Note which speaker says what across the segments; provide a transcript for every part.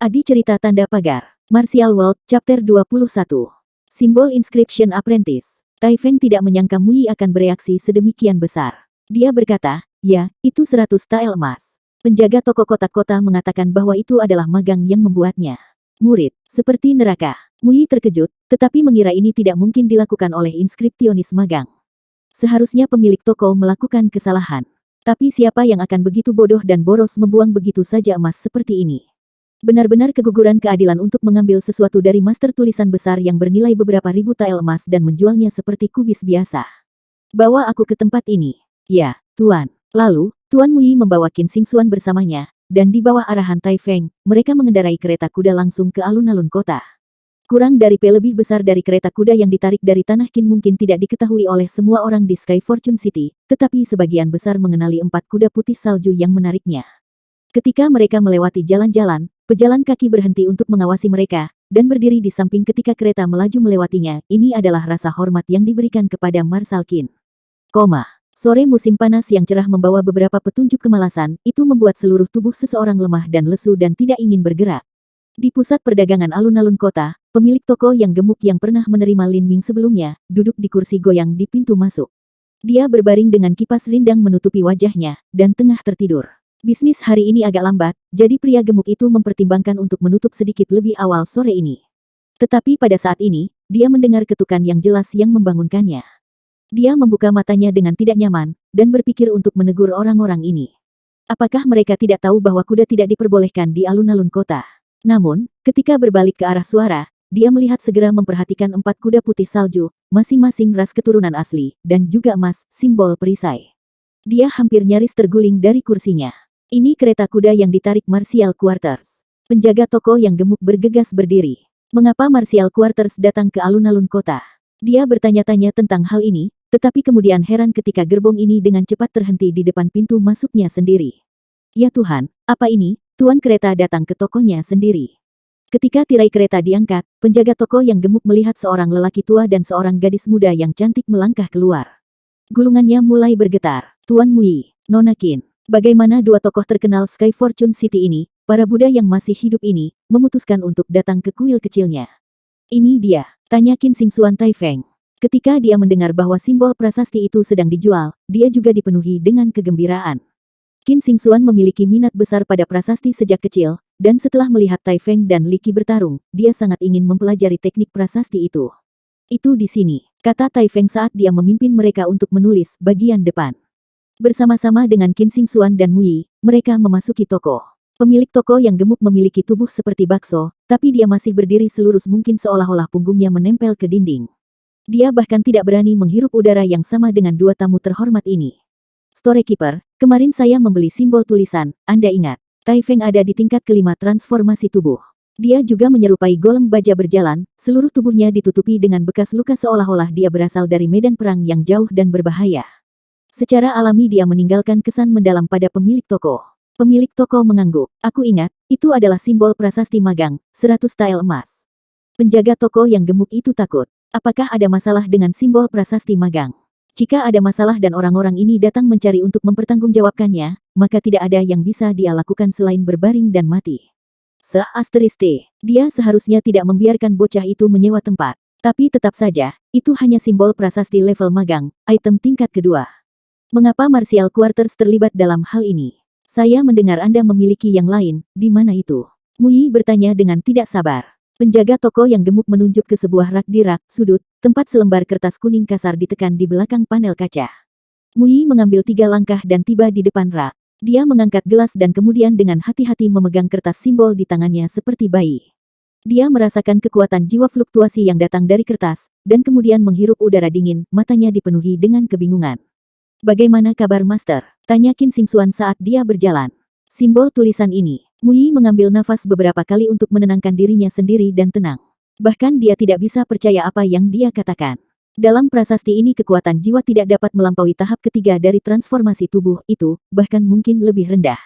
Speaker 1: Adi Cerita Tanda Pagar. Martial World, Chapter 21. Simbol Inscription Apprentice. Tai Feng tidak menyangka Mu Yi akan bereaksi sedemikian besar. Dia berkata, ya, itu 100 tael emas. Penjaga toko kotak kota mengatakan bahwa itu adalah magang yang membuatnya murid, seperti neraka. Mu Yi terkejut, tetapi mengira ini tidak mungkin dilakukan oleh inskripsionis magang. Seharusnya pemilik toko melakukan kesalahan. Tapi siapa yang akan begitu bodoh dan boros membuang begitu saja emas seperti ini? Benar-benar keguguran keadilan untuk mengambil sesuatu dari master tulisan besar yang bernilai beberapa ribu tael emas dan menjualnya seperti kubis biasa. Bawa aku ke tempat ini. Ya, Tuan. Lalu, Tuan Mu Yi membawa Qin Xingxuan bersamanya, dan di bawah arahan Tai Feng, mereka mengendarai kereta kuda langsung ke alun-alun kota. Kurang dari lebih besar dari kereta kuda yang ditarik dari tanah Qin mungkin tidak diketahui oleh semua orang di Sky Fortune City, tetapi sebagian besar mengenali 4 kuda putih salju yang menariknya. Ketika mereka melewati jalan-jalan, pejalan kaki berhenti untuk mengawasi mereka, dan berdiri di samping ketika kereta melaju melewatinya. Ini adalah rasa hormat yang diberikan kepada Marshal Qin. Sore musim panas yang cerah membawa beberapa petunjuk kemalasan, itu membuat seluruh tubuh seseorang lemah dan lesu dan tidak ingin bergerak. Di pusat perdagangan alun-alun kota, pemilik toko yang gemuk yang pernah menerima Lin Ming sebelumnya, duduk di kursi goyang di pintu masuk. Dia berbaring dengan kipas rindang menutupi wajahnya, dan tengah tertidur. Bisnis hari ini agak lambat, jadi pria gemuk itu mempertimbangkan untuk menutup sedikit lebih awal sore ini. Tetapi pada saat ini, dia mendengar ketukan yang jelas yang membangunkannya. Dia membuka matanya dengan tidak nyaman, dan berpikir untuk menegur orang-orang ini. Apakah mereka tidak tahu bahwa kuda tidak diperbolehkan di alun-alun kota? Namun, ketika berbalik ke arah suara, dia melihat segera memperhatikan 4 kuda putih salju, masing-masing ras keturunan asli, dan juga emas, simbol perisai. Dia hampir nyaris terguling dari kursinya. Ini kereta kuda yang ditarik Martial Quarters. Penjaga toko yang gemuk bergegas berdiri. Mengapa Martial Quarters datang ke alun-alun kota? Dia bertanya-tanya tentang hal ini, tetapi kemudian heran ketika gerbong ini dengan cepat terhenti di depan pintu masuknya sendiri. Ya Tuhan, apa ini? Tuan kereta datang ke tokonya sendiri. Ketika tirai kereta diangkat, penjaga toko yang gemuk melihat seorang lelaki tua dan seorang gadis muda yang cantik melangkah keluar. Gulungannya mulai bergetar. Tuan Mu Yi, Nona Qin. Bagaimana dua tokoh terkenal Sky Fortune City ini, para Buddha yang masih hidup ini, memutuskan untuk datang ke kuil kecilnya? Ini dia, tanya Qin Xingxuan Tai Feng. Ketika dia mendengar bahwa simbol prasasti itu sedang dijual, dia juga dipenuhi dengan kegembiraan. Qin Xingxuan memiliki minat besar pada prasasti sejak kecil, dan setelah melihat Tai Feng dan Li Qi bertarung, dia sangat ingin mempelajari teknik prasasti itu. Itu di sini, kata Tai Feng saat dia memimpin mereka untuk menulis bagian depan. Bersama-sama dengan Qin Xingxuan dan Mu Yi, mereka memasuki toko. Pemilik toko yang gemuk memiliki tubuh seperti bakso, tapi dia masih berdiri selurus mungkin seolah-olah punggungnya menempel ke dinding. Dia bahkan tidak berani menghirup udara yang sama dengan dua tamu terhormat ini. Storekeeper, kemarin saya membeli simbol tulisan, Anda ingat? Tai Feng ada di tingkat kelima transformasi tubuh. Dia juga menyerupai golem baja berjalan, seluruh tubuhnya ditutupi dengan bekas luka seolah-olah dia berasal dari medan perang yang jauh dan berbahaya. Secara alami dia meninggalkan kesan mendalam pada pemilik toko. Pemilik toko mengangguk. Aku ingat, itu adalah simbol prasasti magang, 100 tael emas. Penjaga toko yang gemuk itu takut. Apakah ada masalah dengan simbol prasasti magang? Jika ada masalah dan orang-orang ini datang mencari untuk mempertanggungjawabkannya, maka tidak ada yang bisa dia lakukan selain berbaring dan mati. Dia seharusnya tidak membiarkan bocah itu menyewa tempat. Tapi tetap saja, itu hanya simbol prasasti level magang, item tingkat kedua. Mengapa Martial Quarters terlibat dalam hal ini? Saya mendengar Anda memiliki yang lain, di mana itu? Mu Yi bertanya dengan tidak sabar. Penjaga toko yang gemuk menunjuk ke sebuah rak di rak sudut, tempat selembar kertas kuning kasar ditekan di belakang panel kaca. Mu Yi mengambil 3 langkah dan tiba di depan rak. Dia mengangkat gelas dan kemudian dengan hati-hati memegang kertas simbol di tangannya seperti bayi. Dia merasakan kekuatan jiwa fluktuasi yang datang dari kertas, dan kemudian menghirup udara dingin, matanya dipenuhi dengan kebingungan. Bagaimana kabar Master? Tanya Qin Xingxuan saat dia berjalan. Simbol tulisan ini. Mu Yi mengambil nafas beberapa kali untuk menenangkan dirinya sendiri dan tenang. Bahkan dia tidak bisa percaya apa yang dia katakan. Dalam prasasti ini kekuatan jiwa tidak dapat melampaui tahap ketiga dari transformasi tubuh itu, bahkan mungkin lebih rendah.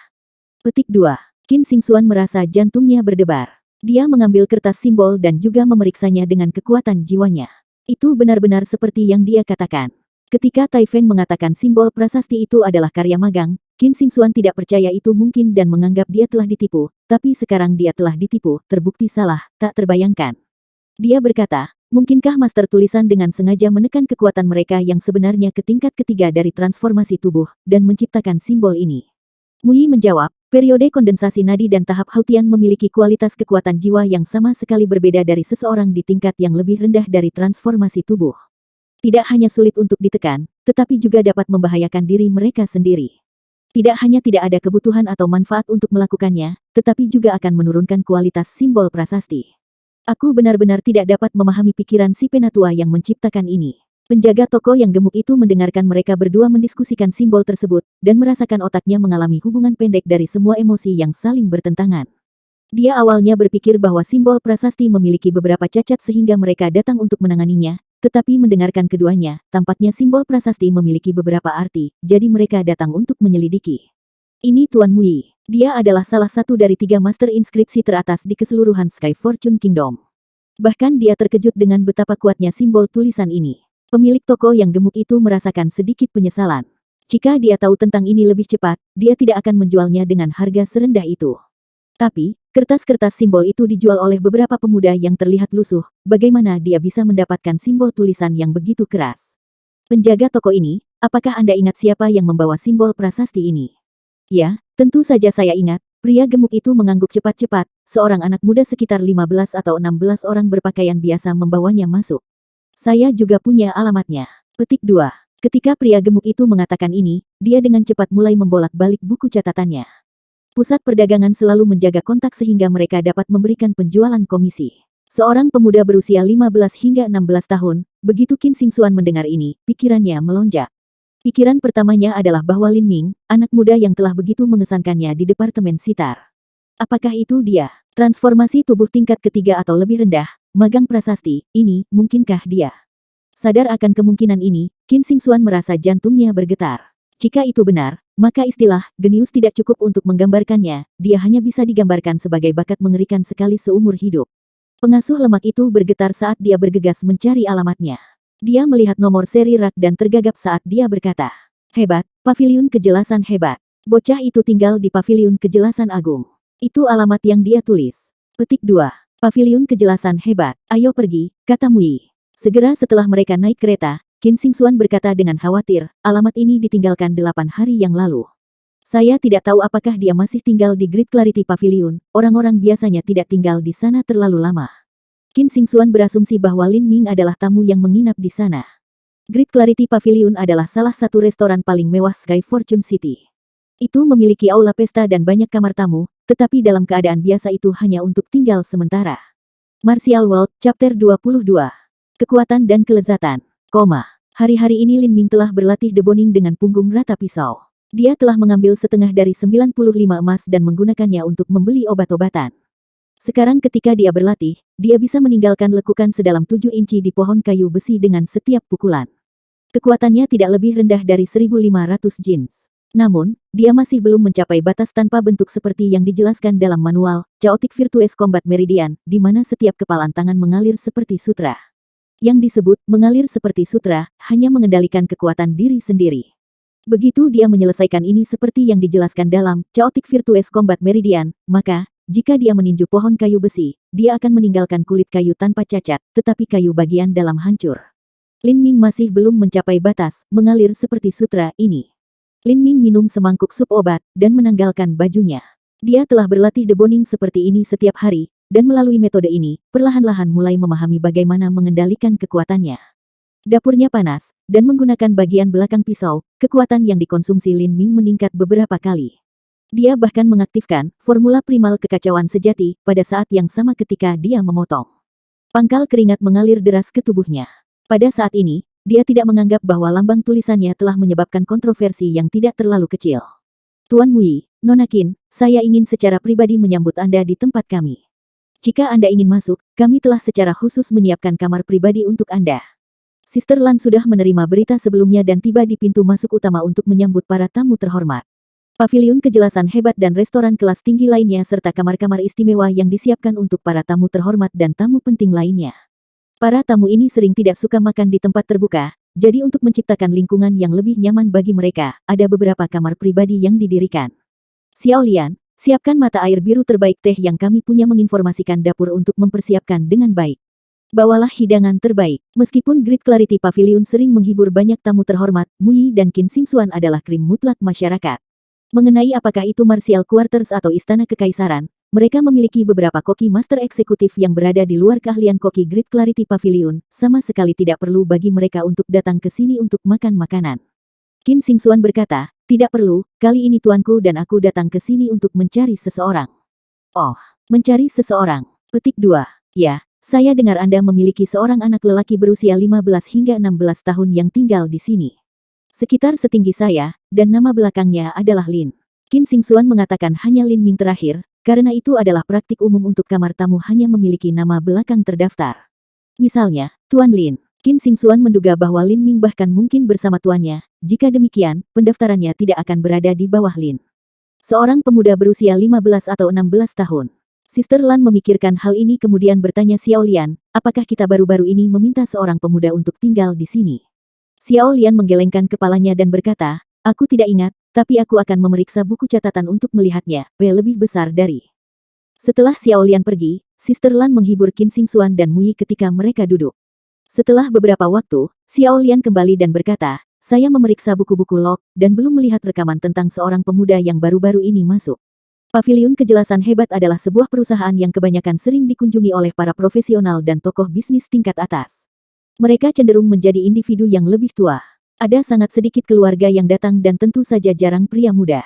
Speaker 1: Petik 2. Qin Xingxuan merasa jantungnya berdebar. Dia mengambil kertas simbol dan juga memeriksanya dengan kekuatan jiwanya. Itu benar-benar seperti yang dia katakan. Ketika Tai Feng mengatakan simbol prasasti itu adalah karya magang, Qin Xingxuan tidak percaya itu mungkin dan menganggap dia telah ditipu, tapi sekarang dia telah ditipu, terbukti salah, tak terbayangkan. Dia berkata, mungkinkah master tulisan dengan sengaja menekan kekuatan mereka yang sebenarnya ke tingkat ketiga dari transformasi tubuh, dan menciptakan simbol ini? Muyi menjawab, periode kondensasi nadi dan tahap Hautian memiliki kualitas kekuatan jiwa yang sama sekali berbeda dari seseorang di tingkat yang lebih rendah dari transformasi tubuh. Tidak hanya sulit untuk ditekan, tetapi juga dapat membahayakan diri mereka sendiri. Tidak hanya tidak ada kebutuhan atau manfaat untuk melakukannya, tetapi juga akan menurunkan kualitas simbol prasasti. Aku benar-benar tidak dapat memahami pikiran si penatua yang menciptakan ini. Penjaga toko yang gemuk itu mendengarkan mereka berdua mendiskusikan simbol tersebut, dan merasakan otaknya mengalami hubungan pendek dari semua emosi yang saling bertentangan. Dia awalnya berpikir bahwa simbol prasasti memiliki beberapa cacat sehingga mereka datang untuk menanganinya, tetapi mendengarkan keduanya, tampaknya simbol prasasti memiliki beberapa arti, jadi mereka datang untuk menyelidiki. Ini Tuan Muyi. Dia adalah salah satu dari 3 master inskripsi teratas di keseluruhan Sky Fortune Kingdom. Bahkan dia terkejut dengan betapa kuatnya simbol tulisan ini. Pemilik toko yang gemuk itu merasakan sedikit penyesalan. Jika dia tahu tentang ini lebih cepat, dia tidak akan menjualnya dengan harga serendah itu. Tapi, kertas-kertas simbol itu dijual oleh beberapa pemuda yang terlihat lusuh. Bagaimana dia bisa mendapatkan simbol tulisan yang begitu keras? Penjaga toko ini, apakah Anda ingat siapa yang membawa simbol prasasti ini? Ya, tentu saja saya ingat. Pria gemuk itu mengangguk cepat-cepat. Seorang anak muda sekitar 15 atau 16 orang berpakaian biasa membawanya masuk. Saya juga punya alamatnya. Petik 2. Ketika pria gemuk itu mengatakan ini, dia dengan cepat mulai membolak-balik buku catatannya. Pusat perdagangan selalu menjaga kontak sehingga mereka dapat memberikan penjualan komisi. Seorang pemuda berusia 15 hingga 16 tahun, begitu Qin Xingxuan mendengar ini, pikirannya melonjak. Pikiran pertamanya adalah bahwa Lin Ming, anak muda yang telah begitu mengesankannya di Departemen Sitar. Apakah itu dia? Transformasi tubuh tingkat ketiga atau lebih rendah, magang prasasti, ini, mungkinkah dia? Sadar akan kemungkinan ini, Qin Xingxuan merasa jantungnya bergetar. Jika itu benar, maka istilah genius tidak cukup untuk menggambarkannya, dia hanya bisa digambarkan sebagai bakat mengerikan sekali seumur hidup. Pengasuh lemak itu bergetar saat dia bergegas mencari alamatnya. Dia melihat nomor seri rak dan tergagap saat dia berkata, hebat, paviliun kejelasan hebat. Bocah itu tinggal di paviliun kejelasan agung. Itu alamat yang dia tulis. Petik 2. Paviliun kejelasan hebat, ayo pergi, kata Muyi. Segera setelah mereka naik kereta, Qin Xingxuan berkata dengan khawatir, alamat ini ditinggalkan 8 hari yang lalu. Saya tidak tahu apakah dia masih tinggal di Great Clarity Pavilion, orang-orang biasanya tidak tinggal di sana terlalu lama. Qin Xingxuan berasumsi bahwa Lin Ming adalah tamu yang menginap di sana. Great Clarity Pavilion adalah salah satu restoran paling mewah Sky Fortune City. Itu memiliki aula pesta dan banyak kamar tamu, tetapi dalam keadaan biasa itu hanya untuk tinggal sementara. Martial World, Chapter 22. Kekuatan dan kelezatan. Hari-hari ini Lin Ming telah berlatih deboning dengan punggung rata pisau. Dia telah mengambil setengah dari 95 emas dan menggunakannya untuk membeli obat-obatan. Sekarang ketika dia berlatih, dia bisa meninggalkan lekukan sedalam 7 inci di pohon kayu besi dengan setiap pukulan. Kekuatannya tidak lebih rendah dari 1.500 jins. Namun, dia masih belum mencapai batas tanpa bentuk seperti yang dijelaskan dalam manual, Chaotic Virtuous Combat Meridian, di mana setiap kepalan tangan mengalir seperti sutra. Yang disebut mengalir seperti sutra, hanya mengendalikan kekuatan diri sendiri. Begitu dia menyelesaikan ini seperti yang dijelaskan dalam Chaotic Virtuous Combat Meridian, maka, jika dia meninju pohon kayu besi, dia akan meninggalkan kulit kayu tanpa cacat, tetapi kayu bagian dalam hancur. Lin Ming masih belum mencapai batas, mengalir seperti sutra ini. Lin Ming minum semangkuk sup obat, dan menanggalkan bajunya. Dia telah berlatih deboning seperti ini setiap hari, dan melalui metode ini, perlahan-lahan mulai memahami bagaimana mengendalikan kekuatannya. Dapurnya panas, dan menggunakan bagian belakang pisau, kekuatan yang dikonsumsi Lin Ming meningkat beberapa kali. Dia bahkan mengaktifkan formula primal kekacauan sejati pada saat yang sama ketika dia memotong. Pangkal keringat mengalir deras ke tubuhnya. Pada saat ini, dia tidak menganggap bahwa lambang tulisannya telah menyebabkan kontroversi yang tidak terlalu kecil. Tuan Muyi, Nona Qin, saya ingin secara pribadi menyambut Anda di tempat kami. Jika Anda ingin masuk, kami telah secara khusus menyiapkan kamar pribadi untuk Anda. Sister Lan sudah menerima berita sebelumnya dan tiba di pintu masuk utama untuk menyambut para tamu terhormat. Paviliun kejelasan hebat dan restoran kelas tinggi lainnya serta kamar-kamar istimewa yang disiapkan untuk para tamu terhormat dan tamu penting lainnya. Para tamu ini sering tidak suka makan di tempat terbuka, jadi untuk menciptakan lingkungan yang lebih nyaman bagi mereka, ada beberapa kamar pribadi yang didirikan. Xiao Lian, siapkan mata air biru terbaik teh yang kami punya menginformasikan dapur untuk mempersiapkan dengan baik. Bawalah hidangan terbaik. Meskipun Great Clarity Pavilion sering menghibur banyak tamu terhormat, Muyi dan Qin Xingxuan adalah krim mutlak masyarakat. Mengenai apakah itu Martial Quarters atau Istana Kekaisaran, mereka memiliki beberapa koki master eksekutif yang berada di luar keahlian koki Great Clarity Pavilion, sama sekali tidak perlu bagi mereka untuk datang ke sini untuk makan makanan. Qin Xingxuan berkata, tidak perlu, kali ini tuanku dan aku datang ke sini untuk mencari seseorang. Oh, mencari seseorang. Petik 2. Ya. Saya dengar Anda memiliki seorang anak lelaki berusia 15 hingga 16 tahun yang tinggal di sini. Sekitar setinggi saya, dan nama belakangnya adalah Lin. Qin Xingxuan mengatakan hanya Lin Ming terakhir, karena itu adalah praktik umum untuk kamar tamu hanya memiliki nama belakang terdaftar. Misalnya, Tuan Lin. Qin Xingxuan menduga bahwa Lin Ming bahkan mungkin bersama tuannya, jika demikian, pendaftarannya tidak akan berada di bawah Lin. Seorang pemuda berusia 15 atau 16 tahun. Sister Lan memikirkan hal ini kemudian bertanya Xiao Lian, apakah kita baru-baru ini meminta seorang pemuda untuk tinggal di sini? Xiao Lian menggelengkan kepalanya dan berkata, aku tidak ingat, tapi aku akan memeriksa buku catatan untuk melihatnya, lebih besar dari. Setelah Xiao Lian pergi, Sister Lan menghibur Qin Xingxuan dan Muyi ketika mereka duduk. Setelah beberapa waktu, Xiao Lian kembali dan berkata, saya memeriksa buku-buku log, dan belum melihat rekaman tentang seorang pemuda yang baru-baru ini masuk. Paviliun Kejelasan Hebat adalah sebuah perusahaan yang kebanyakan sering dikunjungi oleh para profesional dan tokoh bisnis tingkat atas. Mereka cenderung menjadi individu yang lebih tua. Ada sangat sedikit keluarga yang datang dan tentu saja jarang pria muda.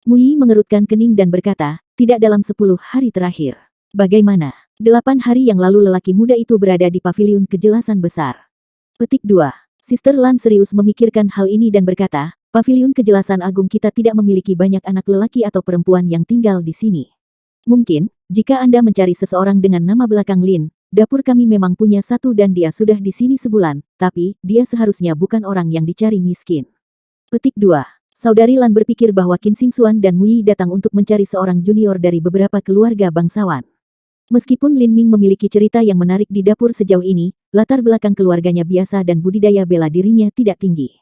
Speaker 1: Muyi mengerutkan kening dan berkata, tidak dalam 10 hari terakhir. Bagaimana? 8 hari yang lalu lelaki muda itu berada di Paviliun Kejelasan Besar. Petik 2. Sister Lan serius memikirkan hal ini dan berkata, Paviliun Kejelasan Agung kita tidak memiliki banyak anak lelaki atau perempuan yang tinggal di sini. Mungkin, jika Anda mencari seseorang dengan nama belakang Lin, dapur kami memang punya satu dan dia sudah di sini sebulan, tapi, dia seharusnya bukan orang yang dicari miskin. Petik 2. Saudari Lan berpikir bahwa Qin Xingxuan dan Muyi datang untuk mencari seorang junior dari beberapa keluarga bangsawan. Meskipun Lin Ming memiliki cerita yang menarik di dapur sejauh ini, latar belakang keluarganya biasa dan budidaya bela dirinya tidak tinggi.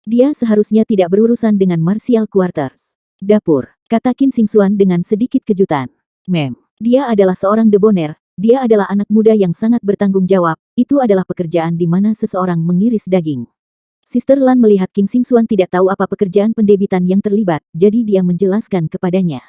Speaker 1: Dia seharusnya tidak berurusan dengan Martial Quarters. Dapur, kata Qin Xingxuan dengan sedikit kejutan. Dia adalah seorang debonair, dia adalah anak muda yang sangat bertanggung jawab, itu adalah pekerjaan di mana seseorang mengiris daging. Sister Lan melihat Qin Xingxuan tidak tahu apa pekerjaan pendebitan yang terlibat, jadi dia menjelaskan kepadanya.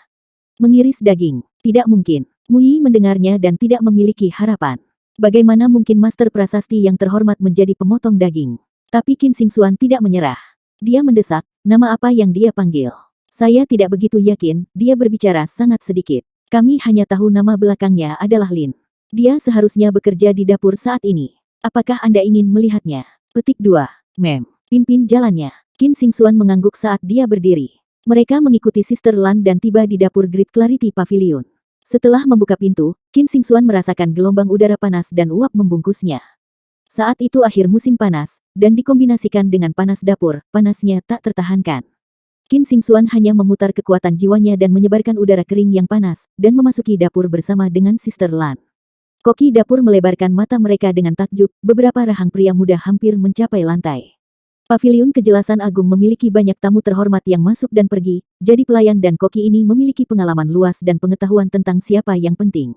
Speaker 1: Mengiris daging, tidak mungkin. Muyi mendengarnya dan tidak memiliki harapan. Bagaimana mungkin Master Prasasti yang terhormat menjadi pemotong daging? Tapi Qin Xingxuan tidak menyerah. Dia mendesak, nama apa yang dia panggil? Saya tidak begitu yakin, dia berbicara sangat sedikit. Kami hanya tahu nama belakangnya adalah Lin. Dia seharusnya bekerja di dapur saat ini. Apakah Anda ingin melihatnya? Petik 2. Pimpin jalannya. Qin Xingxuan mengangguk saat dia berdiri. Mereka mengikuti Sister Lan dan tiba di dapur Great Clarity Pavilion. Setelah membuka pintu, Qin Xingxuan merasakan gelombang udara panas dan uap membungkusnya. Saat itu akhir musim panas, dan dikombinasikan dengan panas dapur, panasnya tak tertahankan. Qin Xingxuan hanya memutar kekuatan jiwanya dan menyebarkan udara kering yang panas, dan memasuki dapur bersama dengan Sister Lan. Koki dapur melebarkan mata mereka dengan takjub, beberapa rahang pria muda hampir mencapai lantai. Paviliun Kejelasan Agung memiliki banyak tamu terhormat yang masuk dan pergi, jadi pelayan dan koki ini memiliki pengalaman luas dan pengetahuan tentang siapa yang penting.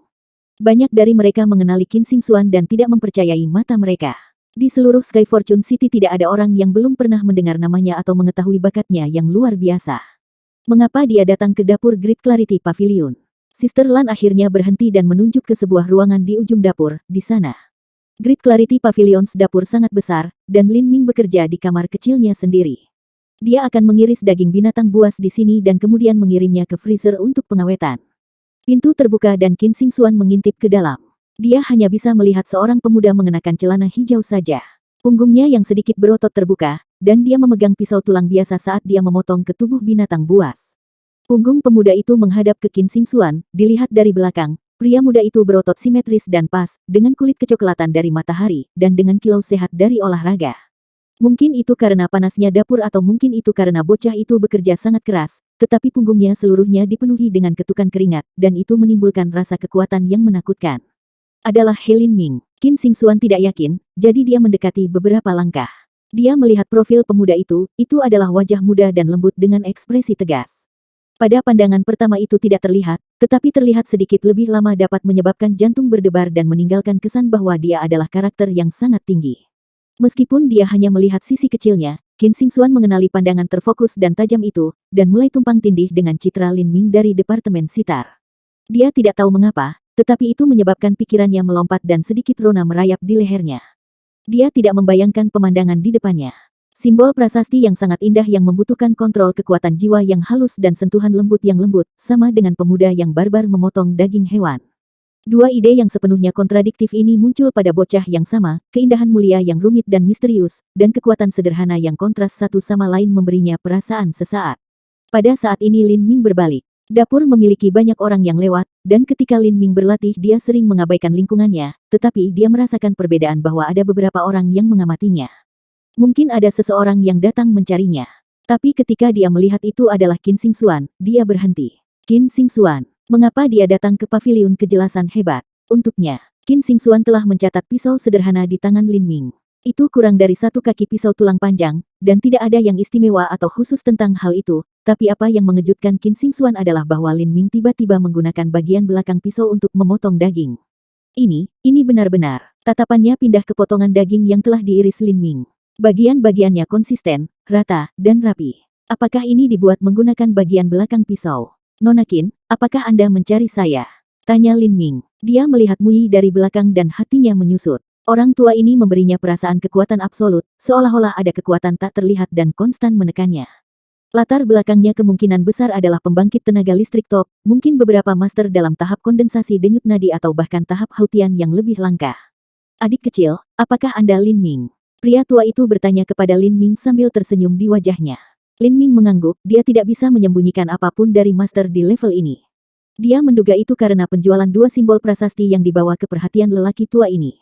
Speaker 1: Banyak dari mereka mengenali Qin Xingxuan dan tidak mempercayai mata mereka. Di seluruh Sky Fortune City tidak ada orang yang belum pernah mendengar namanya atau mengetahui bakatnya yang luar biasa. Mengapa dia datang ke dapur Great Clarity Pavilion? Sister Lan akhirnya berhenti dan menunjuk ke sebuah ruangan di ujung dapur, di sana. Great Clarity Pavilions dapur sangat besar, dan Lin Ming bekerja di kamar kecilnya sendiri. Dia akan mengiris daging binatang buas di sini dan kemudian mengirimnya ke freezer untuk pengawetan. Pintu terbuka dan Qin Xingxuan mengintip ke dalam. Dia hanya bisa melihat seorang pemuda mengenakan celana hijau saja. Punggungnya yang sedikit berotot terbuka, dan dia memegang pisau tulang biasa saat dia memotong ke tubuh binatang buas. Punggung pemuda itu menghadap ke Qin Xingxuan, dilihat dari belakang. Pria muda itu berotot simetris dan pas, dengan kulit kecoklatan dari matahari, dan dengan kilau sehat dari olahraga. Mungkin itu karena panasnya dapur atau mungkin itu karena bocah itu bekerja sangat keras, tetapi punggungnya seluruhnya dipenuhi dengan ketukan keringat, dan itu menimbulkan rasa kekuatan yang menakutkan. Adalah Lin Ming. Qin Xingxuan tidak yakin, jadi dia mendekati beberapa langkah. Dia melihat profil pemuda itu adalah wajah muda dan lembut dengan ekspresi tegas. Pada pandangan pertama itu tidak terlihat, tetapi terlihat sedikit lebih lama dapat menyebabkan jantung berdebar dan meninggalkan kesan bahwa dia adalah karakter yang sangat tinggi. Meskipun dia hanya melihat sisi kecilnya, Qin Xingxuan mengenali pandangan terfokus dan tajam itu, dan mulai tumpang tindih dengan citra Lin Ming dari Departemen Sitar. Dia tidak tahu mengapa, tetapi itu menyebabkan pikirannya melompat dan sedikit rona merayap di lehernya. Dia tidak membayangkan pemandangan di depannya. Simbol prasasti yang sangat indah yang membutuhkan kontrol kekuatan jiwa yang halus dan sentuhan lembut yang lembut, sama dengan pemuda yang barbar memotong daging hewan. Dua ide yang sepenuhnya kontradiktif ini muncul pada bocah yang sama, keindahan mulia yang rumit dan misterius, dan kekuatan sederhana yang kontras satu sama lain memberinya perasaan sesaat. Pada saat ini Lin Ming berbalik. Dapur memiliki banyak orang yang lewat, dan ketika Lin Ming berlatih dia sering mengabaikan lingkungannya, tetapi dia merasakan perbedaan bahwa ada beberapa orang yang mengamatinya. Mungkin ada seseorang yang datang mencarinya. Tapi ketika dia melihat itu adalah Qin Xingxuan, dia berhenti. Qin Xingxuan, mengapa dia datang ke paviliun kejelasan hebat? Untuknya, Qin Xingxuan telah mencatat pisau sederhana di tangan Lin Ming. Itu kurang dari satu kaki pisau tulang panjang, dan tidak ada yang istimewa atau khusus tentang hal itu. Tapi apa yang mengejutkan Qin Xingxuan adalah bahwa Lin Ming tiba-tiba menggunakan bagian belakang pisau untuk memotong daging. Ini benar-benar. Tatapannya pindah ke potongan daging yang telah diiris Lin Ming. Bagian-bagiannya konsisten, rata, dan rapi. Apakah ini dibuat menggunakan bagian belakang pisau? Nona Qin, apakah Anda mencari saya? Tanya Lin Ming. Dia melihat Mui dari belakang dan hatinya menyusut. Orang tua ini memberinya perasaan kekuatan absolut, seolah-olah ada kekuatan tak terlihat dan konstan menekannya. Latar belakangnya kemungkinan besar adalah pembangkit tenaga listrik top, mungkin beberapa master dalam tahap kondensasi denyut nadi atau bahkan tahap Hautian yang lebih langka. Adik kecil, apakah Anda Lin Ming? Pria tua itu bertanya kepada Lin Ming sambil tersenyum di wajahnya. Lin Ming mengangguk, dia tidak bisa menyembunyikan apapun dari master di level ini. Dia menduga itu karena penjualan dua simbol prasasti yang dibawa ke perhatian lelaki tua ini.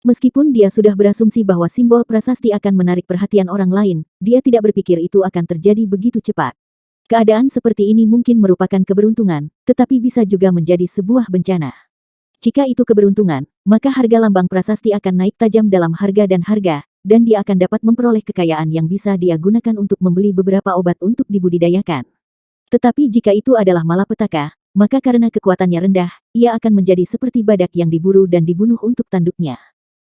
Speaker 1: Meskipun dia sudah berasumsi bahwa simbol prasasti akan menarik perhatian orang lain, dia tidak berpikir itu akan terjadi begitu cepat. Keadaan seperti ini mungkin merupakan keberuntungan, tetapi bisa juga menjadi sebuah bencana. Jika itu keberuntungan, maka harga lambang prasasti akan naik tajam dalam harga, dan dia akan dapat memperoleh kekayaan yang bisa dia gunakan untuk membeli beberapa obat untuk dibudidayakan. Tetapi jika itu adalah malapetaka, maka karena kekuatannya rendah, ia akan menjadi seperti badak yang diburu dan dibunuh untuk tanduknya.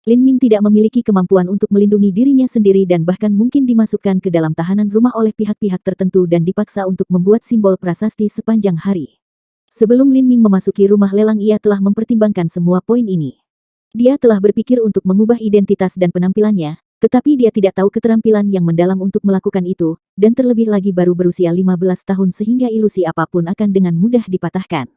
Speaker 1: Lin Ming tidak memiliki kemampuan untuk melindungi dirinya sendiri dan bahkan mungkin dimasukkan ke dalam tahanan rumah oleh pihak-pihak tertentu dan dipaksa untuk membuat simbol prasasti sepanjang hari. Sebelum Lin Ming memasuki rumah lelang ia telah mempertimbangkan semua poin ini. Dia telah berpikir untuk mengubah identitas dan penampilannya, tetapi dia tidak tahu keterampilan yang mendalam untuk melakukan itu, dan terlebih lagi baru berusia 15 tahun sehingga ilusi apapun akan dengan mudah dipatahkan.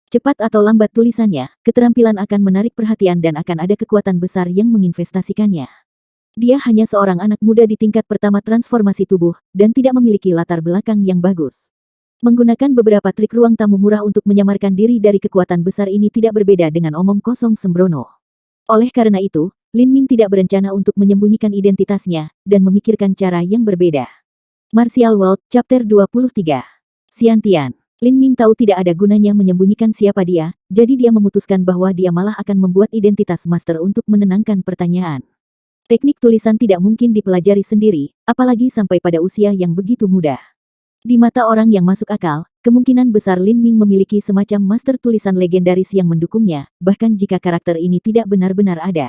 Speaker 1: Cepat atau lambat tulisannya, keterampilan akan menarik perhatian dan akan ada kekuatan besar yang menginvestasikannya. Dia hanya seorang anak muda di tingkat pertama transformasi tubuh, dan tidak memiliki latar belakang yang bagus. Menggunakan beberapa trik ruang tamu murah untuk menyamarkan diri dari kekuatan besar ini tidak berbeda dengan omong kosong sembrono. Oleh karena itu, Lin Ming tidak berencana untuk menyembunyikan identitasnya, dan memikirkan cara yang berbeda. Martial World, Chapter 23. Xiantian. Lin Ming tahu tidak ada gunanya menyembunyikan siapa dia, jadi dia memutuskan bahwa dia malah akan membuat identitas master untuk menenangkan pertanyaan. Teknik tulisan tidak mungkin dipelajari sendiri, apalagi sampai pada usia yang begitu muda. Di mata orang yang masuk akal, kemungkinan besar Lin Ming memiliki semacam master tulisan legendaris yang mendukungnya, bahkan jika karakter ini tidak benar-benar ada.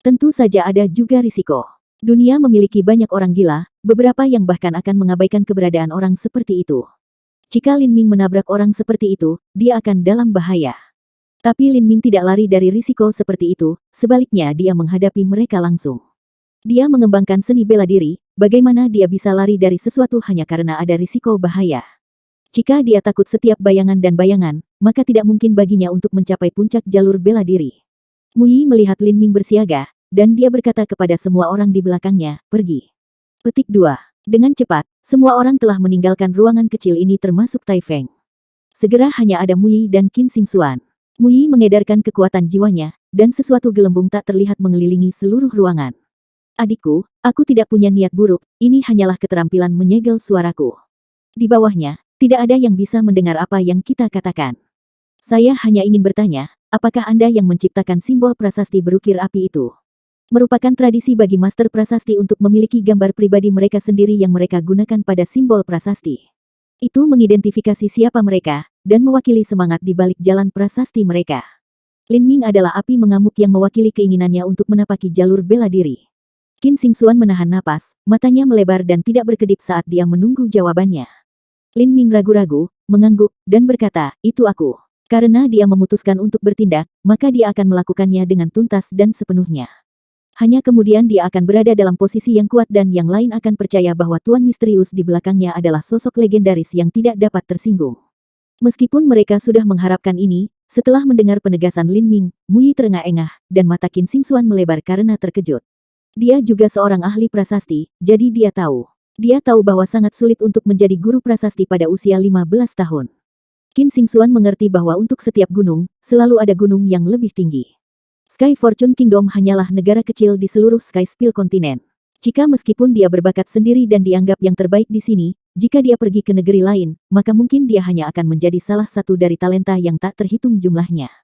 Speaker 1: Tentu saja ada juga risiko. Dunia memiliki banyak orang gila, beberapa yang bahkan akan mengabaikan keberadaan orang seperti itu. Jika Lin Ming menabrak orang seperti itu, dia akan dalam bahaya. Tapi Lin Ming tidak lari dari risiko seperti itu, sebaliknya dia menghadapi mereka langsung. Dia mengembangkan seni bela diri, bagaimana dia bisa lari dari sesuatu hanya karena ada risiko bahaya. Jika dia takut setiap bayangan dan bayangan, maka tidak mungkin baginya untuk mencapai puncak jalur bela diri. Mui melihat Lin Ming bersiaga, dan dia berkata kepada semua orang di belakangnya, pergi. Petik 2. Dengan cepat, semua orang telah meninggalkan ruangan kecil ini termasuk Tai Feng. Segera hanya ada Mui dan Qin Xingxuan. Mui mengedarkan kekuatan jiwanya, dan sesuatu gelembung tak terlihat mengelilingi seluruh ruangan. Adikku, aku tidak punya niat buruk, ini hanyalah keterampilan menyegel suaraku. Di bawahnya, tidak ada yang bisa mendengar apa yang kita katakan. Saya hanya ingin bertanya, apakah Anda yang menciptakan simbol prasasti berukir api itu? Merupakan tradisi bagi master prasasti untuk memiliki gambar pribadi mereka sendiri yang mereka gunakan pada simbol prasasti. Itu mengidentifikasi siapa mereka, dan mewakili semangat di balik jalan prasasti mereka. Lin Ming adalah api mengamuk yang mewakili keinginannya untuk menapaki jalur bela diri. Qin Xingxuan menahan napas, matanya melebar dan tidak berkedip saat dia menunggu jawabannya. Lin Ming ragu-ragu, mengangguk, dan berkata, itu aku. Karena dia memutuskan untuk bertindak, maka dia akan melakukannya dengan tuntas dan sepenuhnya. Hanya kemudian dia akan berada dalam posisi yang kuat dan yang lain akan percaya bahwa Tuan Misterius di belakangnya adalah sosok legendaris yang tidak dapat tersinggung. Meskipun mereka sudah mengharapkan ini, setelah mendengar penegasan Lin Ming, Muyi terengah-engah, dan mata Qin Xingxuan melebar karena terkejut. Dia juga seorang ahli prasasti, jadi dia tahu. Dia tahu bahwa sangat sulit untuk menjadi guru prasasti pada usia 15 tahun. Qin Xingxuan mengerti bahwa untuk setiap gunung, selalu ada gunung yang lebih tinggi. Sky Fortune Kingdom hanyalah negara kecil di seluruh Sky Spill kontinen. Jika meskipun dia berbakat sendiri dan dianggap yang terbaik di sini, jika dia pergi ke negeri lain, maka mungkin dia hanya akan menjadi salah satu dari talenta yang tak terhitung jumlahnya.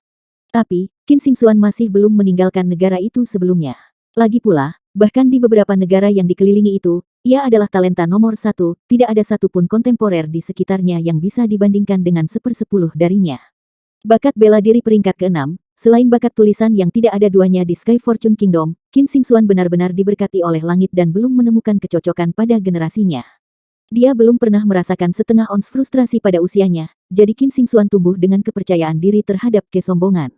Speaker 1: Tapi, Qin Xingxuan masih belum meninggalkan negara itu sebelumnya. Lagi pula, bahkan di beberapa negara yang dikelilingi itu, ia adalah talenta nomor 1, tidak ada satupun kontemporer di sekitarnya yang bisa dibandingkan dengan 1/10 darinya. Bakat bela diri peringkat ke-6, selain bakat tulisan yang tidak ada duanya di Sky Fortune Kingdom, Qin Xingxuan benar-benar diberkati oleh langit dan belum menemukan kecocokan pada generasinya. Dia belum pernah merasakan setengah ons frustrasi pada usianya, jadi Qin Xingxuan tumbuh dengan kepercayaan diri terhadap kesombongan.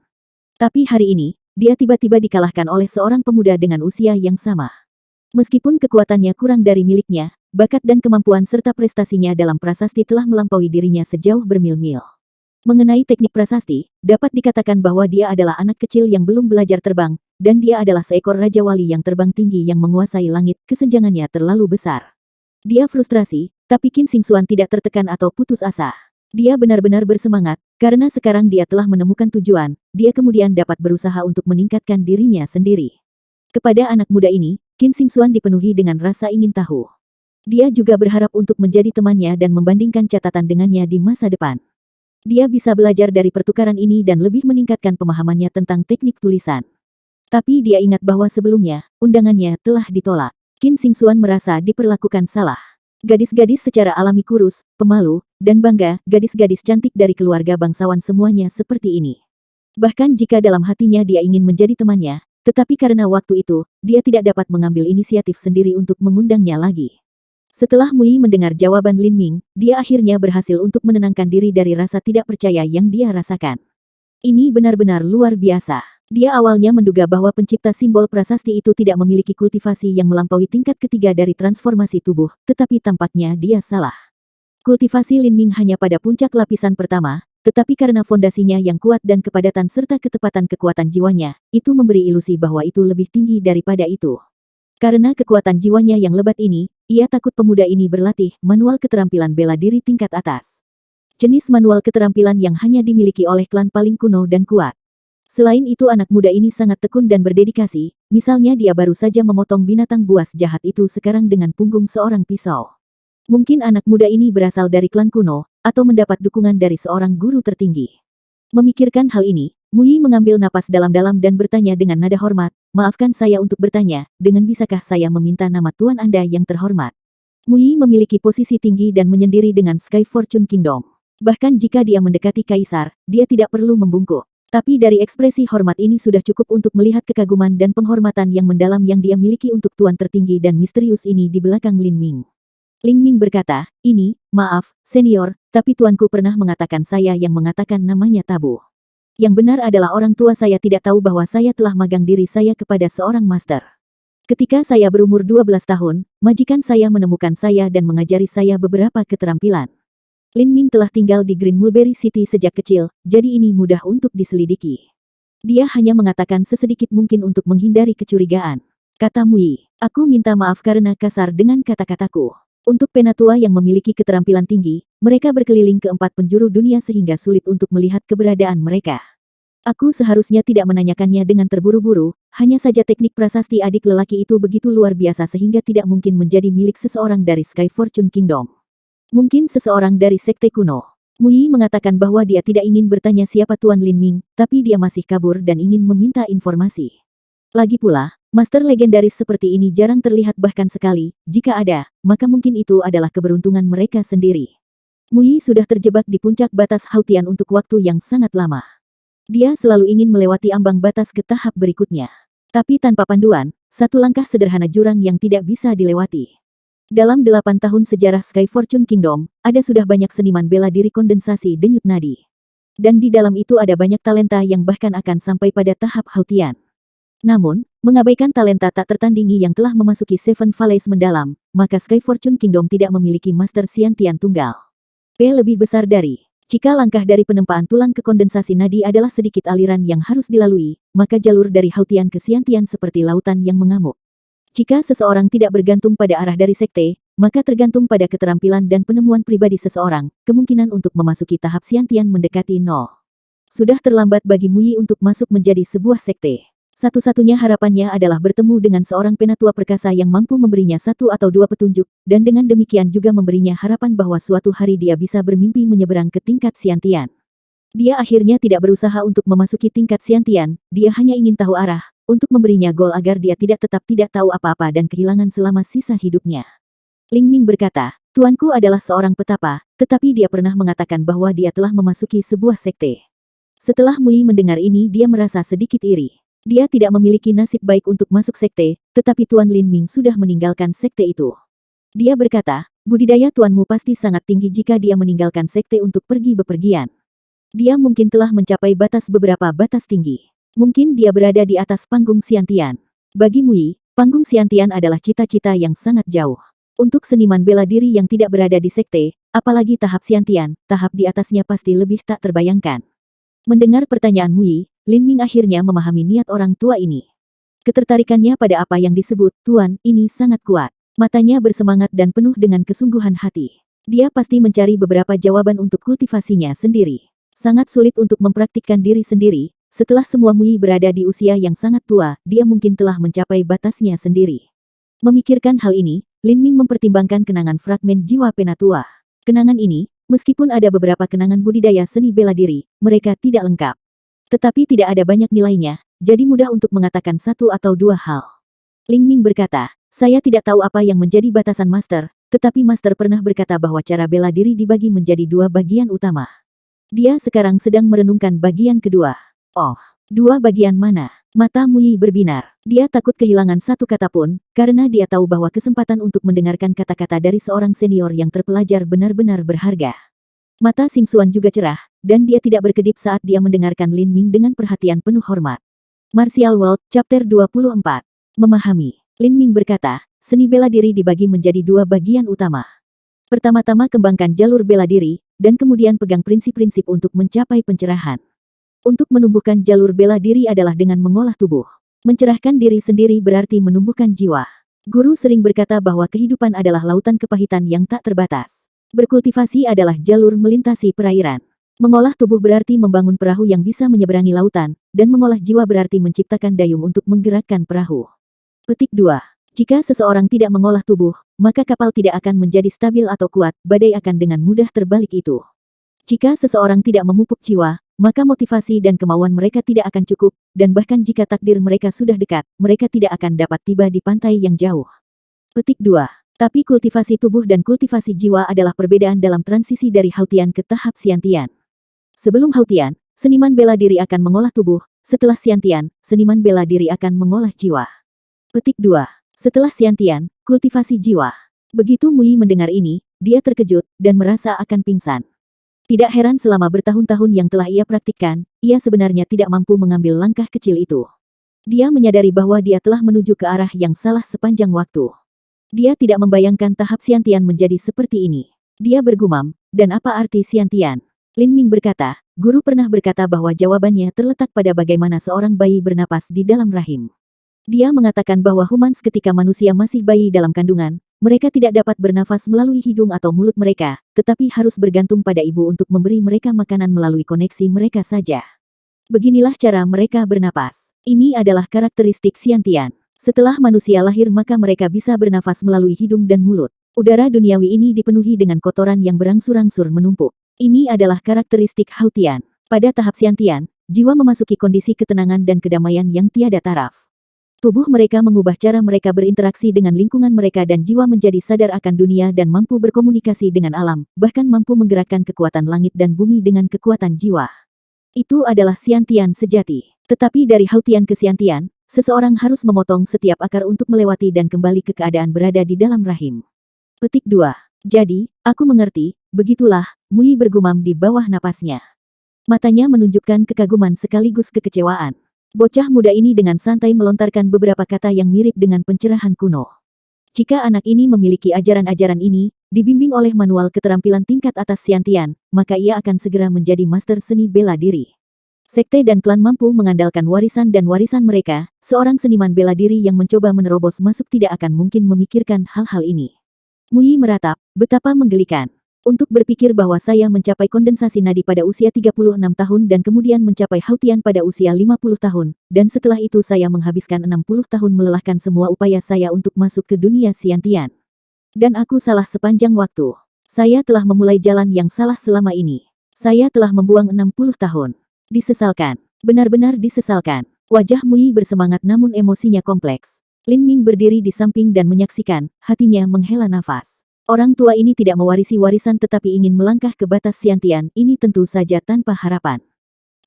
Speaker 1: Tapi hari ini, dia tiba-tiba dikalahkan oleh seorang pemuda dengan usia yang sama. Meskipun kekuatannya kurang dari miliknya, bakat dan kemampuan serta prestasinya dalam prasasti telah melampaui dirinya sejauh bermil-mil. Mengenai teknik prasasti, dapat dikatakan bahwa dia adalah anak kecil yang belum belajar terbang, dan dia adalah seekor Raja Wali yang terbang tinggi yang menguasai langit, kesenjangannya terlalu besar. Dia frustrasi, tapi Qin Xingxuan tidak tertekan atau putus asa. Dia benar-benar bersemangat, karena sekarang dia telah menemukan tujuan, dia kemudian dapat berusaha untuk meningkatkan dirinya sendiri. Kepada anak muda ini, Qin Xingxuan dipenuhi dengan rasa ingin tahu. Dia juga berharap untuk menjadi temannya dan membandingkan catatan dengannya di masa depan. Dia bisa belajar dari pertukaran ini dan lebih meningkatkan pemahamannya tentang teknik tulisan. Tapi dia ingat bahwa sebelumnya, undangannya telah ditolak. Qin Xingxuan merasa diperlakukan salah. Gadis-gadis secara alami kurus, pemalu, dan bangga, gadis-gadis cantik dari keluarga bangsawan semuanya seperti ini. Bahkan jika dalam hatinya dia ingin menjadi temannya, tetapi karena waktu itu, dia tidak dapat mengambil inisiatif sendiri untuk mengundangnya lagi. Setelah Muyi mendengar jawaban Lin Ming, dia akhirnya berhasil untuk menenangkan diri dari rasa tidak percaya yang dia rasakan. Ini benar-benar luar biasa. Dia awalnya menduga bahwa pencipta simbol prasasti itu tidak memiliki kultivasi yang melampaui tingkat ketiga dari transformasi tubuh, tetapi tampaknya dia salah. Kultivasi Lin Ming hanya pada puncak lapisan pertama, tetapi karena fondasinya yang kuat dan kepadatan serta ketepatan kekuatan jiwanya, itu memberi ilusi bahwa itu lebih tinggi daripada itu. Karena kekuatan jiwanya yang lebat ini, ia takut pemuda ini berlatih manual keterampilan bela diri tingkat atas. Jenis manual keterampilan yang hanya dimiliki oleh klan paling kuno dan kuat. Selain itu anak muda ini sangat tekun dan berdedikasi, misalnya dia baru saja memotong binatang buas jahat itu sekarang dengan punggung seorang pisau. Mungkin anak muda ini berasal dari klan kuno, atau mendapat dukungan dari seorang guru tertinggi. Memikirkan hal ini, Muyi mengambil napas dalam-dalam dan bertanya dengan nada hormat, maafkan saya untuk bertanya, dengan bisakah saya meminta nama Tuan Anda yang terhormat? Muyi memiliki posisi tinggi dan menyendiri dengan Sky Fortune Kingdom. Bahkan jika dia mendekati kaisar, dia tidak perlu membungkuk. Tapi dari ekspresi hormat ini sudah cukup untuk melihat kekaguman dan penghormatan yang mendalam yang dia miliki untuk Tuan tertinggi dan misterius ini di belakang Lin Ming. Lin Ming berkata, maaf, senior, tapi tuanku pernah mengatakan saya yang mengatakan namanya tabu. Yang benar adalah orang tua saya tidak tahu bahwa saya telah magang diri saya kepada seorang master. Ketika saya berumur 12 tahun, majikan saya menemukan saya dan mengajari saya beberapa keterampilan. Lin Ming telah tinggal di Green Mulberry City sejak kecil, jadi ini mudah untuk diselidiki. Dia hanya mengatakan sesedikit mungkin untuk menghindari kecurigaan. Kata Muyi, aku minta maaf karena kasar dengan kata-kataku. Untuk penatua yang memiliki keterampilan tinggi, mereka berkeliling ke 4 penjuru dunia sehingga sulit untuk melihat keberadaan mereka. Aku seharusnya tidak menanyakannya dengan terburu-buru, hanya saja teknik prasasti adik lelaki itu begitu luar biasa sehingga tidak mungkin menjadi milik seseorang dari Sky Fortune Kingdom. Mungkin seseorang dari sekte kuno. Muyi mengatakan bahwa dia tidak ingin bertanya siapa Tuan Lin Ming, tapi dia masih kabur dan ingin meminta informasi. Lagi pula, Master legendaris seperti ini jarang terlihat, bahkan sekali, jika ada, maka mungkin itu adalah keberuntungan mereka sendiri. Muyi sudah terjebak di puncak batas Hautian untuk waktu yang sangat lama. Dia selalu ingin melewati ambang batas ke tahap berikutnya. Tapi tanpa panduan, satu langkah sederhana jurang yang tidak bisa dilewati. Dalam 8 tahun sejarah Sky Fortune Kingdom, ada sudah banyak seniman bela diri kondensasi denyut nadi. Dan di dalam itu ada banyak talenta yang bahkan akan sampai pada tahap Hautian. Namun, mengabaikan talenta tak tertandingi yang telah memasuki Seven Valleys mendalam, maka Sky Fortune Kingdom tidak memiliki Master Xiantian tunggal. P lebih besar dari. Jika langkah dari penempaan tulang ke kondensasi nadi adalah sedikit aliran yang harus dilalui, maka jalur dari Hautian ke Xiantian seperti lautan yang mengamuk. Jika seseorang tidak bergantung pada arah dari sekte, maka tergantung pada keterampilan dan penemuan pribadi seseorang, kemungkinan untuk memasuki tahap Xiantian mendekati nol. Sudah terlambat bagi Muyi untuk masuk menjadi sebuah sekte. Satu-satunya harapannya adalah bertemu dengan seorang penatua perkasa yang mampu memberinya 1 atau 2 petunjuk, dan dengan demikian juga memberinya harapan bahwa suatu hari dia bisa bermimpi menyeberang ke tingkat Xiantian. Dia akhirnya tidak berusaha untuk memasuki tingkat Xiantian, dia hanya ingin tahu arah, untuk memberinya gol agar dia tidak tahu apa-apa dan kehilangan selama sisa hidupnya. Ling Ming berkata, tuanku adalah seorang petapa, tetapi dia pernah mengatakan bahwa dia telah memasuki sebuah sekte. Setelah Muyi mendengar ini dia merasa sedikit iri. Dia tidak memiliki nasib baik untuk masuk sekte, tetapi Tuan Lin Ming sudah meninggalkan sekte itu. Dia berkata, budidaya tuanmu pasti sangat tinggi jika dia meninggalkan sekte untuk pergi bepergian. Dia mungkin telah mencapai beberapa batas tinggi. Mungkin dia berada di atas panggung Xiantian. Bagi Muyi, panggung Xiantian adalah cita-cita yang sangat jauh. Untuk seniman bela diri yang tidak berada di sekte, apalagi tahap Xiantian, tahap di atasnya pasti lebih tak terbayangkan. Mendengar pertanyaan Muyi, Lin Ming akhirnya memahami niat orang tua ini. Ketertarikannya pada apa yang disebut Tuan ini sangat kuat. Matanya bersemangat dan penuh dengan kesungguhan hati. Dia pasti mencari beberapa jawaban untuk kultivasinya sendiri. Sangat sulit untuk mempraktikkan diri sendiri. Setelah semua Muyi berada di usia yang sangat tua, dia mungkin telah mencapai batasnya sendiri. Memikirkan hal ini, Lin Ming mempertimbangkan kenangan fragmen jiwa penatua. Kenangan ini, meskipun ada beberapa kenangan budidaya seni bela diri, mereka tidak lengkap. Tetapi tidak ada banyak nilainya, jadi mudah untuk mengatakan 1 atau 2 hal. Ling Ming berkata, saya tidak tahu apa yang menjadi batasan Master, tetapi Master pernah berkata bahwa cara bela diri dibagi menjadi 2 bagian utama. Dia sekarang sedang merenungkan bagian kedua. Oh, 2 bagian mana? Mata Muyi berbinar. Dia takut kehilangan satu kata pun, karena dia tahu bahwa kesempatan untuk mendengarkan kata-kata dari seorang senior yang terpelajar benar-benar berharga. Mata Xing Xuan juga cerah, dan dia tidak berkedip saat dia mendengarkan Lin Ming dengan perhatian penuh hormat. Martial World, Chapter 24. Memahami. Lin Ming berkata, seni bela diri dibagi menjadi 2 bagian utama. Pertama-tama kembangkan jalur bela diri, dan kemudian pegang prinsip-prinsip untuk mencapai pencerahan. Untuk menumbuhkan jalur bela diri adalah dengan mengolah tubuh. Mencerahkan diri sendiri berarti menumbuhkan jiwa. Guru sering berkata bahwa kehidupan adalah lautan kepahitan yang tak terbatas. Berkultivasi adalah jalur melintasi perairan. Mengolah tubuh berarti membangun perahu yang bisa menyeberangi lautan, dan mengolah jiwa berarti menciptakan dayung untuk menggerakkan perahu. Petik 2. Jika seseorang tidak mengolah tubuh, maka kapal tidak akan menjadi stabil atau kuat, badai akan dengan mudah terbalik itu. Jika seseorang tidak memupuk jiwa, maka motivasi dan kemauan mereka tidak akan cukup, dan bahkan jika takdir mereka sudah dekat, mereka tidak akan dapat tiba di pantai yang jauh. Petik 2. Tapi kultivasi tubuh dan kultivasi jiwa adalah perbedaan dalam transisi dari Hautian ke tahap Xiantian. Sebelum Hautian, seniman bela diri akan mengolah tubuh, setelah Xiantian, seniman bela diri akan mengolah jiwa. Petik 2. Setelah Xiantian, kultivasi jiwa. Begitu Muyi mendengar ini, dia terkejut, dan merasa akan pingsan. Tidak heran selama bertahun-tahun yang telah ia praktikkan, ia sebenarnya tidak mampu mengambil langkah kecil itu. Dia menyadari bahwa dia telah menuju ke arah yang salah sepanjang waktu. Dia tidak membayangkan tahap Xiantian menjadi seperti ini. Dia bergumam, dan apa arti Xiantian? Lin Ming berkata, guru pernah berkata bahwa jawabannya terletak pada bagaimana seorang bayi bernapas di dalam rahim. Dia mengatakan bahwa humans ketika manusia masih bayi dalam kandungan, mereka tidak dapat bernafas melalui hidung atau mulut mereka, tetapi harus bergantung pada ibu untuk memberi mereka makanan melalui koneksi mereka saja. Beginilah cara mereka bernapas. Ini adalah karakteristik Xiantian. Setelah manusia lahir maka mereka bisa bernafas melalui hidung dan mulut. Udara duniawi ini dipenuhi dengan kotoran yang berangsur-angsur menumpuk. Ini adalah karakteristik Hautian. Pada tahap Xiantian, jiwa memasuki kondisi ketenangan dan kedamaian yang tiada taraf. Tubuh mereka mengubah cara mereka berinteraksi dengan lingkungan mereka dan jiwa menjadi sadar akan dunia dan mampu berkomunikasi dengan alam, bahkan mampu menggerakkan kekuatan langit dan bumi dengan kekuatan jiwa. Itu adalah Xiantian sejati. Tetapi dari Hautian ke Xiantian, seseorang harus memotong setiap akar untuk melewati dan kembali ke keadaan berada di dalam rahim. Petik 2. Jadi, aku mengerti, begitulah, Mui bergumam di bawah napasnya. Matanya menunjukkan kekaguman sekaligus kekecewaan. Bocah muda ini dengan santai melontarkan beberapa kata yang mirip dengan pencerahan kuno. Jika anak ini memiliki ajaran-ajaran ini, dibimbing oleh manual keterampilan tingkat atas Xiantian, maka ia akan segera menjadi master seni bela diri. Sekte dan klan mampu mengandalkan warisan dan warisan mereka, seorang seniman bela diri yang mencoba menerobos masuk tidak akan mungkin memikirkan hal-hal ini. Mui meratap, betapa menggelikan. Untuk berpikir bahwa saya mencapai kondensasi nadi pada usia 36 tahun dan kemudian mencapai Hautian pada usia 50 tahun, dan setelah itu saya menghabiskan 60 tahun melelahkan semua upaya saya untuk masuk ke dunia Xiantian. Dan aku salah sepanjang waktu. Saya telah memulai jalan yang salah selama ini. Saya telah membuang 60 tahun. Disesalkan. Benar-benar disesalkan. Wajah Mui bersemangat namun emosinya kompleks. Lin Ming berdiri di samping dan menyaksikan, hatinya menghela nafas. Orang tua ini tidak mewarisi warisan tetapi ingin melangkah ke batas Xiantian, ini tentu saja tanpa harapan.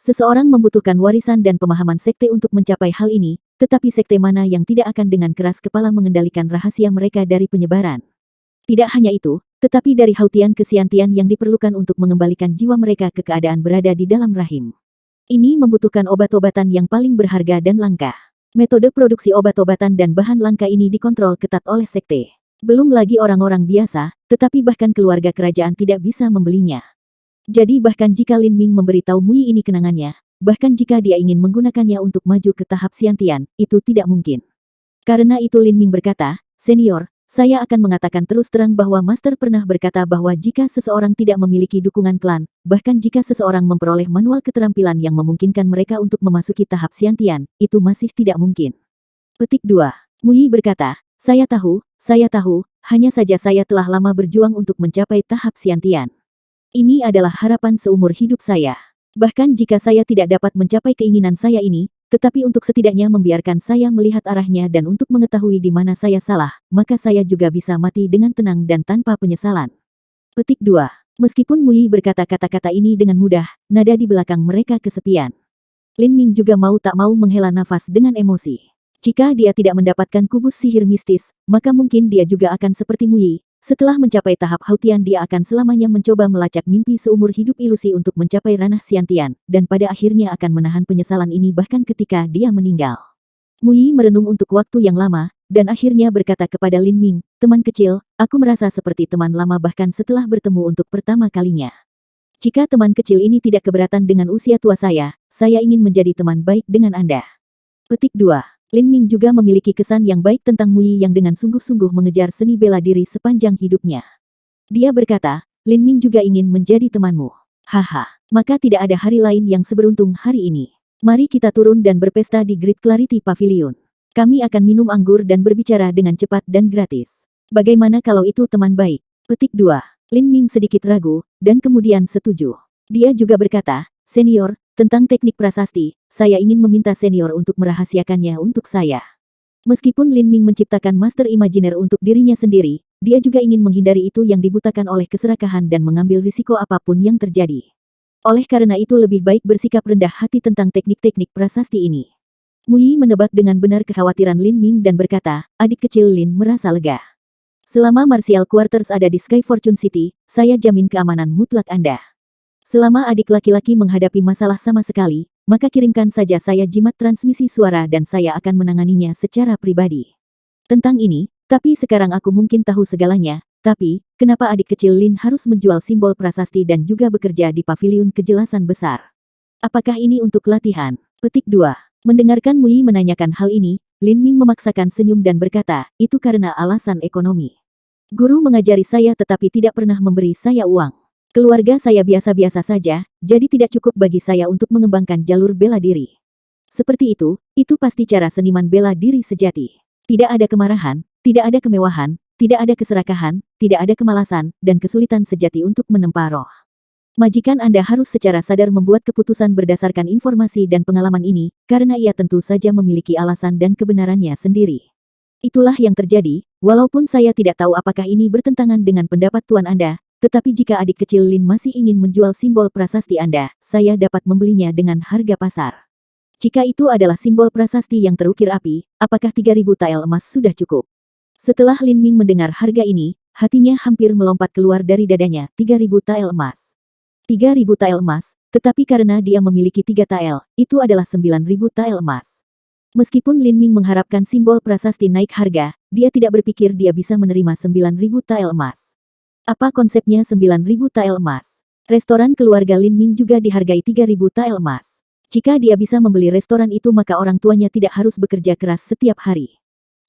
Speaker 1: Seseorang membutuhkan warisan dan pemahaman sekte untuk mencapai hal ini, tetapi sekte mana yang tidak akan dengan keras kepala mengendalikan rahasia mereka dari penyebaran. Tidak hanya itu, tetapi dari Hautian ke Xiantian yang diperlukan untuk mengembalikan jiwa mereka ke keadaan berada di dalam rahim. Ini membutuhkan obat-obatan yang paling berharga dan langka. Metode produksi obat-obatan dan bahan langka ini dikontrol ketat oleh sekte. Belum lagi orang-orang biasa, tetapi bahkan keluarga kerajaan tidak bisa membelinya. Jadi bahkan jika Lin Ming memberitahu Mui ini kenangannya, bahkan jika dia ingin menggunakannya untuk maju ke tahap Xiantian, itu tidak mungkin. Karena itu Lin Ming berkata, "Senior, saya akan mengatakan terus terang bahwa Master pernah berkata bahwa jika seseorang tidak memiliki dukungan klan, bahkan jika seseorang memperoleh manual keterampilan yang memungkinkan mereka untuk memasuki tahap Xiantian, itu masih tidak mungkin." Petik 2. Mui berkata, saya tahu, hanya saja saya telah lama berjuang untuk mencapai tahap Xiantian. Ini adalah harapan seumur hidup saya. Bahkan jika saya tidak dapat mencapai keinginan saya ini, tetapi untuk setidaknya membiarkan saya melihat arahnya dan untuk mengetahui di mana saya salah, maka saya juga bisa mati dengan tenang dan tanpa penyesalan. Petik 2. Meskipun Mui berkata kata-kata ini dengan mudah, nada di belakang mereka kesepian. Lin Ming juga mau tak mau menghela nafas dengan emosi. Jika dia tidak mendapatkan kubus sihir mistis, maka mungkin dia juga akan seperti Mui. Setelah mencapai tahap Hautian dia akan selamanya mencoba melacak mimpi seumur hidup ilusi untuk mencapai ranah Xiantian, dan pada akhirnya akan menahan penyesalan ini bahkan ketika dia meninggal. Mui merenung untuk waktu yang lama, dan akhirnya berkata kepada Lin Ming, teman kecil, aku merasa seperti teman lama bahkan setelah bertemu untuk pertama kalinya. Jika teman kecil ini tidak keberatan dengan usia tua saya ingin menjadi teman baik dengan Anda. Petik 2. Lin Ming juga memiliki kesan yang baik tentang Mui yang dengan sungguh-sungguh mengejar seni bela diri sepanjang hidupnya. Dia berkata, Lin Ming juga ingin menjadi temanmu. Haha, maka tidak ada hari lain yang seberuntung hari ini. Mari kita turun dan berpesta di Great Clarity Pavilion. Kami akan minum anggur dan berbicara dengan cepat dan gratis. Bagaimana kalau itu teman baik? Petik 2. Lin Ming sedikit ragu, dan kemudian setuju. Dia juga berkata, senior, tentang teknik prasasti, saya ingin meminta senior untuk merahasiakannya untuk saya. Meskipun Lin Ming menciptakan master imajiner untuk dirinya sendiri, dia juga ingin menghindari itu yang dibutakan oleh keserakahan dan mengambil risiko apapun yang terjadi. Oleh karena itu lebih baik bersikap rendah hati tentang teknik-teknik prasasti ini. Mui menebak dengan benar kekhawatiran Lin Ming dan berkata, adik kecil Lin merasa lega. Selama Martial Quarters ada di Sky Fortune City, saya jamin keamanan mutlak Anda. Selama adik laki-laki menghadapi masalah sama sekali, maka kirimkan saja saya jimat transmisi suara dan saya akan menanganinya secara pribadi. Tentang ini, tapi sekarang aku mungkin tahu segalanya, tapi, kenapa adik kecil Lin harus menjual simbol prasasti dan juga bekerja di paviliun kejelasan besar? Apakah ini untuk latihan? Petik 2. Mendengarkan Mui menanyakan hal ini, Lin Ming memaksakan senyum dan berkata, itu karena alasan ekonomi. Guru mengajari saya tetapi tidak pernah memberi saya uang. Keluarga saya biasa-biasa saja, jadi tidak cukup bagi saya untuk mengembangkan jalur bela diri. Seperti itu pasti cara seniman bela diri sejati. Tidak ada kemarahan, tidak ada kemewahan, tidak ada keserakahan, tidak ada kemalasan, dan kesulitan sejati untuk menempa roh. Majikan Anda harus secara sadar membuat keputusan berdasarkan informasi dan pengalaman ini, karena ia tentu saja memiliki alasan dan kebenarannya sendiri. Itulah yang terjadi, walaupun saya tidak tahu apakah ini bertentangan dengan pendapat Tuan Anda, tetapi jika adik kecil Lin masih ingin menjual simbol prasasti Anda, saya dapat membelinya dengan harga pasar. Jika itu adalah simbol prasasti yang terukir api, apakah 3.000 tael emas sudah cukup? Setelah Lin Ming mendengar harga ini, hatinya hampir melompat keluar dari dadanya, 3.000 tael emas. 3.000 tael emas, tetapi karena dia memiliki 3 tael, itu adalah 9.000 tael emas. Meskipun Lin Ming mengharapkan simbol prasasti naik harga, dia tidak berpikir dia bisa menerima 9.000 tael emas. Apa konsepnya 9.000 tael emas? Restoran keluarga Lin Ming juga dihargai 3.000 tael emas. Jika dia bisa membeli restoran itu maka orang tuanya tidak harus bekerja keras setiap hari.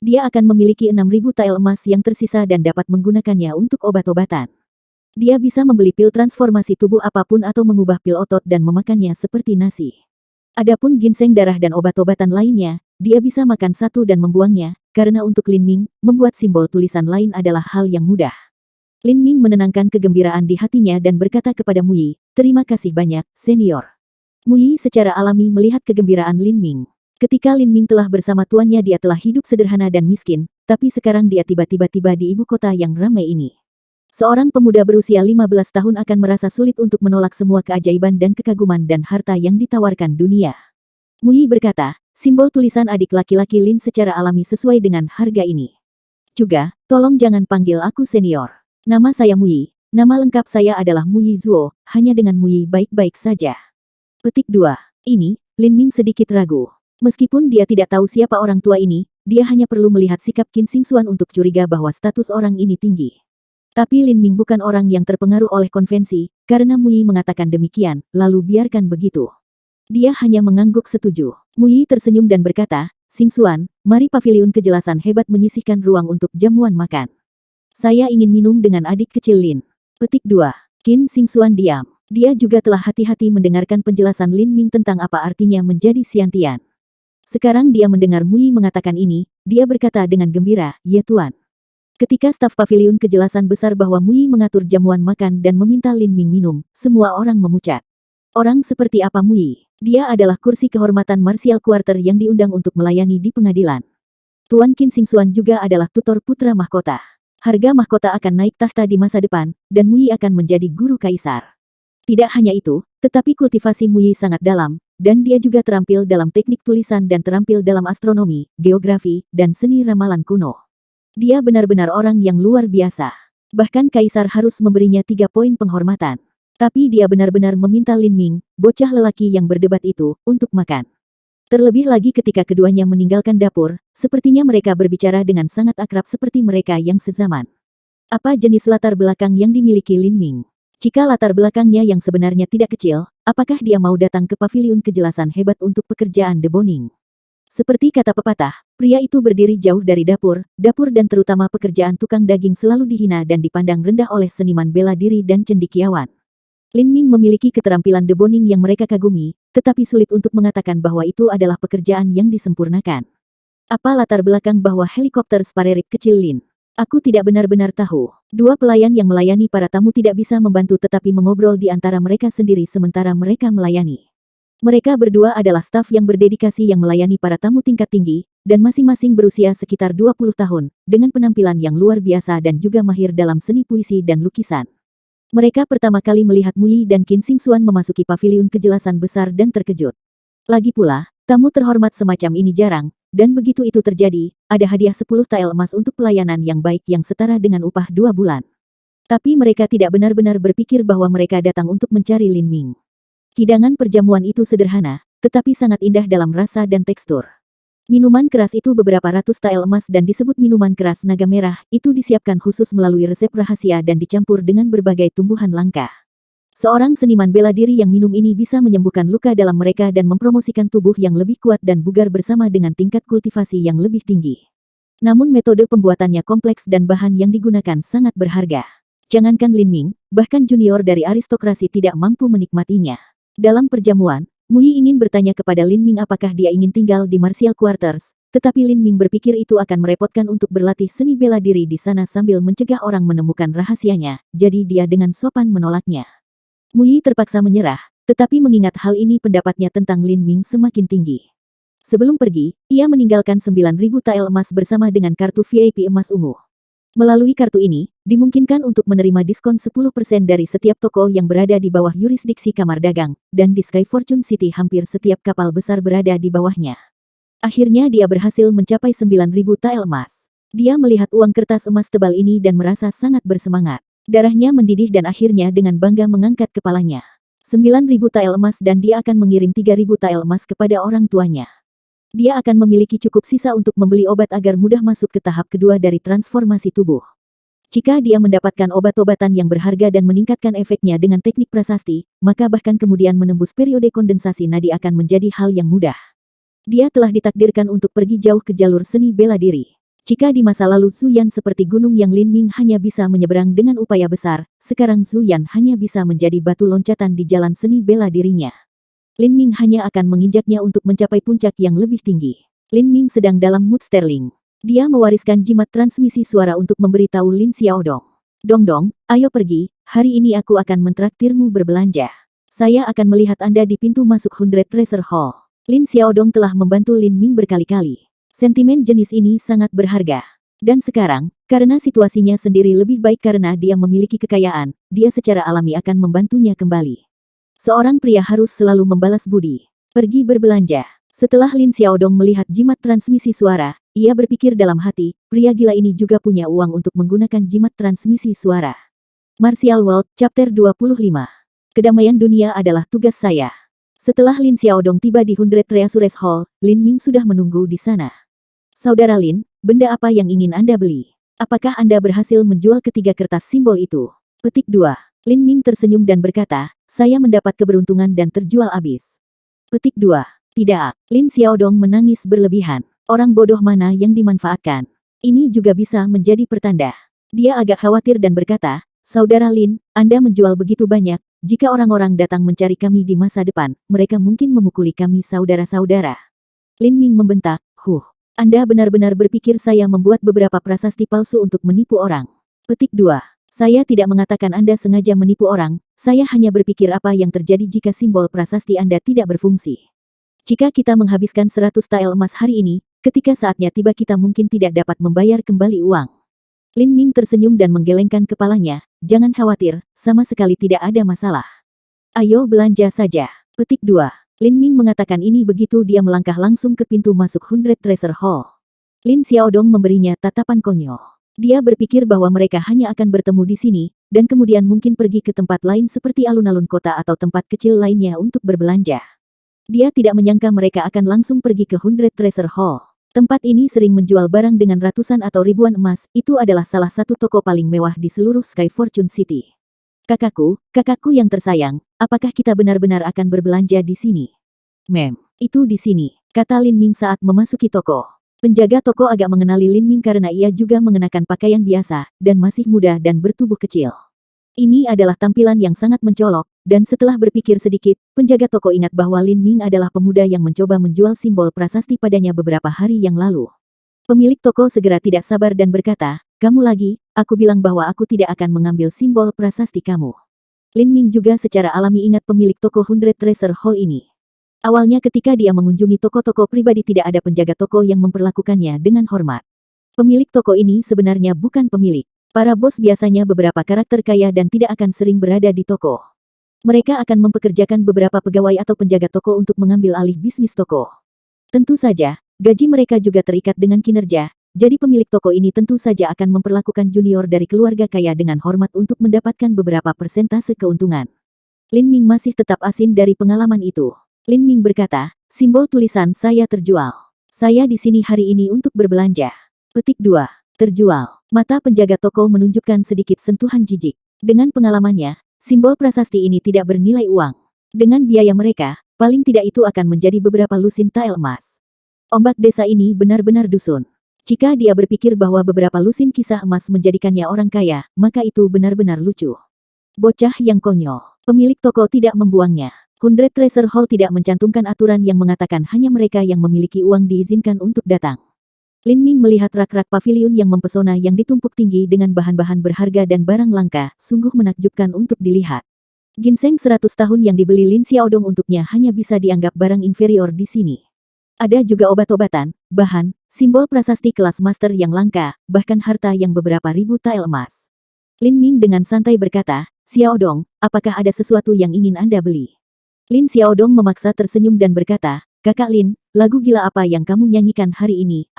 Speaker 1: Dia akan memiliki 6.000 tael emas yang tersisa dan dapat menggunakannya untuk obat-obatan. Dia bisa membeli pil transformasi tubuh apapun atau mengubah pil otot dan memakannya seperti nasi. Adapun ginseng darah dan obat-obatan lainnya, dia bisa makan satu dan membuangnya, karena untuk Lin Ming, membuat simbol tulisan lain adalah hal yang mudah. Lin Ming menenangkan kegembiraan di hatinya dan berkata kepada Mu Yi, "Terima kasih banyak, senior." Mu Yi secara alami melihat kegembiraan Lin Ming. Ketika Lin Ming telah bersama tuannya dia telah hidup sederhana dan miskin, tapi sekarang dia tiba-tiba tiba di ibu kota yang ramai ini. Seorang pemuda berusia 15 tahun akan merasa sulit untuk menolak semua keajaiban dan kekaguman dan harta yang ditawarkan dunia. Mu Yi berkata, simbol tulisan adik laki-laki Lin secara alami sesuai dengan harga ini. Juga, tolong jangan panggil aku senior. Nama saya Mu Yi, nama lengkap saya adalah Mu Yi Zuo, hanya dengan Mu Yi baik-baik saja. Petik 2. Ini, Lin Ming sedikit ragu. Meskipun dia tidak tahu siapa orang tua ini, dia hanya perlu melihat sikap Qin Xingxuan untuk curiga bahwa status orang ini tinggi. Tapi Lin Ming bukan orang yang terpengaruh oleh konvensi, karena Mu Yi mengatakan demikian, lalu biarkan begitu. Dia hanya mengangguk setuju. Mu Yi tersenyum dan berkata, Xingxuan, mari paviliun kejelasan hebat menyisihkan ruang untuk jamuan makan. Saya ingin minum dengan adik kecil Lin. Petik 2. Qin Xingxuan diam. Dia juga telah hati-hati mendengarkan penjelasan Lin Ming tentang apa artinya menjadi Xiantian. Sekarang dia mendengar Mu Yi mengatakan ini, dia berkata dengan gembira, "Ya Tuan." Ketika staf paviliun kejelasan besar bahwa Mu Yi mengatur jamuan makan dan meminta Lin Ming minum, semua orang memucat. Orang seperti apa Mu Yi? Dia adalah kursi kehormatan Martial Quarter yang diundang untuk melayani di pengadilan. Tuan Qin Xingxuan juga adalah tutor putra mahkota. Harga mahkota akan naik tahta di masa depan, dan Mu Yi akan menjadi guru kaisar. Tidak hanya itu, tetapi kultivasi Mu Yi sangat dalam, dan dia juga terampil dalam teknik tulisan dan terampil dalam astronomi, geografi, dan seni ramalan kuno. Dia benar-benar orang yang luar biasa. Bahkan kaisar harus memberinya 3 poin penghormatan. Tapi dia benar-benar meminta Lin Ming, bocah lelaki yang berdebat itu, untuk makan. Terlebih lagi ketika keduanya meninggalkan dapur, sepertinya mereka berbicara dengan sangat akrab seperti mereka yang sezaman. Apa jenis latar belakang yang dimiliki Lin Ming? Jika latar belakangnya yang sebenarnya tidak kecil, apakah dia mau datang ke paviliun kejelasan hebat untuk pekerjaan deboning? Seperti kata pepatah, pria itu berdiri jauh dari dapur dan terutama pekerjaan tukang daging selalu dihina dan dipandang rendah oleh seniman bela diri dan cendekiawan. Lin Ming memiliki keterampilan deboning yang mereka kagumi, tetapi sulit untuk mengatakan bahwa itu adalah pekerjaan yang disempurnakan. Apa latar belakang bahwa helikopter Sparerip kecil Lin? Aku tidak benar-benar tahu. Dua pelayan yang melayani para tamu tidak bisa membantu tetapi mengobrol di antara mereka sendiri sementara mereka melayani. Mereka berdua adalah staf yang berdedikasi yang melayani para tamu tingkat tinggi, dan masing-masing berusia sekitar 20 tahun, dengan penampilan yang luar biasa dan juga mahir dalam seni puisi dan lukisan. Mereka pertama kali melihat Mu Yi dan Qin Xingxuan memasuki paviliun kejelasan besar dan terkejut. Lagi pula, tamu terhormat semacam ini jarang, dan begitu itu terjadi, ada hadiah 10 tael emas untuk pelayanan yang baik yang setara dengan upah 2 bulan. Tapi mereka tidak benar-benar berpikir bahwa mereka datang untuk mencari Lin Ming. Hidangan perjamuan itu sederhana, tetapi sangat indah dalam rasa dan tekstur. Minuman keras itu beberapa ratus tael emas dan disebut minuman keras naga merah, itu disiapkan khusus melalui resep rahasia dan dicampur dengan berbagai tumbuhan langka. Seorang seniman bela diri yang minum ini bisa menyembuhkan luka dalam mereka dan mempromosikan tubuh yang lebih kuat dan bugar bersama dengan tingkat kultivasi yang lebih tinggi. Namun metode pembuatannya kompleks dan bahan yang digunakan sangat berharga. Jangankan Lin Ming, bahkan junior dari aristokrasi tidak mampu menikmatinya. Dalam perjamuan, Mu Yi ingin bertanya kepada Lin Ming apakah dia ingin tinggal di Martial Quarters, tetapi Lin Ming berpikir itu akan merepotkan untuk berlatih seni bela diri di sana sambil mencegah orang menemukan rahasianya, jadi dia dengan sopan menolaknya. Mu Yi terpaksa menyerah, tetapi mengingat hal ini pendapatnya tentang Lin Ming semakin tinggi. Sebelum pergi, ia meninggalkan 9.000 tael emas bersama dengan kartu VIP emas ungu. Melalui kartu ini, dimungkinkan untuk menerima diskon 10% dari setiap toko yang berada di bawah yurisdiksi Kamar Dagang, dan di Sky Fortune City hampir setiap kapal besar berada di bawahnya. Akhirnya dia berhasil mencapai 9.000 tael emas. Dia melihat uang kertas emas tebal ini dan merasa sangat bersemangat. Darahnya mendidih dan akhirnya dengan bangga mengangkat kepalanya. 9.000 tael emas dan dia akan mengirim 3.000 tael emas kepada orang tuanya. Dia akan memiliki cukup sisa untuk membeli obat agar mudah masuk ke tahap kedua dari transformasi tubuh. Jika dia mendapatkan obat-obatan yang berharga dan meningkatkan efeknya dengan teknik prasasti, maka bahkan kemudian menembus periode kondensasi nadi akan menjadi hal yang mudah. Dia telah ditakdirkan untuk pergi jauh ke jalur seni bela diri. Jika di masa lalu Zhu Yan seperti gunung yang Lin Ming hanya bisa menyeberang dengan upaya besar, sekarang Zhu Yan hanya bisa menjadi batu loncatan di jalan seni bela dirinya. Lin Ming hanya akan menginjaknya untuk mencapai puncak yang lebih tinggi. Lin Ming sedang dalam mood sterling. Dia mewariskan jimat transmisi suara untuk memberitahu Lin Xiaodong. Dong, ayo pergi, hari ini aku akan mentraktirmu berbelanja. Saya akan melihat Anda di pintu masuk 100 Treasure Hall. Lin Xiaodong telah membantu Lin Ming berkali-kali. Sentimen jenis ini sangat berharga. Dan sekarang, karena situasinya sendiri lebih baik karena dia memiliki kekayaan, dia secara alami akan membantunya kembali. Seorang pria harus selalu membalas budi. Pergi berbelanja. Setelah Lin Xiaodong melihat jimat transmisi suara, ia berpikir dalam hati, pria gila ini juga punya uang untuk menggunakan jimat transmisi suara. Martial World, Chapter 25. Kedamaian dunia adalah tugas saya. Setelah Lin Xiaodong tiba di 100 Treasure Hall, Lin Ming sudah menunggu di sana. Saudara Lin, benda apa yang ingin Anda beli? Apakah Anda berhasil menjual ketiga kertas simbol itu? Petik 2. Lin Ming tersenyum dan berkata, saya mendapat keberuntungan dan terjual habis. Petik 2. Tidak. Lin Xiaodong menangis berlebihan. Orang bodoh mana yang dimanfaatkan? Ini juga bisa menjadi pertanda. Dia agak khawatir dan berkata, Saudara Lin, Anda menjual begitu banyak, jika orang-orang datang mencari kami di masa depan, mereka mungkin memukuli kami saudara-saudara. Lin Ming membentak, Anda benar-benar berpikir saya membuat beberapa prasasti palsu untuk menipu orang. Petik 2. Saya tidak mengatakan Anda sengaja menipu orang, saya hanya berpikir apa yang terjadi jika simbol prasasti Anda tidak berfungsi. Jika kita menghabiskan 100 tael emas hari ini, ketika saatnya tiba kita mungkin tidak dapat membayar kembali uang. Lin Ming tersenyum dan menggelengkan kepalanya, jangan khawatir, sama sekali tidak ada masalah. Ayo belanja saja. Petik 2. Lin Ming mengatakan ini begitu dia melangkah langsung ke pintu masuk 100 Treasure Hall. Lin Xiaodong memberinya tatapan konyol. Dia berpikir bahwa mereka hanya akan bertemu di sini, dan kemudian mungkin pergi ke tempat lain seperti alun-alun kota atau tempat kecil lainnya untuk berbelanja. Dia tidak menyangka mereka akan langsung pergi ke 100 Treasure Hall. Tempat ini sering menjual barang dengan ratusan atau ribuan emas, itu adalah salah satu toko paling mewah di seluruh Sky Fortune City. Kakakku yang tersayang, apakah kita benar-benar akan berbelanja di sini? Mem, itu di sini, kata Lin Ming saat memasuki toko. Penjaga toko agak mengenali Lin Ming karena ia juga mengenakan pakaian biasa, dan masih muda dan bertubuh kecil. Ini adalah tampilan yang sangat mencolok, dan setelah berpikir sedikit, penjaga toko ingat bahwa Lin Ming adalah pemuda yang mencoba menjual simbol prasasti padanya beberapa hari yang lalu. Pemilik toko segera tidak sabar dan berkata, kamu lagi, aku bilang bahwa aku tidak akan mengambil simbol prasasti kamu. Lin Ming juga secara alami ingat pemilik toko 100 Treasure Hall ini. Awalnya ketika dia mengunjungi toko-toko pribadi tidak ada penjaga toko yang memperlakukannya dengan hormat. Pemilik toko ini sebenarnya bukan pemilik. Para bos biasanya beberapa karakter kaya dan tidak akan sering berada di toko. Mereka akan mempekerjakan beberapa pegawai atau penjaga toko untuk mengambil alih bisnis toko. Tentu saja, gaji mereka juga terikat dengan kinerja, jadi pemilik toko ini tentu saja akan memperlakukan junior dari keluarga kaya dengan hormat untuk mendapatkan beberapa persentase keuntungan. Lin Ming masih tetap asin dari pengalaman itu. Lin Ming berkata, simbol tulisan saya terjual. Saya di sini hari ini untuk berbelanja. Petik 2. Terjual. Mata penjaga toko menunjukkan sedikit sentuhan jijik. Dengan pengalamannya, simbol prasasti ini tidak bernilai uang. Dengan biaya mereka, paling tidak itu akan menjadi beberapa lusin tael emas. Ombak desa ini benar-benar dusun. Jika dia berpikir bahwa beberapa lusin kisah emas menjadikannya orang kaya, maka itu benar-benar lucu. Bocah yang konyol. Pemilik toko tidak membuangnya. 100 Treasure Hall tidak mencantumkan aturan yang mengatakan hanya mereka yang memiliki uang diizinkan untuk datang. Lin Ming melihat rak-rak pavilion yang mempesona yang ditumpuk tinggi dengan bahan-bahan berharga dan barang langka, sungguh menakjubkan untuk dilihat. Ginseng 100 tahun yang dibeli Lin Xiaodong untuknya hanya bisa dianggap barang inferior di sini. Ada juga obat-obatan, bahan, simbol prasasti kelas master yang langka, bahkan harta yang beberapa ribu tael emas. Lin Ming dengan santai berkata, Xiaodong, apakah ada sesuatu yang ingin Anda beli? Lin Xiaodong memaksa tersenyum dan berkata, Kakak Lin, lagu gila apa yang kamu nyanyikan hari ini?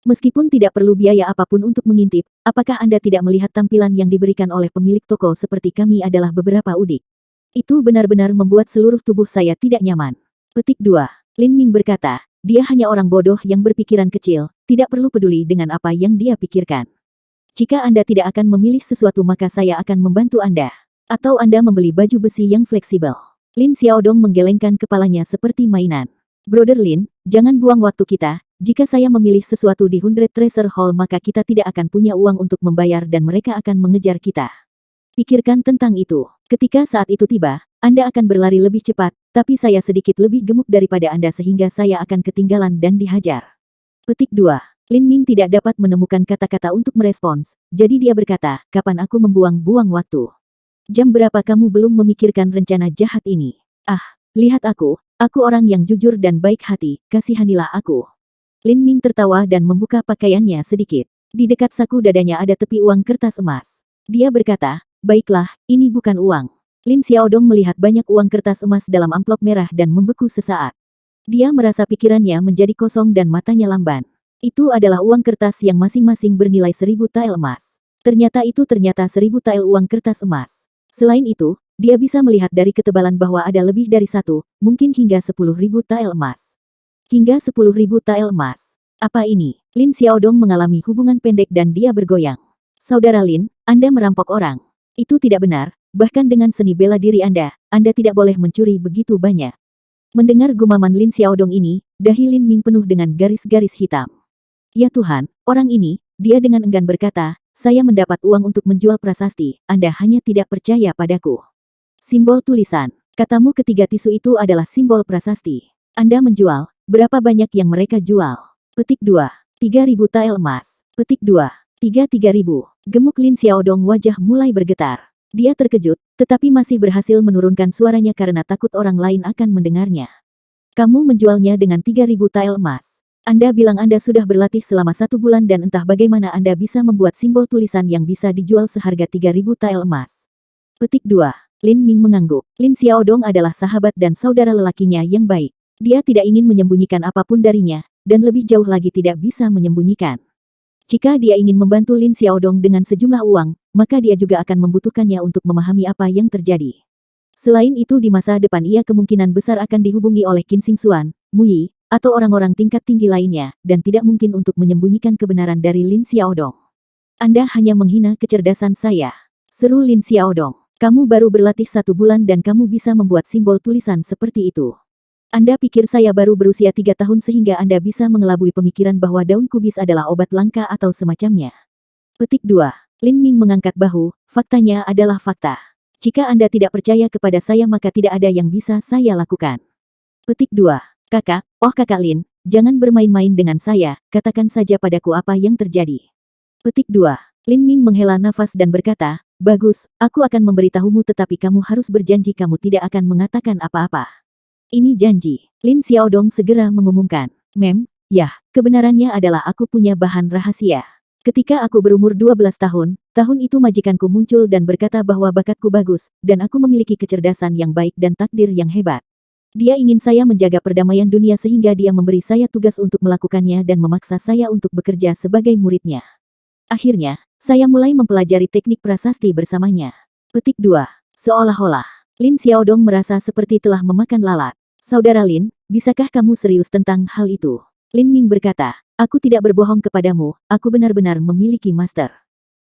Speaker 1: Meskipun tidak perlu biaya apapun untuk mengintip, apakah Anda tidak melihat tampilan yang diberikan oleh pemilik toko seperti kami adalah beberapa udik? Itu benar-benar membuat seluruh tubuh saya tidak nyaman. Petik 2. Lin Ming berkata, dia hanya orang bodoh yang berpikiran kecil, tidak perlu peduli dengan apa yang dia pikirkan. Jika Anda tidak akan memilih sesuatu maka saya akan membantu Anda. Atau Anda membeli baju besi yang fleksibel. Lin Xiaodong menggelengkan kepalanya seperti mainan. Brother Lin, jangan buang waktu kita, jika saya memilih sesuatu di Hundred Treasure Hall maka kita tidak akan punya uang untuk membayar dan mereka akan mengejar kita. Pikirkan tentang itu. Ketika saat itu tiba, Anda akan berlari lebih cepat, tapi saya sedikit lebih gemuk daripada Anda sehingga saya akan ketinggalan dan dihajar. Petik 2. Lin Ming tidak dapat menemukan kata-kata untuk merespons, jadi dia berkata, kapan aku membuang-buang waktu? Jam berapa kamu belum memikirkan rencana jahat ini? Lihat aku orang yang jujur dan baik hati, kasihanilah aku. Lin Ming tertawa dan membuka pakaiannya sedikit. Di dekat saku dadanya ada tepi uang kertas emas. Dia berkata, baiklah, ini bukan uang. Lin Xiaodong melihat banyak uang kertas emas dalam amplop merah dan membeku sesaat. Dia merasa pikirannya menjadi kosong dan matanya lamban. Itu adalah uang kertas yang masing-masing bernilai 1000 tael emas. Ternyata 1000 tael uang kertas emas. Selain itu, dia bisa melihat dari ketebalan bahwa ada lebih dari satu, mungkin hingga 10.000 tael emas. Hingga 10.000 tael emas. Apa ini? Lin Xiaodong mengalami hubungan pendek dan dia bergoyang. Saudara Lin, Anda merampok orang. Itu tidak benar. Bahkan dengan seni bela diri Anda tidak boleh mencuri begitu banyak. Mendengar gumaman Lin Xiaodong ini, dahi Lin Ming penuh dengan garis-garis hitam. Ya Tuhan, orang ini, dia dengan enggan berkata, saya mendapat uang untuk menjual prasasti, Anda hanya tidak percaya padaku. Simbol tulisan, katamu ketiga tisu itu adalah simbol prasasti. Anda menjual, berapa banyak yang mereka jual? Petik 2. 3.000 tael emas. Petik 2. 3.000. Gemuk Lin Xiaodong wajah mulai bergetar. Dia terkejut, tetapi masih berhasil menurunkan suaranya karena takut orang lain akan mendengarnya. Kamu menjualnya dengan 3.000 tael emas. Anda bilang Anda sudah berlatih selama 1 bulan dan entah bagaimana Anda bisa membuat simbol tulisan yang bisa dijual seharga 3.000 tael emas. Petik 2. Lin Ming mengangguk. Lin Xiaodong adalah sahabat dan saudara lelakinya yang baik. Dia tidak ingin menyembunyikan apapun darinya, dan lebih jauh lagi tidak bisa menyembunyikan. Jika dia ingin membantu Lin Xiaodong dengan sejumlah uang, maka dia juga akan membutuhkannya untuk memahami apa yang terjadi. Selain itu di masa depan ia kemungkinan besar akan dihubungi oleh Qin Xingxuan, Mu Yi, atau orang-orang tingkat tinggi lainnya, dan tidak mungkin untuk menyembunyikan kebenaran dari Lin Xiaodong. Anda hanya menghina kecerdasan saya. Seru Lin Xiaodong. Kamu baru berlatih 1 bulan dan kamu bisa membuat simbol tulisan seperti itu. Anda pikir saya baru berusia 3 tahun sehingga Anda bisa mengelabui pemikiran bahwa daun kubis adalah obat langka atau semacamnya. Petik 2. Lin Ming mengangkat bahu, faktanya adalah fakta. Jika Anda tidak percaya kepada saya maka tidak ada yang bisa saya lakukan. Petik 2. Kakak, Kakak Lin, jangan bermain-main dengan saya, katakan saja padaku apa yang terjadi. Petik 2. Lin Ming menghela nafas dan berkata, bagus, aku akan memberitahumu tetapi kamu harus berjanji kamu tidak akan mengatakan apa-apa. Ini janji. Lin Xiaodong segera mengumumkan. Ya, kebenarannya adalah aku punya bahan rahasia. Ketika aku berumur 12 tahun itu majikanku muncul dan berkata bahwa bakatku bagus, dan aku memiliki kecerdasan yang baik dan takdir yang hebat. Dia ingin saya menjaga perdamaian dunia sehingga dia memberi saya tugas untuk melakukannya dan memaksa saya untuk bekerja sebagai muridnya. Akhirnya, saya mulai mempelajari teknik prasasti bersamanya. Petik 2. Seolah-olah Lin Xiaodong merasa seperti telah memakan lalat. Saudara Lin, bisakah kamu serius tentang hal itu? Lin Ming berkata, aku tidak berbohong kepadamu, aku benar-benar memiliki master.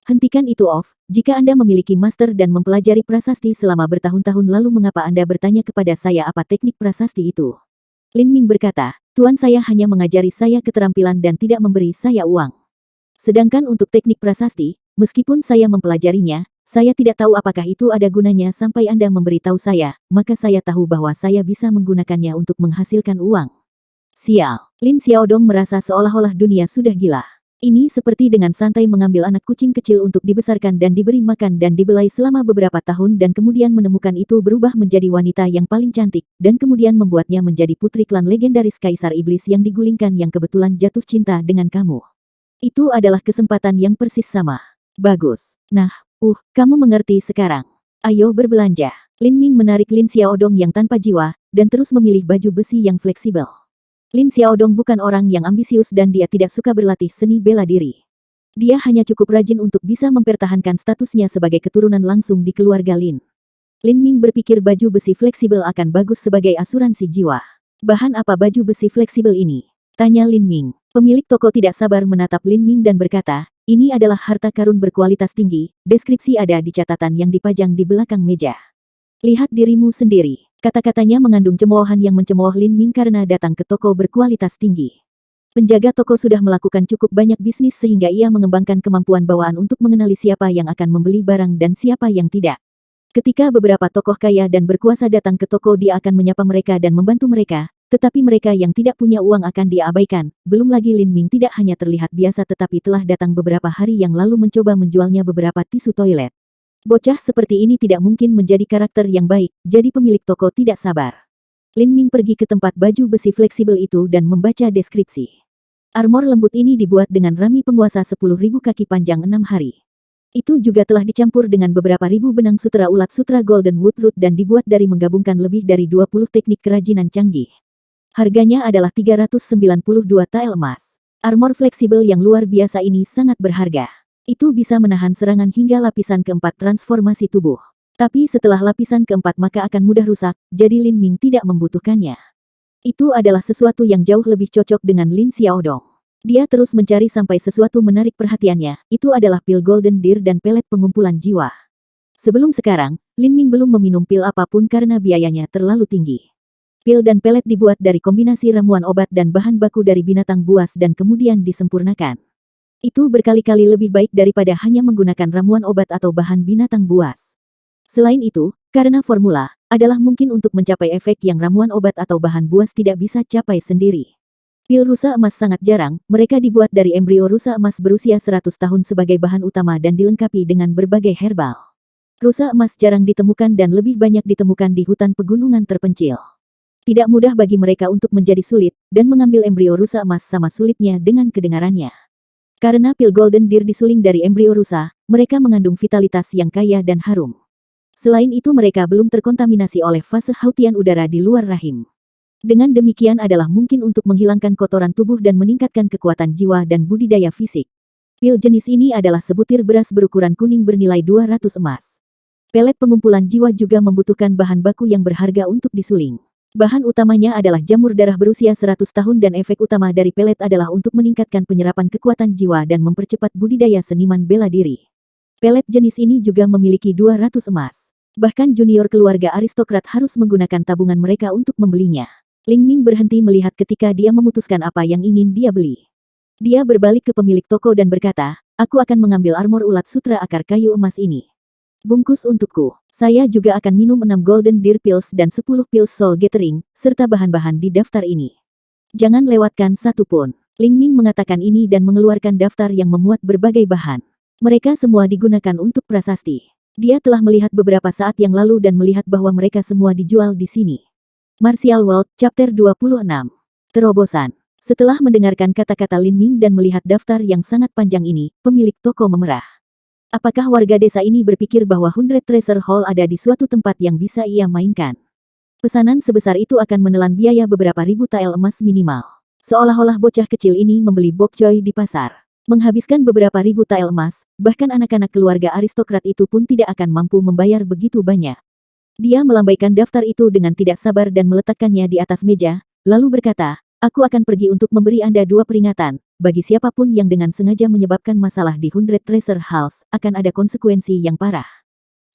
Speaker 1: Hentikan itu jika Anda memiliki master dan mempelajari prasasti selama bertahun-tahun lalu mengapa Anda bertanya kepada saya apa teknik prasasti itu? Lin Ming berkata, Tuan saya hanya mengajari saya keterampilan dan tidak memberi saya uang. Sedangkan untuk teknik prasasti, meskipun saya mempelajarinya, saya tidak tahu apakah itu ada gunanya sampai Anda memberitahu saya, maka saya tahu bahwa saya bisa menggunakannya untuk menghasilkan uang. Sial, Lin Xiaodong merasa seolah-olah dunia sudah gila. Ini seperti dengan santai mengambil anak kucing kecil untuk dibesarkan dan diberi makan dan dibelai selama beberapa tahun dan kemudian menemukan itu berubah menjadi wanita yang paling cantik, dan kemudian membuatnya menjadi putri klan legendaris Kaisar Iblis yang digulingkan yang kebetulan jatuh cinta dengan kamu. Itu adalah kesempatan yang persis sama. Bagus. Nah, kamu mengerti sekarang. Ayo berbelanja. Lin Ming menarik Lin Xiaodong yang tanpa jiwa, dan terus memilih baju besi yang fleksibel. Lin Xiaodong bukan orang yang ambisius dan dia tidak suka berlatih seni bela diri. Dia hanya cukup rajin untuk bisa mempertahankan statusnya sebagai keturunan langsung di keluarga Lin. Lin Ming berpikir baju besi fleksibel akan bagus sebagai asuransi jiwa. Bahan apa baju besi fleksibel ini? Tanya Lin Ming. Pemilik toko tidak sabar menatap Lin Ming dan berkata, ini adalah harta karun berkualitas tinggi, deskripsi ada di catatan yang dipajang di belakang meja. Lihat dirimu sendiri. Kata-katanya mengandung cemoohan yang mencemooh Lin Ming karena datang ke toko berkualitas tinggi. Penjaga toko sudah melakukan cukup banyak bisnis sehingga ia mengembangkan kemampuan bawaan untuk mengenali siapa yang akan membeli barang dan siapa yang tidak. Ketika beberapa tokoh kaya dan berkuasa datang ke toko, dia akan menyapa mereka dan membantu mereka, tetapi mereka yang tidak punya uang akan dia abaikan. Belum lagi Lin Ming tidak hanya terlihat biasa tetapi telah datang beberapa hari yang lalu mencoba menjualnya beberapa tisu toilet. Bocah seperti ini tidak mungkin menjadi karakter yang baik, jadi pemilik toko tidak sabar. Lin Ming pergi ke tempat baju besi fleksibel itu dan membaca deskripsi. Armor lembut ini dibuat dengan rami penguasa 10.000 kaki panjang 6 hari. Itu juga telah dicampur dengan beberapa ribu benang sutra ulat sutra golden wood root dan dibuat dari menggabungkan lebih dari 20 teknik kerajinan canggih. Harganya adalah 392 tael emas. Armor fleksibel yang luar biasa ini sangat berharga. Itu bisa menahan serangan hingga lapisan keempat transformasi tubuh. Tapi setelah lapisan keempat maka akan mudah rusak, jadi Lin Ming tidak membutuhkannya. Itu adalah sesuatu yang jauh lebih cocok dengan Lin Xiaodong. Dia terus mencari sampai sesuatu menarik perhatiannya, itu adalah pil Golden Deer dan pelet pengumpulan jiwa. Sebelum sekarang, Lin Ming belum meminum pil apapun karena biayanya terlalu tinggi. Pil dan pelet dibuat dari kombinasi ramuan obat dan bahan baku dari binatang buas dan kemudian disempurnakan. Itu berkali-kali lebih baik daripada hanya menggunakan ramuan obat atau bahan binatang buas. Selain itu, karena formula adalah mungkin untuk mencapai efek yang ramuan obat atau bahan buas tidak bisa capai sendiri. Pil rusa emas sangat jarang, mereka dibuat dari embrio rusa emas berusia 100 tahun sebagai bahan utama dan dilengkapi dengan berbagai herbal. Rusa emas jarang ditemukan dan lebih banyak ditemukan di hutan pegunungan terpencil. Tidak mudah bagi mereka untuk menjadi sulit, dan mengambil embrio rusa emas sama sulitnya dengan kedengarannya. Karena pil Golden Deer disuling dari embrio rusa, mereka mengandung vitalitas yang kaya dan harum. Selain itu mereka belum terkontaminasi oleh fase hautian udara di luar rahim. Dengan demikian adalah mungkin untuk menghilangkan kotoran tubuh dan meningkatkan kekuatan jiwa dan budidaya fisik. Pil jenis ini adalah sebutir beras berukuran kuning bernilai 200 emas. Pelet pengumpulan jiwa juga membutuhkan bahan baku yang berharga untuk disuling. Bahan utamanya adalah jamur darah berusia 100 tahun dan efek utama dari pelet adalah untuk meningkatkan penyerapan kekuatan jiwa dan mempercepat budidaya seniman bela diri. Pelet jenis ini juga memiliki 200 emas. Bahkan junior keluarga aristokrat harus menggunakan tabungan mereka untuk membelinya. Lin Ming berhenti melihat ketika dia memutuskan apa yang ingin dia beli. Dia berbalik ke pemilik toko dan berkata, aku akan mengambil armor ulat sutra akar kayu emas ini. Bungkus untukku. Saya juga akan minum 6 Golden Deer Pills dan 10 Pills Soul Gathering, serta bahan-bahan di daftar ini. Jangan lewatkan satu pun. Lin Ming mengatakan ini dan mengeluarkan daftar yang memuat berbagai bahan. Mereka semua digunakan untuk prasasti. Dia telah melihat beberapa saat yang lalu dan melihat bahwa mereka semua dijual di sini. Martial World, Chapter 26. Terobosan. Setelah mendengarkan kata-kata Lin Ming dan melihat daftar yang sangat panjang ini, pemilik toko memerah. Apakah warga desa ini berpikir bahwa Hundred Treasure Hall ada di suatu tempat yang bisa ia mainkan? Pesanan sebesar itu akan menelan biaya beberapa ribu tael emas minimal. Seolah-olah bocah kecil ini membeli bokcoy di pasar. Menghabiskan beberapa ribu tael emas, bahkan anak-anak keluarga aristokrat itu pun tidak akan mampu membayar begitu banyak. Dia melambaikan daftar itu dengan tidak sabar dan meletakkannya di atas meja, lalu berkata, aku akan pergi untuk memberi Anda 2 peringatan. Bagi siapapun yang dengan sengaja menyebabkan masalah di Hundred Treasure Halls, akan ada konsekuensi yang parah.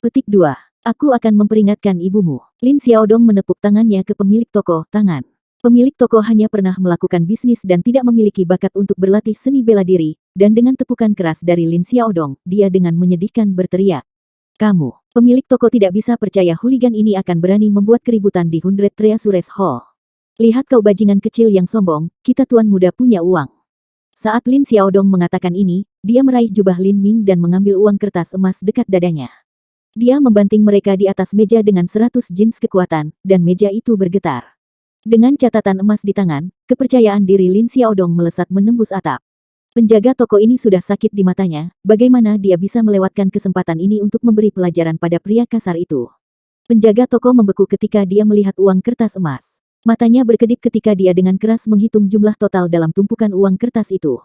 Speaker 1: Petik 2. Aku akan memperingatkan ibumu. Lin Xiaodong menepuk tangannya ke pemilik toko, tangan. Pemilik toko hanya pernah melakukan bisnis dan tidak memiliki bakat untuk berlatih seni bela diri, dan dengan tepukan keras dari Lin Xiaodong, dia dengan menyedihkan berteriak. Kamu, pemilik toko tidak bisa percaya hooligan ini akan berani membuat keributan di Hundred Treasure Hall. Lihat kau bajingan kecil yang sombong, kita tuan muda punya uang. Saat Lin Xiaodong mengatakan ini, dia meraih jubah Lin Ming dan mengambil uang kertas emas dekat dadanya. Dia membanting mereka di atas meja dengan 100 jins kekuatan, dan meja itu bergetar. Dengan catatan emas di tangan, kepercayaan diri Lin Xiaodong melesat menembus atap. Penjaga toko ini sudah sakit di matanya, bagaimana dia bisa melewatkan kesempatan ini untuk memberi pelajaran pada pria kasar itu. Penjaga toko membeku ketika dia melihat uang kertas emas. Matanya berkedip ketika dia dengan keras menghitung jumlah total dalam tumpukan uang kertas itu.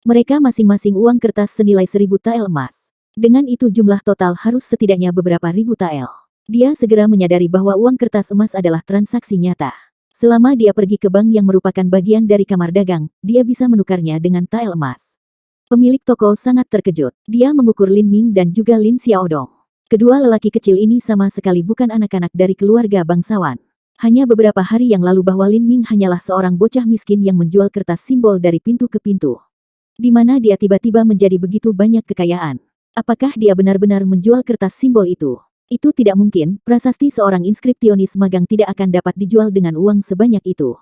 Speaker 1: Mereka masing-masing uang kertas senilai 1000 tael emas. Dengan itu jumlah total harus setidaknya beberapa ribu tael. Dia segera menyadari bahwa uang kertas emas adalah transaksi nyata. Selama dia pergi ke bank yang merupakan bagian dari kamar dagang, dia bisa menukarnya dengan tael emas. Pemilik toko sangat terkejut. Dia mengukur Lin Ming dan juga Lin Xiaodong. Kedua lelaki kecil ini sama sekali bukan anak-anak dari keluarga bangsawan. Hanya beberapa hari yang lalu bahwa Lin Ming hanyalah seorang bocah miskin yang menjual kertas simbol dari pintu ke pintu. Di mana dia tiba-tiba menjadi begitu banyak kekayaan. Apakah dia benar-benar menjual kertas simbol itu? Itu tidak mungkin, prasasti seorang inskripsionis magang tidak akan dapat dijual dengan uang sebanyak itu.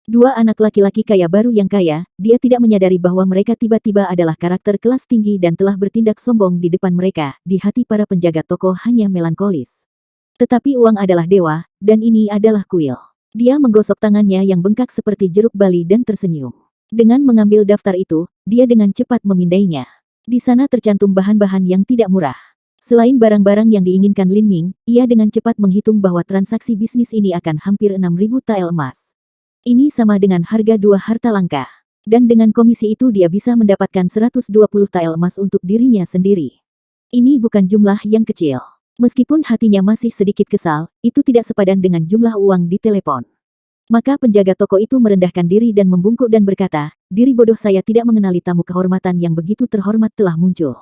Speaker 1: Dua anak laki-laki kaya baru yang kaya, dia tidak menyadari bahwa mereka tiba-tiba adalah karakter kelas tinggi dan telah bertindak sombong di depan mereka. Di hati para penjaga toko hanya melankolis. Tetapi uang adalah dewa, dan ini adalah kuil. Dia menggosok tangannya yang bengkak seperti jeruk bali dan tersenyum. Dengan mengambil daftar itu, dia dengan cepat memindainya. Di sana tercantum bahan-bahan yang tidak murah. Selain barang-barang yang diinginkan Lin Ming, ia dengan cepat menghitung bahwa transaksi bisnis ini akan hampir 6.000 tael emas. Ini sama dengan harga 2 harta langka. Dan dengan komisi itu dia bisa mendapatkan 120 tael emas untuk dirinya sendiri. Ini bukan jumlah yang kecil. Meskipun hatinya masih sedikit kesal, itu tidak sepadan dengan jumlah uang di telepon. Maka penjaga toko itu merendahkan diri dan membungkuk dan berkata, "Diri bodoh saya tidak mengenali tamu kehormatan yang begitu terhormat telah muncul.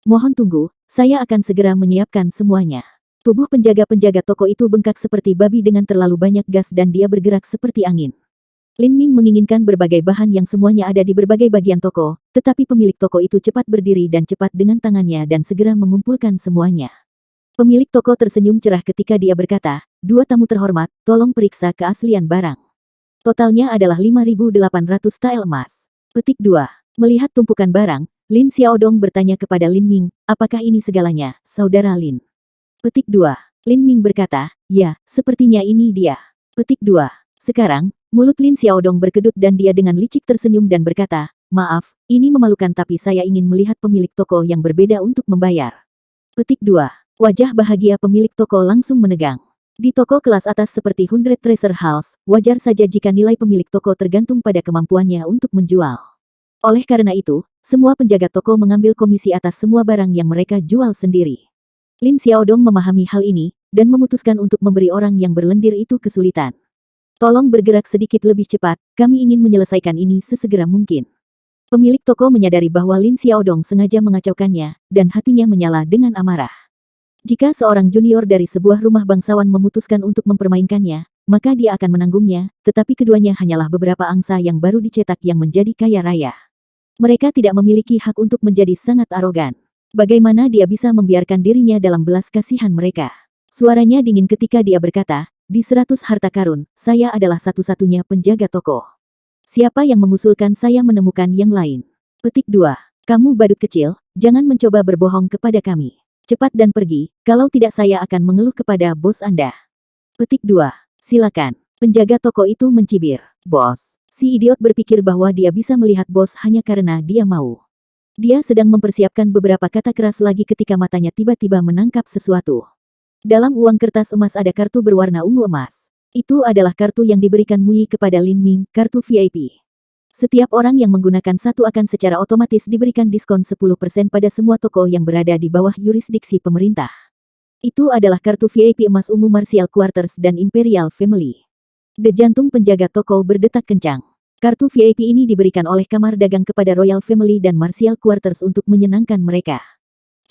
Speaker 1: Mohon tunggu, saya akan segera menyiapkan semuanya." Tubuh penjaga-penjaga toko itu bengkak seperti babi dengan terlalu banyak gas dan dia bergerak seperti angin. Lin Ming menginginkan berbagai bahan yang semuanya ada di berbagai bagian toko, tetapi pemilik toko itu cepat berdiri dan cepat dengan tangannya dan segera mengumpulkan semuanya. Pemilik toko tersenyum cerah ketika dia berkata, "Dua tamu terhormat, tolong periksa keaslian barang. Totalnya adalah 5.800 tael emas." Petik 2. Melihat tumpukan barang, Lin Xiaodong bertanya kepada Lin Ming, "Apakah ini segalanya, Saudara Lin?" Petik 2. Lin Ming berkata, "Ya, sepertinya ini dia." Petik 2. Sekarang, mulut Lin Xiaodong berkedut dan dia dengan licik tersenyum dan berkata, "Maaf, ini memalukan tapi saya ingin melihat pemilik toko yang berbeda untuk membayar." Petik 2. Wajah bahagia pemilik toko langsung menegang. Di toko kelas atas seperti Hundred Treasure House, wajar saja jika nilai pemilik toko tergantung pada kemampuannya untuk menjual. Oleh karena itu, semua penjaga toko mengambil komisi atas semua barang yang mereka jual sendiri. Lin Xiaodong memahami hal ini, dan memutuskan untuk memberi orang yang berlendir itu kesulitan. "Tolong bergerak sedikit lebih cepat, kami ingin menyelesaikan ini sesegera mungkin." Pemilik toko menyadari bahwa Lin Xiaodong sengaja mengacaukannya, dan hatinya menyala dengan amarah. Jika seorang junior dari sebuah rumah bangsawan memutuskan untuk mempermainkannya, maka dia akan menanggungnya, tetapi keduanya hanyalah beberapa angsa yang baru dicetak yang menjadi kaya raya. Mereka tidak memiliki hak untuk menjadi sangat arogan. Bagaimana dia bisa membiarkan dirinya dalam belas kasihan mereka? Suaranya dingin ketika dia berkata, "Di 100 harta karun, saya adalah satu-satunya penjaga toko. Siapa yang mengusulkan saya menemukan yang lain?" Petik 2. "Kamu badut kecil, jangan mencoba berbohong kepada kami. Cepat dan pergi, kalau tidak saya akan mengeluh kepada bos Anda." Petik 2. "Silakan." Penjaga toko itu mencibir. "Bos." Si idiot berpikir bahwa dia bisa melihat bos hanya karena dia mau. Dia sedang mempersiapkan beberapa kata keras lagi ketika matanya tiba-tiba menangkap sesuatu. Dalam uang kertas emas ada kartu berwarna ungu emas. Itu adalah kartu yang diberikan Mui kepada Lin Ming, kartu VIP. Setiap orang yang menggunakan satu akan secara otomatis diberikan diskon 10% pada semua toko yang berada di bawah yurisdiksi pemerintah. Itu adalah kartu VIP emas ungu Martial Quarters dan Imperial Family. Jantung penjaga toko berdetak kencang. Kartu VIP ini diberikan oleh kamar dagang kepada Royal Family dan Martial Quarters untuk menyenangkan mereka.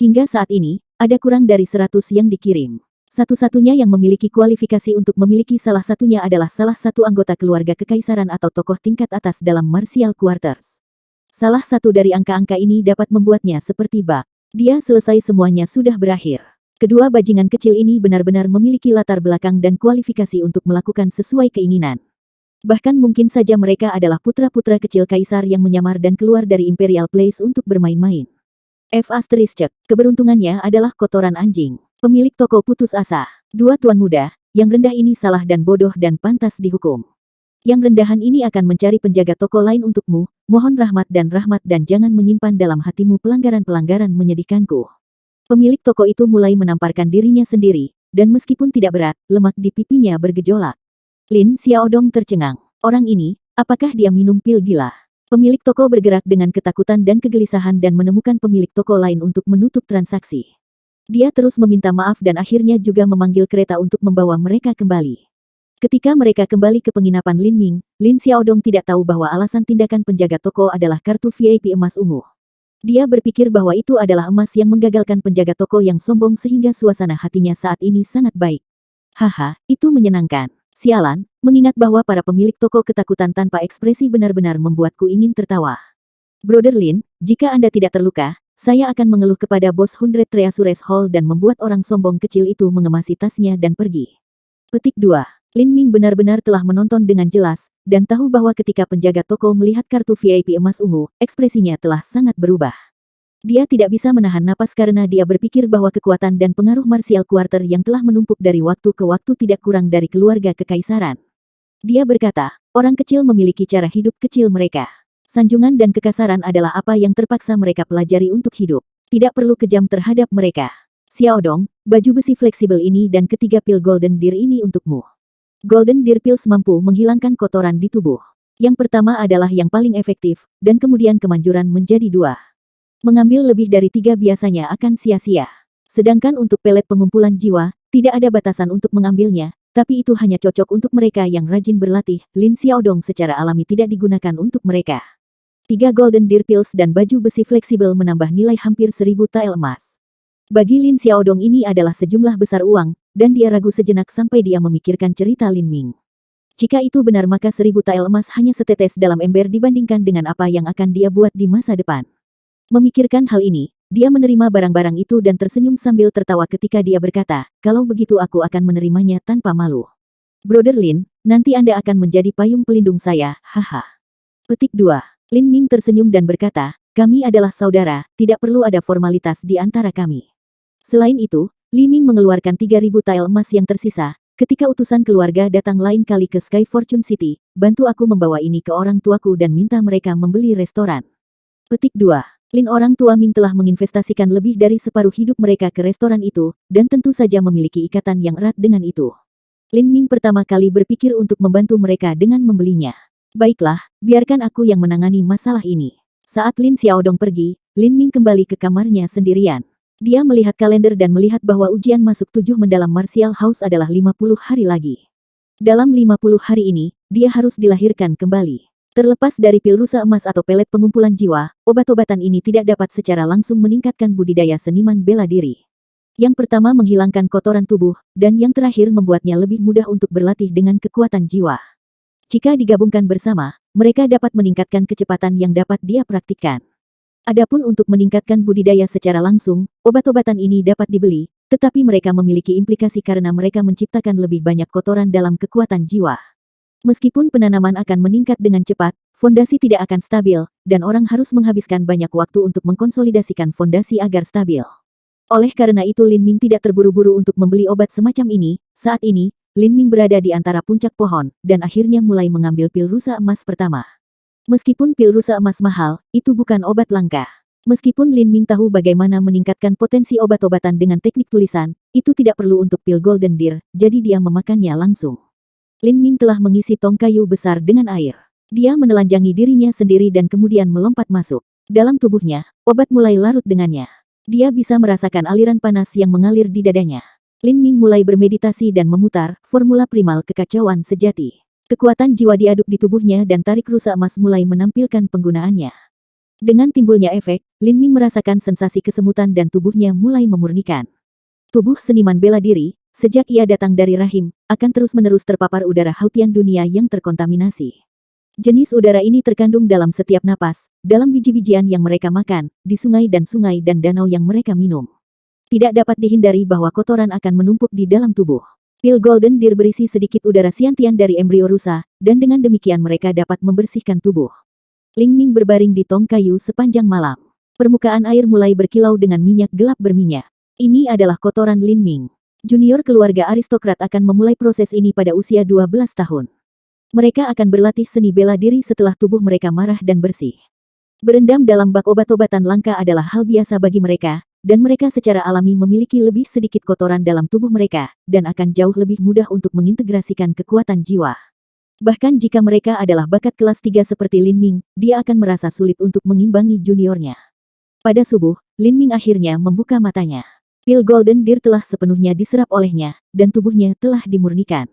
Speaker 1: Hingga saat ini, ada kurang dari 100 yang dikirim. Satu-satunya yang memiliki kualifikasi untuk memiliki salah satunya adalah salah satu anggota keluarga kekaisaran atau tokoh tingkat atas dalam Martial Quarters. Salah satu dari angka-angka ini dapat membuatnya seperti bak. Dia selesai semuanya sudah berakhir. Kedua bajingan kecil ini benar-benar memiliki latar belakang dan kualifikasi untuk melakukan sesuai keinginan. Bahkan mungkin saja mereka adalah putra-putra kecil kaisar yang menyamar dan keluar dari Imperial Place untuk bermain-main. F***, keberuntungannya adalah kotoran anjing. Pemilik toko putus asa. Dua tuan muda, yang rendah ini salah dan bodoh dan pantas dihukum. Yang rendahan ini akan mencari penjaga toko lain untukmu, mohon rahmat dan jangan menyimpan dalam hatimu pelanggaran-pelanggaran menyedihkanku. Pemilik toko itu mulai menamparkan dirinya sendiri, dan meskipun tidak berat, lemak di pipinya bergejolak. Lin Xiaodong tercengang. Orang ini, apakah dia minum pil gila? Pemilik toko bergerak dengan ketakutan dan kegelisahan dan menemukan pemilik toko lain untuk menutup transaksi. Dia terus meminta maaf dan akhirnya juga memanggil kereta untuk membawa mereka kembali. Ketika mereka kembali ke penginapan Lin Ming, Lin Xiaodong tidak tahu bahwa alasan tindakan penjaga toko adalah kartu VIP emas ungu. Dia berpikir bahwa itu adalah emas yang menggagalkan penjaga toko yang sombong sehingga suasana hatinya saat ini sangat baik. Haha, itu menyenangkan. Sialan, mengingat bahwa para pemilik toko ketakutan tanpa ekspresi benar-benar membuatku ingin tertawa. Brother Lin, jika Anda tidak terluka, saya akan mengeluh kepada bos 100 Treasures Hall dan membuat orang sombong kecil itu mengemasi tasnya dan pergi. Petik 2. Lin Ming benar-benar telah menonton dengan jelas, dan tahu bahwa ketika penjaga toko melihat kartu VIP emas ungu, ekspresinya telah sangat berubah. Dia tidak bisa menahan napas karena dia berpikir bahwa kekuatan dan pengaruh martial quarter yang telah menumpuk dari waktu ke waktu tidak kurang dari keluarga kekaisaran. Dia berkata, orang kecil memiliki cara hidup kecil mereka. Sanjungan dan kekasaran adalah apa yang terpaksa mereka pelajari untuk hidup. Tidak perlu kejam terhadap mereka. Xiaodong, baju besi fleksibel ini dan ketiga pil Golden Deer ini untukmu. Golden Deer Pills mampu menghilangkan kotoran di tubuh. Yang pertama adalah yang paling efektif, dan kemudian kemanjuran menjadi 2. Mengambil lebih dari 3 biasanya akan sia-sia. Sedangkan untuk pelet pengumpulan jiwa, tidak ada batasan untuk mengambilnya, tapi itu hanya cocok untuk mereka yang rajin berlatih. Lin Xiaodong secara alami tidak digunakan untuk mereka. 3 Golden Deer Pills dan baju besi fleksibel menambah nilai hampir 1000 tael emas. Bagi Lin Xiaodong ini adalah sejumlah besar uang, dan dia ragu sejenak sampai dia memikirkan cerita Lin Ming. Jika itu benar maka 1000 tael emas hanya setetes dalam ember dibandingkan dengan apa yang akan dia buat di masa depan. Memikirkan hal ini, dia menerima barang-barang itu dan tersenyum sambil tertawa ketika dia berkata, kalau begitu aku akan menerimanya tanpa malu. Brother Lin, nanti Anda akan menjadi payung pelindung saya, haha. Petik 2. Lin Ming tersenyum dan berkata, kami adalah saudara, tidak perlu ada formalitas di antara kami. Selain itu, Li Ming mengeluarkan 3000 tael emas yang tersisa, ketika utusan keluarga datang lain kali ke Sky Fortune City, bantu aku membawa ini ke orang tuaku dan minta mereka membeli restoran. Petik 2. Lin orang tua Ming telah menginvestasikan lebih dari separuh hidup mereka ke restoran itu, dan tentu saja memiliki ikatan yang erat dengan itu. Lin Ming pertama kali berpikir untuk membantu mereka dengan membelinya. Baiklah, biarkan aku yang menangani masalah ini. Saat Lin Xiaodong pergi, Lin Ming kembali ke kamarnya sendirian. Dia melihat kalender dan melihat bahwa ujian masuk 7 mendalam Martial House adalah 50 hari lagi. Dalam 50 hari ini, dia harus dilahirkan kembali. Terlepas dari pil rusa emas atau pelet pengumpulan jiwa, obat-obatan ini tidak dapat secara langsung meningkatkan budidaya seniman bela diri. Yang pertama menghilangkan kotoran tubuh, dan yang terakhir membuatnya lebih mudah untuk berlatih dengan kekuatan jiwa. Jika digabungkan bersama, mereka dapat meningkatkan kecepatan yang dapat dia praktikkan. Adapun untuk meningkatkan budidaya secara langsung, obat-obatan ini dapat dibeli, tetapi mereka memiliki implikasi karena mereka menciptakan lebih banyak kotoran dalam kekuatan jiwa. Meskipun penanaman akan meningkat dengan cepat, fondasi tidak akan stabil, dan orang harus menghabiskan banyak waktu untuk mengkonsolidasikan fondasi agar stabil. Oleh karena itu Lin Ming tidak terburu-buru untuk membeli obat semacam ini. Saat ini, Lin Ming berada di antara puncak pohon, dan akhirnya mulai mengambil pil rusa emas pertama. Meskipun pil rusa emas mahal, itu bukan obat langka. Meskipun Lin Ming tahu bagaimana meningkatkan potensi obat-obatan dengan teknik tulisan, itu tidak perlu untuk pil Golden Deer, jadi dia memakannya langsung. Lin Ming telah mengisi tong kayu besar dengan air. Dia menelanjangi dirinya sendiri dan kemudian melompat masuk. Dalam tubuhnya, obat mulai larut dengannya. Dia bisa merasakan aliran panas yang mengalir di dadanya. Lin Ming mulai bermeditasi dan memutar formula primal kekacauan sejati. Kekuatan jiwa diaduk di tubuhnya dan tarik rusa emas mulai menampilkan penggunaannya. Dengan timbulnya efek, Lin Ming merasakan sensasi kesemutan dan tubuhnya mulai memurnikan. Tubuh seniman bela diri, sejak ia datang dari rahim, akan terus-menerus terpapar udara hautian dunia yang terkontaminasi. Jenis udara ini terkandung dalam setiap napas, dalam biji-bijian yang mereka makan, di sungai dan danau yang mereka minum. Tidak dapat dihindari bahwa kotoran akan menumpuk di dalam tubuh. Pil Golden Deer berisi sedikit udara Xiantian dari embrio rusa, dan dengan demikian mereka dapat membersihkan tubuh. Ling Ming berbaring di tong kayu sepanjang malam. Permukaan air mulai berkilau dengan minyak gelap berminyak. Ini adalah kotoran Lin Ming. Junior keluarga aristokrat akan memulai proses ini pada usia 12 tahun. Mereka akan berlatih seni bela diri setelah tubuh mereka marah dan bersih. Berendam dalam bak obat-obatan langka adalah hal biasa bagi mereka, dan mereka secara alami memiliki lebih sedikit kotoran dalam tubuh mereka, dan akan jauh lebih mudah untuk mengintegrasikan kekuatan jiwa. Bahkan jika mereka adalah bakat kelas 3 seperti Lin Ming, dia akan merasa sulit untuk mengimbangi juniornya. Pada subuh, Lin Ming akhirnya membuka matanya. Pil Golden Deer telah sepenuhnya diserap olehnya, dan tubuhnya telah dimurnikan.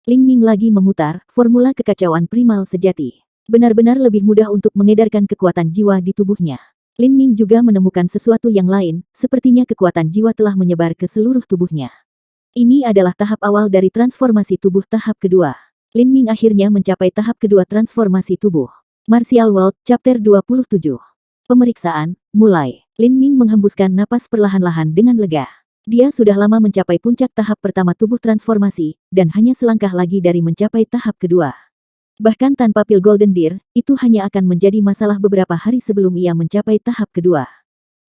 Speaker 1: Ling Ming lagi memutar formula kekacauan primal sejati. Benar-benar lebih mudah untuk mengedarkan kekuatan jiwa di tubuhnya. Lin Ming juga menemukan sesuatu yang lain, sepertinya kekuatan jiwa telah menyebar ke seluruh tubuhnya. Ini adalah tahap awal dari transformasi tubuh tahap kedua. Lin Ming akhirnya mencapai tahap kedua transformasi tubuh. Martial World, Chapter 27. Pemeriksaan, mulai. Lin Ming menghembuskan napas perlahan-lahan dengan lega. Dia sudah lama mencapai puncak tahap pertama tubuh transformasi, dan hanya selangkah lagi dari mencapai tahap kedua. Bahkan tanpa pil Golden Deer, itu hanya akan menjadi masalah beberapa hari sebelum ia mencapai tahap kedua.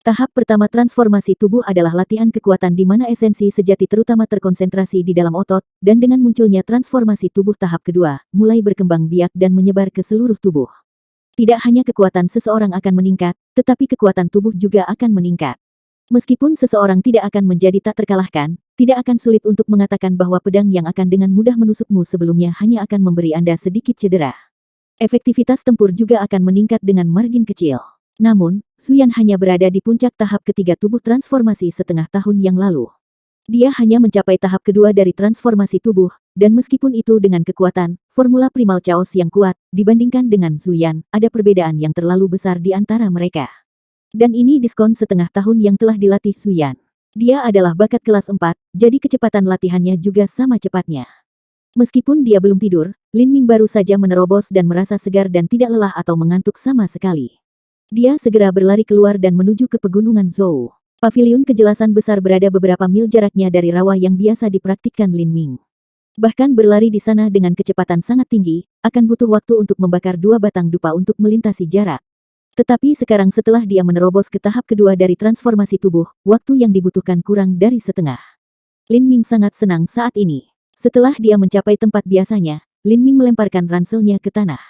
Speaker 1: Tahap pertama transformasi tubuh adalah latihan kekuatan di mana esensi sejati terutama terkonsentrasi di dalam otot, dan dengan munculnya transformasi tubuh tahap kedua, mulai berkembang biak dan menyebar ke seluruh tubuh. Tidak hanya kekuatan seseorang akan meningkat, tetapi kekuatan tubuh juga akan meningkat. Meskipun seseorang tidak akan menjadi tak terkalahkan, tidak akan sulit untuk mengatakan bahwa pedang yang akan dengan mudah menusukmu sebelumnya hanya akan memberi Anda sedikit cedera. Efektivitas tempur juga akan meningkat dengan margin kecil. Namun, Zuyan hanya berada di puncak tahap ketiga tubuh transformasi setengah tahun yang lalu. Dia hanya mencapai tahap kedua dari transformasi tubuh, dan meskipun itu dengan kekuatan, formula primal chaos yang kuat, dibandingkan dengan Zuyan, ada perbedaan yang terlalu besar di antara mereka. Dan ini diskon setengah tahun yang telah dilatih Zuyan. Dia adalah bakat kelas 4, jadi kecepatan latihannya juga sama cepatnya. Meskipun dia belum tidur, Lin Ming baru saja menerobos dan merasa segar dan tidak lelah atau mengantuk sama sekali. Dia segera berlari keluar dan menuju ke pegunungan Zhou. Paviliun kejelasan besar berada beberapa mil jaraknya dari rawa yang biasa dipraktikkan Lin Ming. Bahkan berlari di sana dengan kecepatan sangat tinggi, akan butuh waktu untuk membakar 2 batang dupa untuk melintasi jarak. Tetapi sekarang setelah dia menerobos ke tahap kedua dari transformasi tubuh, waktu yang dibutuhkan kurang dari setengah. Lin Ming sangat senang saat ini. Setelah dia mencapai tempat biasanya, Lin Ming melemparkan ranselnya ke tanah.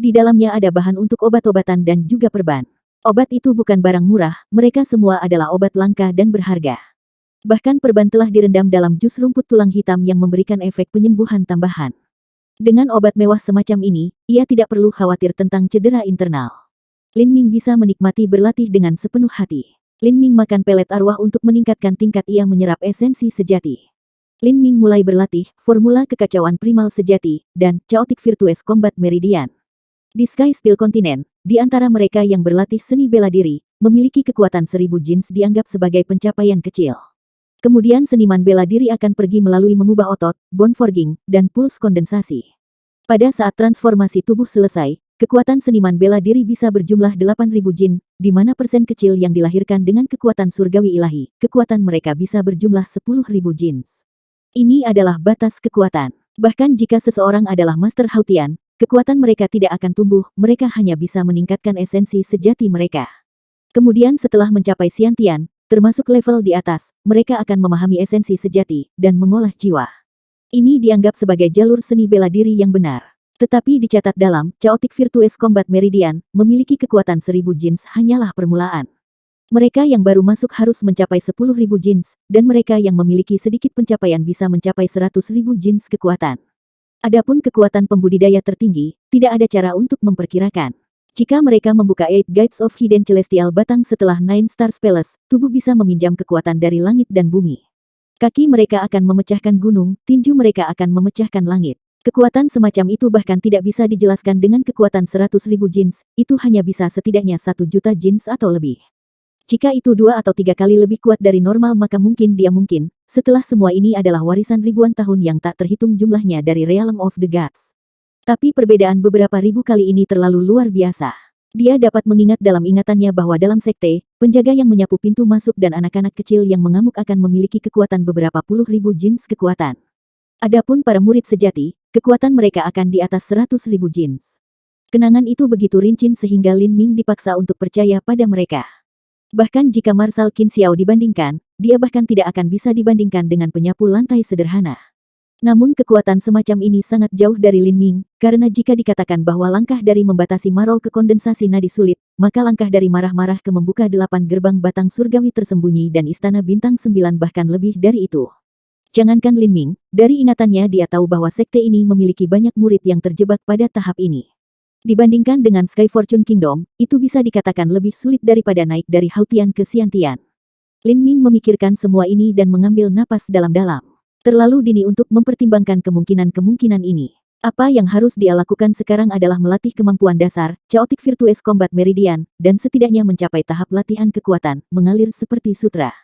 Speaker 1: Di dalamnya ada bahan untuk obat-obatan dan juga perban. Obat itu bukan barang murah, mereka semua adalah obat langka dan berharga. Bahkan perban telah direndam dalam jus rumput tulang hitam yang memberikan efek penyembuhan tambahan. Dengan obat mewah semacam ini, ia tidak perlu khawatir tentang cedera internal. Lin Ming bisa menikmati berlatih dengan sepenuh hati. Lin Ming makan pelet arwah untuk meningkatkan tingkat ia menyerap esensi sejati. Lin Ming mulai berlatih formula kekacauan primal sejati dan Chaotic Virtuous Combat Meridian. Di Sky Spill Continent, di antara mereka yang berlatih seni bela diri, memiliki kekuatan 1000 jins dianggap sebagai pencapaian kecil. Kemudian seniman bela diri akan pergi melalui mengubah otot, bone forging, dan pulse kondensasi. Pada saat transformasi tubuh selesai, kekuatan seniman bela diri bisa berjumlah 8000 jin, di mana persen kecil yang dilahirkan dengan kekuatan surgawi ilahi, kekuatan mereka bisa berjumlah 10.000 jins. Ini adalah batas kekuatan. Bahkan jika seseorang adalah Master Hautian, kekuatan mereka tidak akan tumbuh, mereka hanya bisa meningkatkan esensi sejati mereka. Kemudian setelah mencapai Xiantian, termasuk level di atas, mereka akan memahami esensi sejati, dan mengolah jiwa. Ini dianggap sebagai jalur seni bela diri yang benar. Tetapi dicatat dalam Chaotic Virtuous Combat Meridian, memiliki kekuatan 1000 jins hanyalah permulaan. Mereka yang baru masuk harus mencapai 10.000 jins, dan mereka yang memiliki sedikit pencapaian bisa mencapai 100.000 jins kekuatan. Adapun kekuatan pembudidaya tertinggi, tidak ada cara untuk memperkirakan. Jika mereka membuka 8 Guides of Hidden Celestial batang setelah 9 Stars Palace, tubuh bisa meminjam kekuatan dari langit dan bumi. Kaki mereka akan memecahkan gunung, tinju mereka akan memecahkan langit. Kekuatan semacam itu bahkan tidak bisa dijelaskan dengan kekuatan 100.000 jins, itu hanya bisa setidaknya 1 juta jins atau lebih. Jika itu 2 atau 3 kali lebih kuat dari normal maka mungkin dia mungkin, setelah semua ini adalah warisan ribuan tahun yang tak terhitung jumlahnya dari Realm of the Gods. Tapi perbedaan beberapa ribu kali ini terlalu luar biasa. Dia dapat mengingat dalam ingatannya bahwa dalam sekte, penjaga yang menyapu pintu masuk dan anak-anak kecil yang mengamuk akan memiliki kekuatan beberapa puluh ribu jins kekuatan. Adapun para murid sejati, kekuatan mereka akan di atas 100.000 jins. Kenangan itu begitu rinci sehingga Lin Ming dipaksa untuk percaya pada mereka. Bahkan jika Marshal Qin Xiao dibandingkan, dia bahkan tidak akan bisa dibandingkan dengan penyapu lantai sederhana. Namun kekuatan semacam ini sangat jauh dari Lin Ming, karena jika dikatakan bahwa langkah dari membatasi marau ke kondensasi nadi sulit, maka langkah dari marah-marah ke membuka 8 gerbang batang surgawi tersembunyi dan istana bintang 9 bahkan lebih dari itu. Jangankan Lin Ming, dari ingatannya dia tahu bahwa sekte ini memiliki banyak murid yang terjebak pada tahap ini. Dibandingkan dengan Sky Fortune Kingdom, itu bisa dikatakan lebih sulit daripada naik dari Hautian ke Xiantian. Lin Ming memikirkan semua ini dan mengambil napas dalam-dalam. Terlalu dini untuk mempertimbangkan kemungkinan-kemungkinan ini. Apa yang harus dia lakukan sekarang adalah melatih kemampuan dasar, Chaotic Virtuous Combat Meridian, dan setidaknya mencapai tahap latihan kekuatan, mengalir seperti sutra.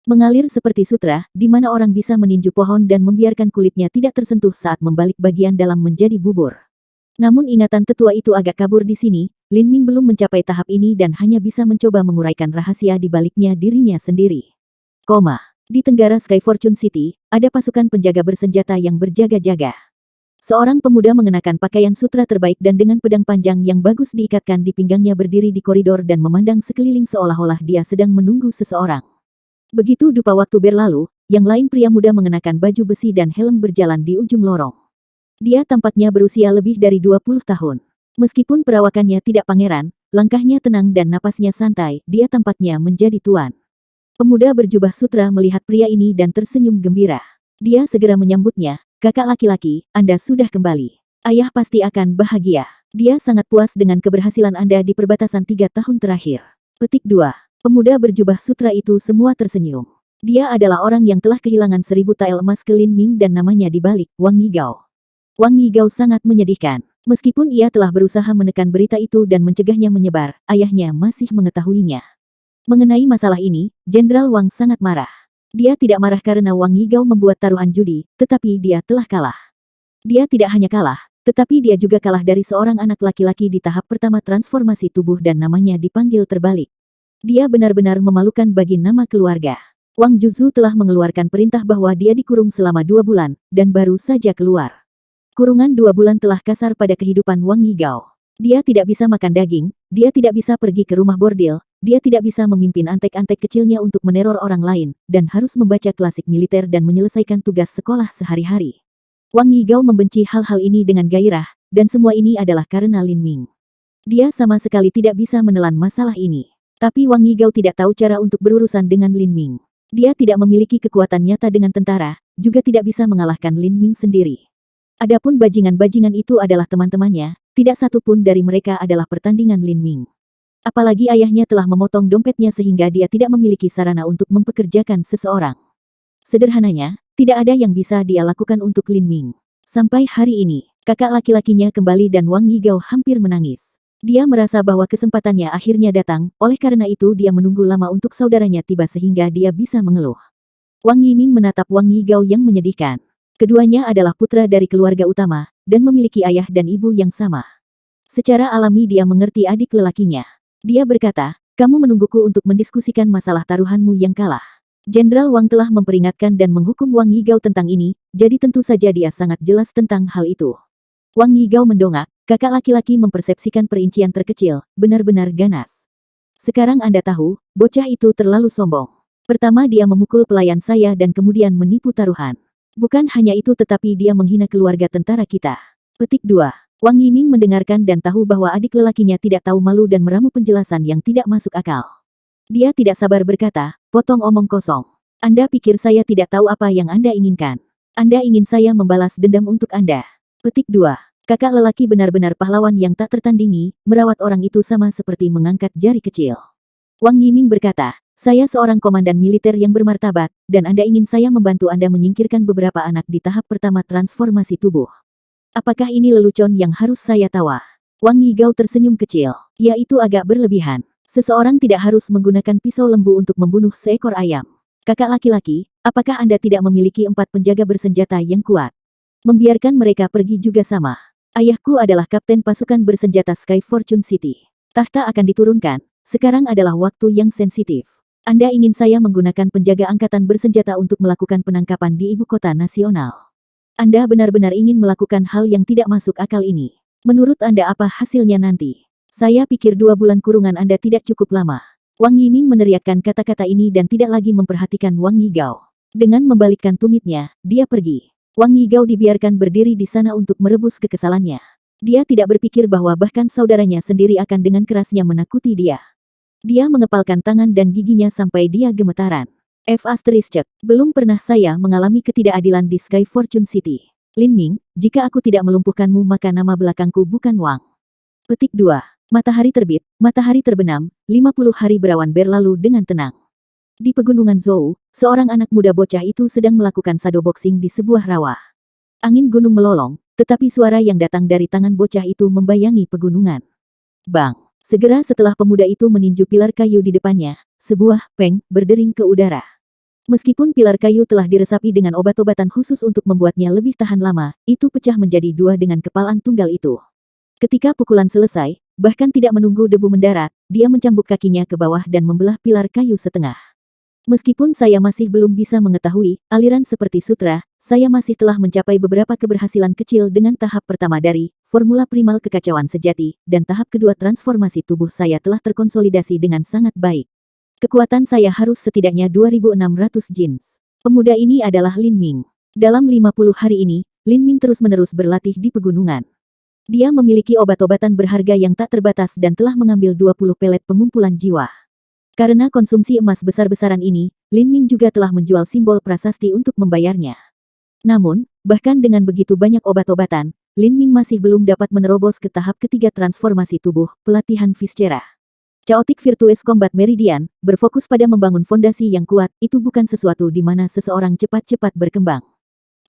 Speaker 1: Mengalir seperti sutra, di mana orang bisa meninju pohon dan membiarkan kulitnya tidak tersentuh saat membalik bagian dalam menjadi bubur. Namun ingatan tetua itu agak kabur di sini, Lin Ming belum mencapai tahap ini dan hanya bisa mencoba menguraikan rahasia di baliknya dirinya sendiri. Di tenggara Sky Fortune City, ada pasukan penjaga bersenjata yang berjaga-jaga. Seorang pemuda mengenakan pakaian sutra terbaik dan dengan pedang panjang yang bagus diikatkan di pinggangnya berdiri di koridor dan memandang sekeliling seolah-olah dia sedang menunggu seseorang. Begitu dupa waktu berlalu, yang lain pria muda mengenakan baju besi dan helm berjalan di ujung lorong. Dia tampaknya berusia lebih dari 20 tahun. Meskipun perawakannya tidak pangeran, langkahnya tenang dan napasnya santai, dia tampaknya menjadi tuan. Pemuda berjubah sutra melihat pria ini dan tersenyum gembira. Dia segera menyambutnya, "Kakak laki-laki, Anda sudah kembali. Ayah pasti akan bahagia. Dia sangat puas dengan keberhasilan Anda di perbatasan 3 tahun terakhir." Petik 2. Pemuda berjubah sutra itu semua tersenyum. Dia adalah orang yang telah kehilangan 1000 tael emas ke Lin Ming dan namanya dibalik, Wang Yigao. Wang Yigao sangat menyedihkan. Meskipun ia telah berusaha menekan berita itu dan mencegahnya menyebar, ayahnya masih mengetahuinya. Mengenai masalah ini, Jenderal Wang sangat marah. Dia tidak marah karena Wang Yigao membuat taruhan judi, tetapi dia telah kalah. Dia tidak hanya kalah, tetapi dia juga kalah dari seorang anak laki-laki di tahap pertama transformasi tubuh dan namanya dipanggil terbalik. Dia benar-benar memalukan bagi nama keluarga. Wang Juzu telah mengeluarkan perintah bahwa dia dikurung selama 2 bulan, dan baru saja keluar. Kurungan 2 bulan telah kasar pada kehidupan Wang Yigao. Dia tidak bisa makan daging, dia tidak bisa pergi ke rumah bordil, dia tidak bisa memimpin antek-antek kecilnya untuk meneror orang lain, dan harus membaca klasik militer dan menyelesaikan tugas sekolah sehari-hari. Wang Yigao membenci hal-hal ini dengan gairah, dan semua ini adalah karena Lin Ming. Dia sama sekali tidak bisa menelan masalah ini. Tapi Wang Yigao tidak tahu cara untuk berurusan dengan Lin Ming. Dia tidak memiliki kekuatan nyata dengan tentara, juga tidak bisa mengalahkan Lin Ming sendiri. Adapun bajingan-bajingan itu adalah teman-temannya, tidak satu pun dari mereka adalah pertandingan Lin Ming. Apalagi ayahnya telah memotong dompetnya sehingga dia tidak memiliki sarana untuk mempekerjakan seseorang. Sederhananya, tidak ada yang bisa dia lakukan untuk Lin Ming. Sampai hari ini, kakak laki-lakinya kembali dan Wang Yigao hampir menangis. Dia merasa bahwa kesempatannya akhirnya datang, oleh karena itu dia menunggu lama untuk saudaranya tiba sehingga dia bisa mengeluh. Wang Yiming menatap Wang Yigao yang menyedihkan. Keduanya adalah putra dari keluarga utama, dan memiliki ayah dan ibu yang sama. Secara alami dia mengerti adik lelakinya. Dia berkata, "Kamu menungguku untuk mendiskusikan masalah taruhanmu yang kalah." Jenderal Wang telah memperingatkan dan menghukum Wang Yigao tentang ini, jadi tentu saja dia sangat jelas tentang hal itu. Wang Yigao mendongak, kakak laki-laki mempersepsikan perincian terkecil, benar-benar ganas. "Sekarang Anda tahu, bocah itu terlalu sombong. Pertama dia memukul pelayan saya dan kemudian menipu taruhan. Bukan hanya itu tetapi dia menghina keluarga tentara kita." Petik 2. Wang Yiming mendengarkan dan tahu bahwa adik lelakinya tidak tahu malu dan meramu penjelasan yang tidak masuk akal. Dia tidak sabar berkata, "Potong omong kosong. Anda pikir saya tidak tahu apa yang Anda inginkan? Anda ingin saya membalas dendam untuk Anda." Petik 2. Kakak lelaki benar-benar pahlawan yang tak tertandingi, merawat orang itu sama seperti mengangkat jari kecil. Wang Yiming berkata, "Saya seorang komandan militer yang bermartabat, dan Anda ingin saya membantu Anda menyingkirkan beberapa anak di tahap pertama transformasi tubuh. Apakah ini lelucon yang harus saya tawa?" Wang Yigao tersenyum kecil. "Ya itu agak berlebihan. Seseorang tidak harus menggunakan pisau lembu untuk membunuh seekor ayam. Kakak laki-laki, apakah Anda tidak memiliki 4 penjaga bersenjata yang kuat? Membiarkan mereka pergi juga sama. Ayahku adalah kapten pasukan bersenjata Sky Fortune City. Tahta akan diturunkan, sekarang adalah waktu yang sensitif. Anda ingin saya menggunakan penjaga angkatan bersenjata untuk melakukan penangkapan di ibu kota nasional. Anda benar-benar ingin melakukan hal yang tidak masuk akal ini. Menurut Anda apa hasilnya nanti? Saya pikir 2 bulan kurungan Anda tidak cukup lama. Wang Yiming meneriakkan kata-kata ini dan tidak lagi memperhatikan Wang Yigao. Dengan membalikkan tumitnya, dia pergi. Wang Yigao dibiarkan berdiri di sana untuk merebus kekesalannya. Dia tidak berpikir bahwa bahkan saudaranya sendiri akan dengan kerasnya menakuti dia. Dia mengepalkan tangan dan giginya sampai dia gemetaran. Belum pernah saya mengalami ketidakadilan di Sky Fortune City. Lin Ming, jika aku tidak melumpuhkanmu maka nama belakangku bukan Wang. Petik 2. Matahari terbit, matahari terbenam, 50 hari berawan berlalu dengan tenang. Di pegunungan Zhou, seorang anak muda bocah itu sedang melakukan shadowboxing di sebuah rawa. Angin gunung melolong, tetapi suara yang datang dari tangan bocah itu membayangi pegunungan. Bang! Segera setelah pemuda itu meninju pilar kayu di depannya, sebuah peng berdering ke udara. Meskipun pilar kayu telah diresapi dengan obat-obatan khusus untuk membuatnya lebih tahan lama, itu pecah menjadi 2 dengan kepalan tunggal itu. Ketika pukulan selesai, bahkan tidak menunggu debu mendarat, dia mencambuk kakinya ke bawah dan membelah pilar kayu setengah. Meskipun saya masih belum bisa mengetahui aliran seperti sutra, saya masih telah mencapai beberapa keberhasilan kecil dengan tahap pertama dari formula primal kekacauan sejati, dan tahap kedua transformasi tubuh saya telah terkonsolidasi dengan sangat baik. Kekuatan saya harus setidaknya 2.600 jins. Pemuda ini adalah Lin Ming. Dalam 50 hari ini, Lin Ming terus-menerus berlatih di pegunungan. Dia memiliki obat-obatan berharga yang tak terbatas dan telah mengambil 20 pelet pengumpulan jiwa. Karena konsumsi emas besar-besaran ini, Lin Ming juga telah menjual simbol prasasti untuk membayarnya. Namun, bahkan dengan begitu banyak obat-obatan, Lin Ming masih belum dapat menerobos ke tahap ketiga transformasi tubuh, pelatihan Viscera. Chaotic Virtuous Combat Meridian, berfokus pada membangun fondasi yang kuat, itu bukan sesuatu di mana seseorang cepat-cepat berkembang.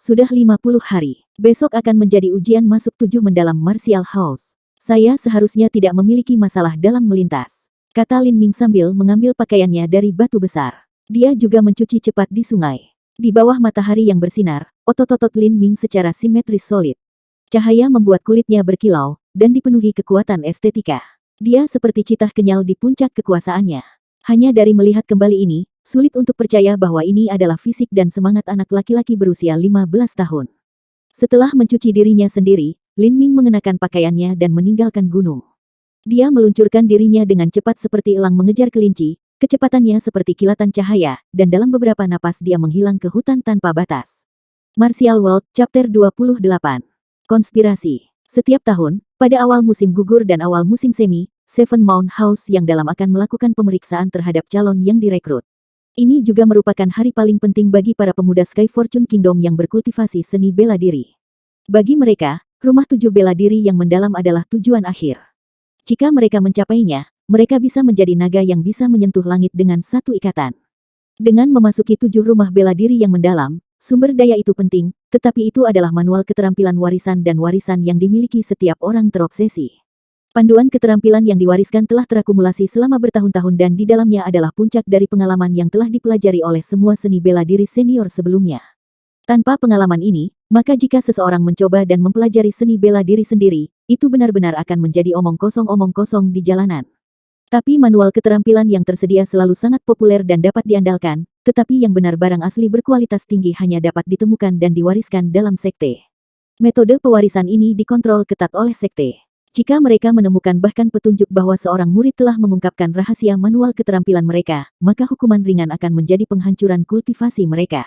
Speaker 1: Sudah 50 hari, besok akan menjadi ujian masuk 7 mendalam Martial House. Saya seharusnya tidak memiliki masalah dalam melintas, kata Lin Ming sambil mengambil pakaiannya dari batu besar. Dia juga mencuci cepat di sungai. Di bawah matahari yang bersinar, otot-otot Lin Ming secara simetris solid. Cahaya membuat kulitnya berkilau, dan dipenuhi kekuatan estetika. Dia seperti citah kenyal di puncak kekuasaannya. Hanya dari melihat kembali ini, sulit untuk percaya bahwa ini adalah fisik dan semangat anak laki-laki berusia 15 tahun. Setelah mencuci dirinya sendiri, Lin Ming mengenakan pakaiannya dan meninggalkan gunung. Dia meluncurkan dirinya dengan cepat seperti elang mengejar kelinci, kecepatannya seperti kilatan cahaya, dan dalam beberapa napas dia menghilang ke hutan tanpa batas. Martial World, Chapter 28. Konspirasi. Setiap tahun, pada awal musim gugur dan awal musim semi, Seven Mount House yang dalam akan melakukan pemeriksaan terhadap calon yang direkrut. Ini juga merupakan hari paling penting bagi para pemuda Sky Fortune Kingdom yang berkultivasi seni bela diri. Bagi mereka, rumah 7 bela diri yang mendalam adalah tujuan akhir. Jika mereka mencapainya, mereka bisa menjadi naga yang bisa menyentuh langit dengan satu ikatan. Dengan memasuki 7 rumah bela diri yang mendalam, sumber daya itu penting, tetapi itu adalah manual keterampilan warisan dan warisan yang dimiliki setiap orang terobsesi. Panduan keterampilan yang diwariskan telah terakumulasi selama bertahun-tahun dan di dalamnya adalah puncak dari pengalaman yang telah dipelajari oleh semua seni bela diri senior sebelumnya. Tanpa pengalaman ini, maka jika seseorang mencoba dan mempelajari seni bela diri sendiri, itu benar-benar akan menjadi omong kosong di jalanan. Tapi manual keterampilan yang tersedia selalu sangat populer dan dapat diandalkan, tetapi yang benar barang asli berkualitas tinggi hanya dapat ditemukan dan diwariskan dalam sekte. Metode pewarisan ini dikontrol ketat oleh sekte. Jika mereka menemukan bahkan petunjuk bahwa seorang murid telah mengungkapkan rahasia manual keterampilan mereka, maka hukuman ringan akan menjadi penghancuran kultivasi mereka.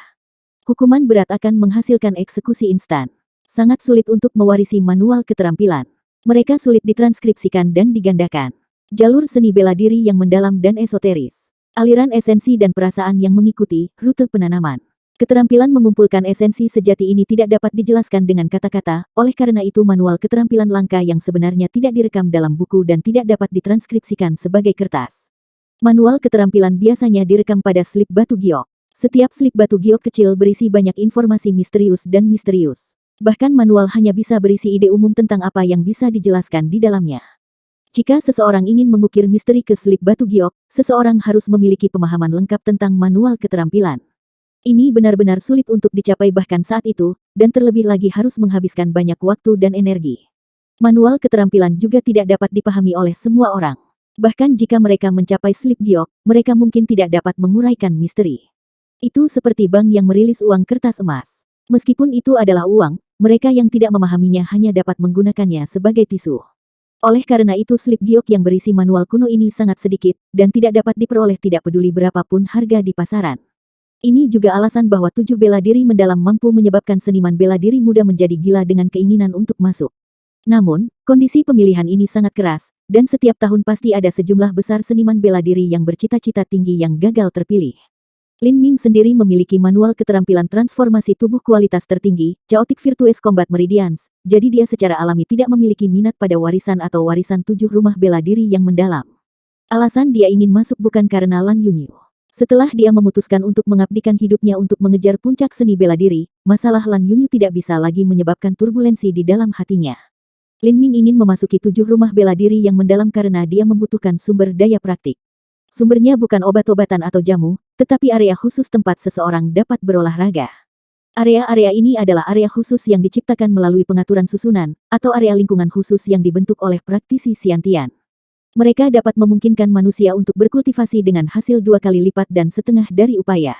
Speaker 1: Hukuman berat akan menghasilkan eksekusi instan. Sangat sulit untuk mewarisi manual keterampilan. Mereka sulit ditranskripsikan dan digandakan. Jalur seni bela diri yang mendalam dan esoteris. Aliran esensi dan perasaan yang mengikuti rute penanaman. Keterampilan mengumpulkan esensi sejati ini tidak dapat dijelaskan dengan kata-kata, oleh karena itu manual keterampilan langka yang sebenarnya tidak direkam dalam buku dan tidak dapat ditranskripsikan sebagai kertas. Manual keterampilan biasanya direkam pada slip batu giok. Setiap slip batu giok kecil berisi banyak informasi misterius dan misterius. Bahkan manual hanya bisa berisi ide umum tentang apa yang bisa dijelaskan di dalamnya. Jika seseorang ingin mengukir misteri ke slip batu giok, seseorang harus memiliki pemahaman lengkap tentang manual keterampilan. Ini benar-benar sulit untuk dicapai bahkan saat itu, dan terlebih lagi harus menghabiskan banyak waktu dan energi. Manual keterampilan juga tidak dapat dipahami oleh semua orang. Bahkan jika mereka mencapai slip giok, mereka mungkin tidak dapat menguraikan misteri. Itu seperti bank yang merilis uang kertas emas. Meskipun itu adalah uang, mereka yang tidak memahaminya hanya dapat menggunakannya sebagai tisu. Oleh karena itu slip giok yang berisi manual kuno ini sangat sedikit, dan tidak dapat diperoleh tidak peduli berapapun harga di pasaran. Ini juga alasan bahwa 7 bela diri mendalam mampu menyebabkan seniman bela diri muda menjadi gila dengan keinginan untuk masuk. Namun, kondisi pemilihan ini sangat keras, dan setiap tahun pasti ada sejumlah besar seniman bela diri yang bercita-cita tinggi yang gagal terpilih. Lin Ming sendiri memiliki manual keterampilan transformasi tubuh kualitas tertinggi, Chaotic Virtuous Combat Meridians, jadi dia secara alami tidak memiliki minat pada warisan atau warisan 7 rumah bela diri yang mendalam. Alasan dia ingin masuk bukan karena Lan Yunyu. Setelah dia memutuskan untuk mengabdikan hidupnya untuk mengejar puncak seni bela diri, masalah Lan Yunyu tidak bisa lagi menyebabkan turbulensi di dalam hatinya. Lin Ming ingin memasuki 7 rumah bela diri yang mendalam karena dia membutuhkan sumber daya praktik. Sumbernya bukan obat-obatan atau jamu, tetapi area khusus tempat seseorang dapat berolahraga. Area-area ini adalah area khusus yang diciptakan melalui pengaturan susunan, atau area lingkungan khusus yang dibentuk oleh praktisi Xiantian. Mereka dapat memungkinkan manusia untuk berkultivasi dengan hasil 2 kali lipat dan setengah dari upaya.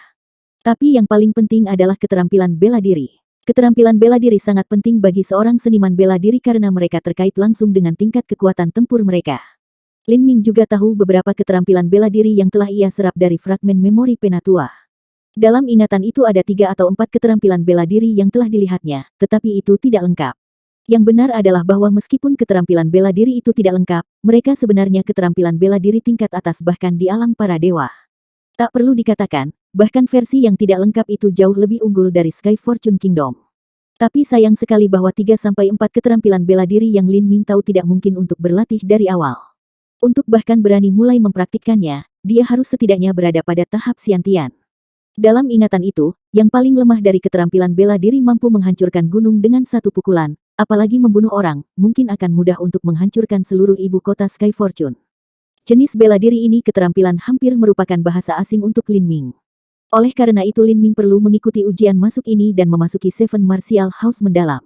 Speaker 1: Tapi yang paling penting adalah keterampilan bela diri. Keterampilan bela diri sangat penting bagi seorang seniman bela diri karena mereka terkait langsung dengan tingkat kekuatan tempur mereka. Lin Ming juga tahu beberapa keterampilan bela diri yang telah ia serap dari fragmen memori Penatua. Dalam ingatan itu ada 3 atau 4 keterampilan bela diri yang telah dilihatnya, tetapi itu tidak lengkap. Yang benar adalah bahwa meskipun keterampilan bela diri itu tidak lengkap, mereka sebenarnya keterampilan bela diri tingkat atas bahkan di alam para dewa. Tak perlu dikatakan, bahkan versi yang tidak lengkap itu jauh lebih unggul dari Sky Fortune Kingdom. Tapi sayang sekali bahwa 3-4 keterampilan bela diri yang Lin Ming tahu tidak mungkin untuk berlatih dari awal. Untuk bahkan berani mulai mempraktikkannya, dia harus setidaknya berada pada tahap Xiantian. Dalam ingatan itu, yang paling lemah dari keterampilan bela diri mampu menghancurkan gunung dengan satu pukulan, apalagi membunuh orang, mungkin akan mudah untuk menghancurkan seluruh ibu kota Sky Fortune. Jenis bela diri ini keterampilan hampir merupakan bahasa asing untuk Lin Ming. Oleh karena itu Lin Ming perlu mengikuti ujian masuk ini dan memasuki Seven Martial House mendalam.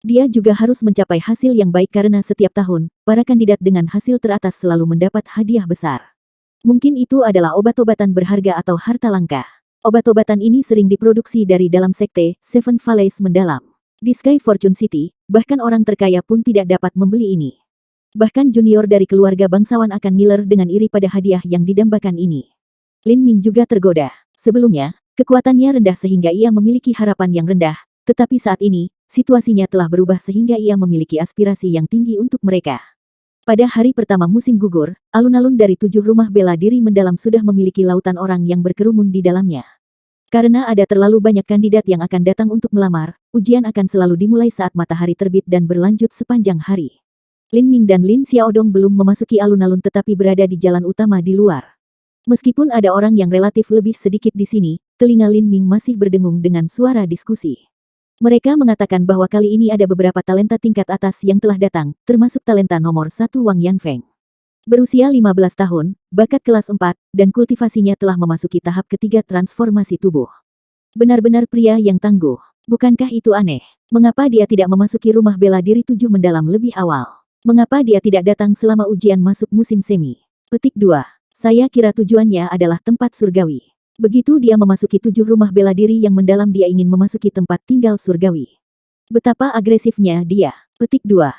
Speaker 1: Dia juga harus mencapai hasil yang baik karena setiap tahun, para kandidat dengan hasil teratas selalu mendapat hadiah besar. Mungkin itu adalah obat-obatan berharga atau harta langka. Obat-obatan ini sering diproduksi dari dalam sekte Seven Valleys mendalam. Di Sky Fortune City, bahkan orang terkaya pun tidak dapat membeli ini. Bahkan junior dari keluarga bangsawan akan ngiler dengan iri pada hadiah yang didambakan ini. Lin Ming juga tergoda. Sebelumnya, kekuatannya rendah sehingga ia memiliki harapan yang rendah, tetapi saat ini, situasinya telah berubah sehingga ia memiliki aspirasi yang tinggi untuk mereka. Pada hari pertama musim gugur, alun-alun dari 7 rumah bela diri mendalam sudah memiliki lautan orang yang berkerumun di dalamnya. Karena ada terlalu banyak kandidat yang akan datang untuk melamar, ujian akan selalu dimulai saat matahari terbit dan berlanjut sepanjang hari. Lin Ming dan Lin Xiaodong belum memasuki alun-alun tetapi berada di jalan utama di luar. Meskipun ada orang yang relatif lebih sedikit di sini, telinga Lin Ming masih berdengung dengan suara diskusi. Mereka mengatakan bahwa kali ini ada beberapa talenta tingkat atas yang telah datang, termasuk talenta nomor 1 Wang Yanfeng. Berusia 15 tahun, bakat kelas 4, dan kultivasinya telah memasuki tahap ketiga transformasi tubuh. Benar-benar pria yang tangguh. Bukankah itu aneh? Mengapa dia tidak memasuki rumah bela diri 7 mendalam lebih awal? Mengapa dia tidak datang selama ujian masuk musim semi? Petik 2. Saya kira tujuannya adalah tempat surgawi. Begitu dia memasuki 7 rumah bela diri yang mendalam dia ingin memasuki tempat tinggal surgawi. Betapa agresifnya dia. Petik 2.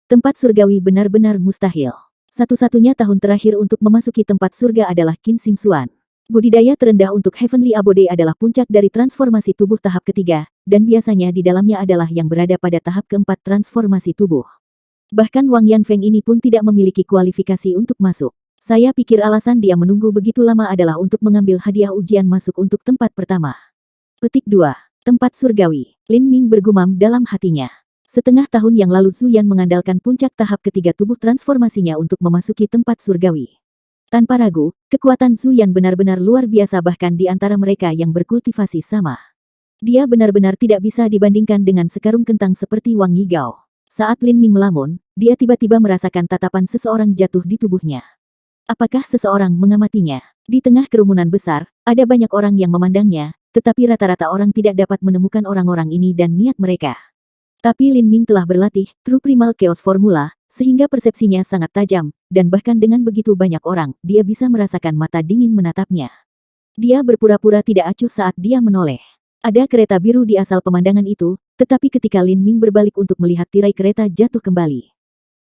Speaker 1: Tempat surgawi benar-benar mustahil. Satu-satunya tahun terakhir untuk memasuki tempat surga adalah Qin Xing Xuan. Budidaya terendah untuk Heavenly Abode adalah puncak dari transformasi tubuh tahap ketiga, dan biasanya di dalamnya adalah yang berada pada tahap keempat transformasi tubuh. Bahkan Wang Yanfeng ini pun tidak memiliki kualifikasi untuk masuk. Saya pikir alasan dia menunggu begitu lama adalah untuk mengambil hadiah ujian masuk untuk tempat pertama. Petik 2. Tempat surgawi. Lin Ming bergumam dalam hatinya. Setengah tahun yang lalu Zhu Yan mengandalkan puncak tahap ketiga tubuh transformasinya untuk memasuki tempat surgawi. Tanpa ragu, kekuatan Zhu Yan benar-benar luar biasa bahkan di antara mereka yang berkultivasi sama. Dia benar-benar tidak bisa dibandingkan dengan sekarung kentang seperti Wang Yigao. Saat Lin Ming melamun, dia tiba-tiba merasakan tatapan seseorang jatuh di tubuhnya. Apakah seseorang mengamatinya? Di tengah kerumunan besar, ada banyak orang yang memandangnya, tetapi rata-rata orang tidak dapat menemukan orang-orang ini dan niat mereka. Tapi Lin Ming telah berlatih True Primal Chaos Formula, sehingga persepsinya sangat tajam, dan bahkan dengan begitu banyak orang, dia bisa merasakan mata dingin menatapnya. Dia berpura-pura tidak acuh saat dia menoleh. Ada kereta biru di asal pemandangan itu, tetapi ketika Lin Ming berbalik untuk melihat tirai kereta jatuh kembali.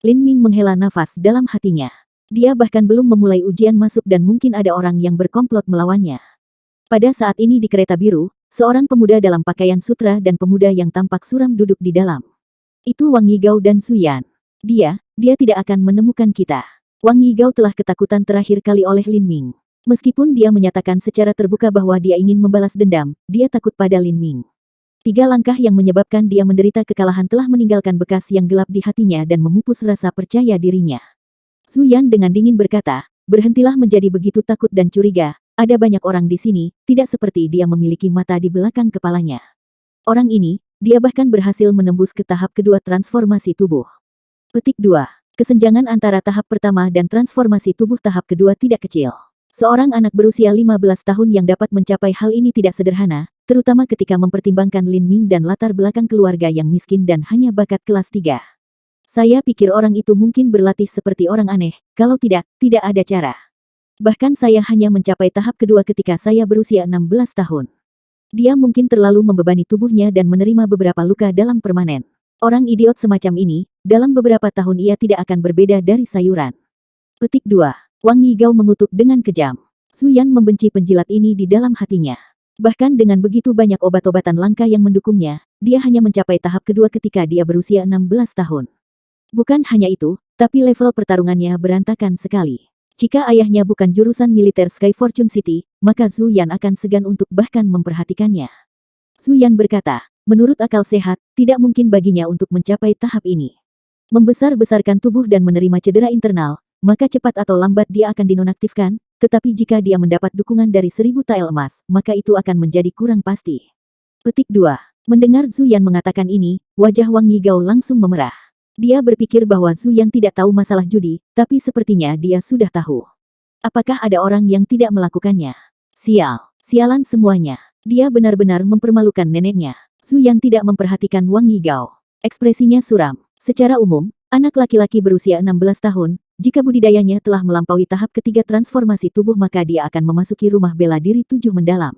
Speaker 1: Lin Ming menghela nafas dalam hatinya. Dia bahkan belum memulai ujian masuk dan mungkin ada orang yang berkomplot melawannya. Pada saat ini di kereta biru, seorang pemuda dalam pakaian sutra dan pemuda yang tampak suram duduk di dalam. Itu Wang Yigao dan Su Yan. Dia tidak akan menemukan kita. Wang Yigao telah ketakutan terakhir kali oleh Lin Ming. Meskipun dia menyatakan secara terbuka bahwa dia ingin membalas dendam, dia takut pada Lin Ming. 3 langkah yang menyebabkan dia menderita kekalahan telah meninggalkan bekas yang gelap di hatinya dan memupus rasa percaya dirinya. Su Yan dengan dingin berkata, berhentilah menjadi begitu takut dan curiga, ada banyak orang di sini, tidak seperti dia memiliki mata di belakang kepalanya. Orang ini, dia bahkan berhasil menembus ke tahap kedua transformasi tubuh. Petik 2. Kesenjangan antara tahap pertama dan transformasi tubuh tahap kedua tidak kecil. Seorang anak berusia 15 tahun yang dapat mencapai hal ini tidak sederhana, terutama ketika mempertimbangkan Lin Ming dan latar belakang keluarga yang miskin dan hanya bakat kelas 3. Saya pikir orang itu mungkin berlatih seperti orang aneh, kalau tidak ada cara. Bahkan saya hanya mencapai tahap kedua ketika saya berusia 16 tahun. Dia mungkin terlalu membebani tubuhnya dan menerima beberapa luka dalam permanen. Orang idiot semacam ini, dalam beberapa tahun ia tidak akan berbeda dari sayuran. Petik 2. Wang Yigao mengutuk dengan kejam. Su Yan membenci penjilat ini di dalam hatinya. Bahkan dengan begitu banyak obat-obatan langka yang mendukungnya, dia hanya mencapai tahap kedua ketika dia berusia 16 tahun. Bukan hanya itu, tapi level pertarungannya berantakan sekali. Jika ayahnya bukan jurusan militer Sky Fortune City, maka Su Yan akan segan untuk bahkan memperhatikannya. Su Yan berkata, menurut akal sehat, tidak mungkin baginya untuk mencapai tahap ini. Membesar-besarkan tubuh dan menerima cedera internal, maka cepat atau lambat dia akan dinonaktifkan, tetapi jika dia mendapat dukungan dari 1000 tael emas, maka itu akan menjadi kurang pasti. Petik 2. Mendengar Su Yan mengatakan ini, wajah Wang Yigao langsung memerah. Dia berpikir bahwa Su Yan tidak tahu masalah judi, tapi sepertinya dia sudah tahu. Apakah ada orang yang tidak melakukannya? Sialan semuanya. Dia benar-benar mempermalukan neneknya. Su Yan tidak memperhatikan Wang Yigao. Ekspresinya suram. Secara umum, anak laki-laki berusia 16 tahun, jika budidayanya telah melampaui tahap ketiga transformasi tubuh maka dia akan memasuki rumah bela diri 7 mendalam.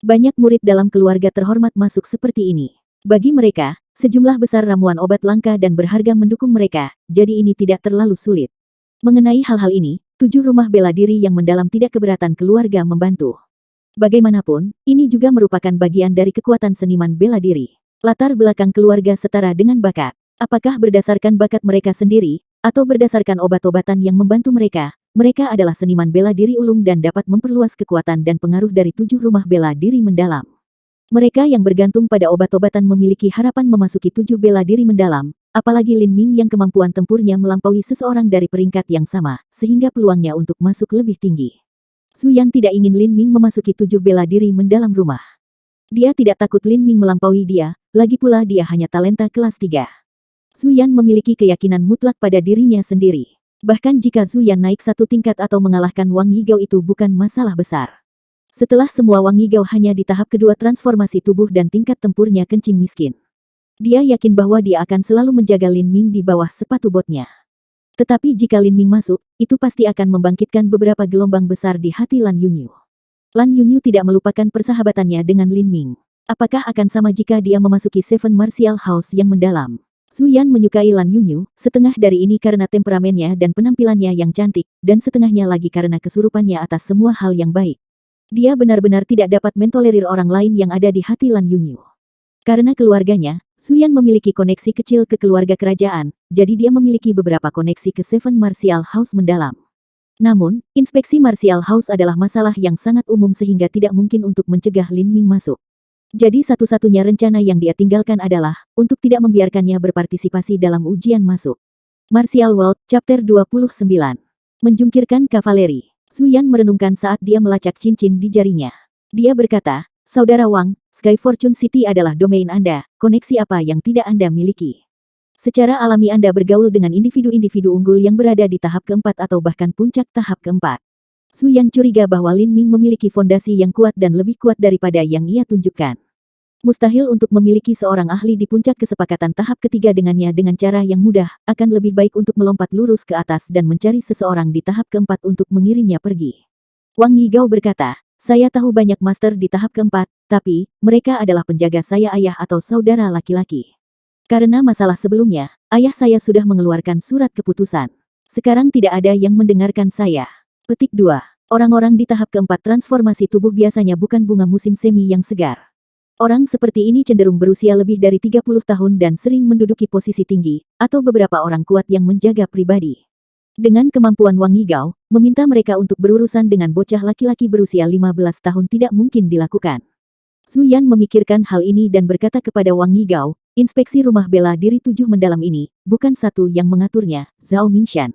Speaker 1: Banyak murid dalam keluarga terhormat masuk seperti ini. Bagi mereka, sejumlah besar ramuan obat langka dan berharga mendukung mereka, jadi ini tidak terlalu sulit. Mengenai hal-hal ini, 7 rumah bela diri yang mendalam tidak keberatan keluarga membantu. Bagaimanapun, ini juga merupakan bagian dari kekuatan seniman bela diri. Latar belakang keluarga setara dengan bakat. Apakah berdasarkan bakat mereka sendiri, atau berdasarkan obat-obatan yang membantu mereka, mereka adalah seniman bela diri ulung dan dapat memperluas kekuatan dan pengaruh dari 7 rumah bela diri mendalam. Mereka yang bergantung pada obat-obatan memiliki harapan memasuki 7 bela diri mendalam, apalagi Lin Ming yang kemampuan tempurnya melampaui seseorang dari peringkat yang sama, sehingga peluangnya untuk masuk lebih tinggi. Su Yan tidak ingin Lin Ming memasuki 7 bela diri mendalam rumah. Dia tidak takut Lin Ming melampaui dia, lagi pula dia hanya talenta kelas 3. Su Yan memiliki keyakinan mutlak pada dirinya sendiri. Bahkan jika Su Yan naik 1 tingkat atau mengalahkan Wang Yigao itu bukan masalah besar. Setelah semua Wang Yigao hanya di tahap kedua transformasi tubuh dan tingkat tempurnya kencing miskin. Dia yakin bahwa dia akan selalu menjaga Lin Ming di bawah sepatu botnya. Tetapi jika Lin Ming masuk, itu pasti akan membangkitkan beberapa gelombang besar di hati Lan Yunyu. Lan Yunyu tidak melupakan persahabatannya dengan Lin Ming. Apakah akan sama jika dia memasuki Seven Martial House yang mendalam? Su Yan menyukai Lan Yunyu, setengah dari ini karena temperamennya dan penampilannya yang cantik, dan setengahnya lagi karena kesurupannya atas semua hal yang baik. Dia benar-benar tidak dapat mentolerir orang lain yang ada di hati Lan Yunyu. Karena keluarganya, Su Yan memiliki koneksi kecil ke keluarga kerajaan, jadi dia memiliki beberapa koneksi ke Seven Martial House mendalam. Namun, inspeksi Martial House adalah masalah yang sangat umum sehingga tidak mungkin untuk mencegah Lin Ming masuk. Jadi satu-satunya rencana yang dia tinggalkan adalah, untuk tidak membiarkannya berpartisipasi dalam ujian masuk. Martial World, Chapter 29. Menjungkirkan kavaleri. Su Yan merenungkan saat dia melacak cincin di jarinya. Dia berkata, Saudara Wang, Sky Fortune City adalah domain Anda, koneksi apa yang tidak Anda miliki? Secara alami Anda bergaul dengan individu-individu unggul yang berada di tahap keempat atau bahkan puncak tahap keempat. Su Yan curiga bahwa Lin Ming memiliki fondasi yang kuat dan lebih kuat daripada yang ia tunjukkan. Mustahil untuk memiliki seorang ahli di puncak kesepakatan tahap ketiga dengannya dengan cara yang mudah, akan lebih baik untuk melompat lurus ke atas dan mencari seseorang di tahap keempat untuk mengirimnya pergi. Wang Yigao berkata, saya tahu banyak master di tahap keempat, tapi mereka adalah penjaga saya, ayah atau saudara laki-laki. Karena masalah sebelumnya, ayah saya sudah mengeluarkan surat keputusan. Sekarang tidak ada yang mendengarkan saya. Petik 2. Orang-orang di tahap keempat transformasi tubuh biasanya bukan bunga musim semi yang segar. Orang seperti ini cenderung berusia lebih dari 30 tahun dan sering menduduki posisi tinggi, atau beberapa orang kuat yang menjaga pribadi. Dengan kemampuan Wang Yigao, meminta mereka untuk berurusan dengan bocah laki-laki berusia 15 tahun tidak mungkin dilakukan. Zhu Yan memikirkan hal ini dan berkata kepada Wang Yigao, inspeksi rumah bela diri 7 mendalam ini, bukan satu yang mengaturnya, Zhao Mingshan.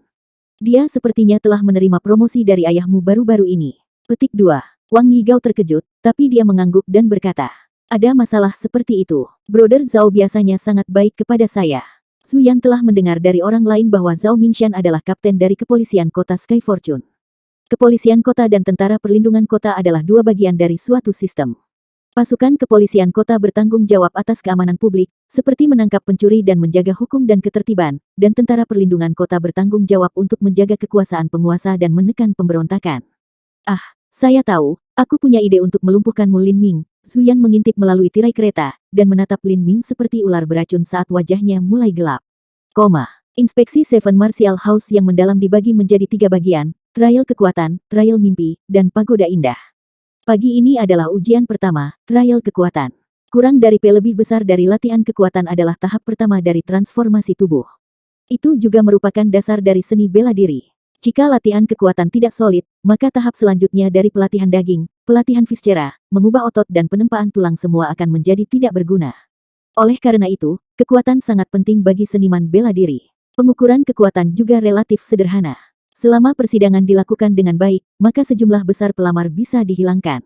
Speaker 1: Dia sepertinya telah menerima promosi dari ayahmu baru-baru ini. Petik 2. Wang Yigao terkejut, tapi dia mengangguk dan berkata, ada masalah seperti itu. Brother Zhao biasanya sangat baik kepada saya. Zhu Yan telah mendengar dari orang lain bahwa Zhao Mingshan adalah kapten dari kepolisian kota Sky Fortune. Kepolisian kota dan tentara perlindungan kota adalah dua bagian dari suatu sistem. Pasukan kepolisian kota bertanggung jawab atas keamanan publik, seperti menangkap pencuri dan menjaga hukum dan ketertiban, dan tentara perlindungan kota bertanggung jawab untuk menjaga kekuasaan penguasa dan menekan pemberontakan. Ah, saya tahu, aku punya ide untuk melumpuhkanmu, Lin Ming. Zhu Yan mengintip melalui tirai kereta, dan menatap Lin Ming seperti ular beracun saat wajahnya mulai gelap. Inspeksi Seven Martial House yang mendalam dibagi menjadi 3 bagian, trial kekuatan, trial mimpi, dan pagoda indah. Pagi ini adalah ujian pertama, trial kekuatan. Kurang dari P lebih besar dari latihan kekuatan adalah tahap pertama dari transformasi tubuh. Itu juga merupakan dasar dari seni bela diri. Jika latihan kekuatan tidak solid, maka tahap selanjutnya dari pelatihan daging, pelatihan viscera, mengubah otot dan penempaan tulang semua akan menjadi tidak berguna. Oleh karena itu, kekuatan sangat penting bagi seniman bela diri. Pengukuran kekuatan juga relatif sederhana. Selama persidangan dilakukan dengan baik, maka sejumlah besar pelamar bisa dihilangkan.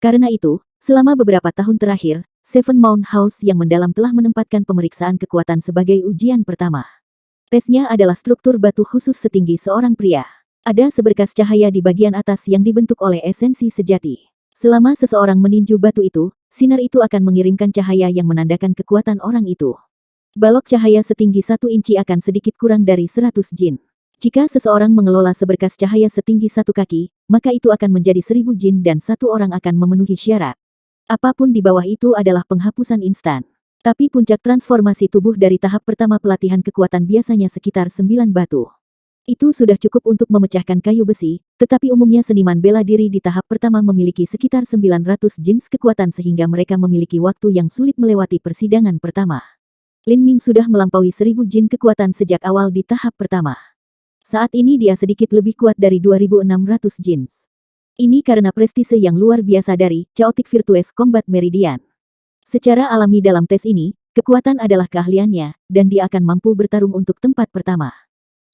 Speaker 1: Karena itu, selama beberapa tahun terakhir, Seven Mount House yang mendalam telah menempatkan pemeriksaan kekuatan sebagai ujian pertama. Tesnya adalah struktur batu khusus setinggi seorang pria. Ada seberkas cahaya di bagian atas yang dibentuk oleh esensi sejati. Selama seseorang meninju batu itu, sinar itu akan mengirimkan cahaya yang menandakan kekuatan orang itu. Balok cahaya setinggi 1 inci akan sedikit kurang dari 100 jin. Jika seseorang mengelola seberkas cahaya setinggi 1 kaki, maka itu akan menjadi 1000 jin dan 1 orang akan memenuhi syarat. Apapun di bawah itu adalah penghapusan instan. Tapi puncak transformasi tubuh dari tahap pertama pelatihan kekuatan biasanya sekitar 9 batu. Itu sudah cukup untuk memecahkan kayu besi, tetapi umumnya seniman bela diri di tahap pertama memiliki sekitar 900 jins kekuatan sehingga mereka memiliki waktu yang sulit melewati persidangan pertama. Lin Ming sudah melampaui 1000 jin kekuatan sejak awal di tahap pertama. Saat ini dia sedikit lebih kuat dari 2600 jins. Ini karena prestise yang luar biasa dari Chaotic Virtuous Combat Meridian. Secara alami dalam tes ini, kekuatan adalah keahliannya, dan dia akan mampu bertarung untuk tempat pertama.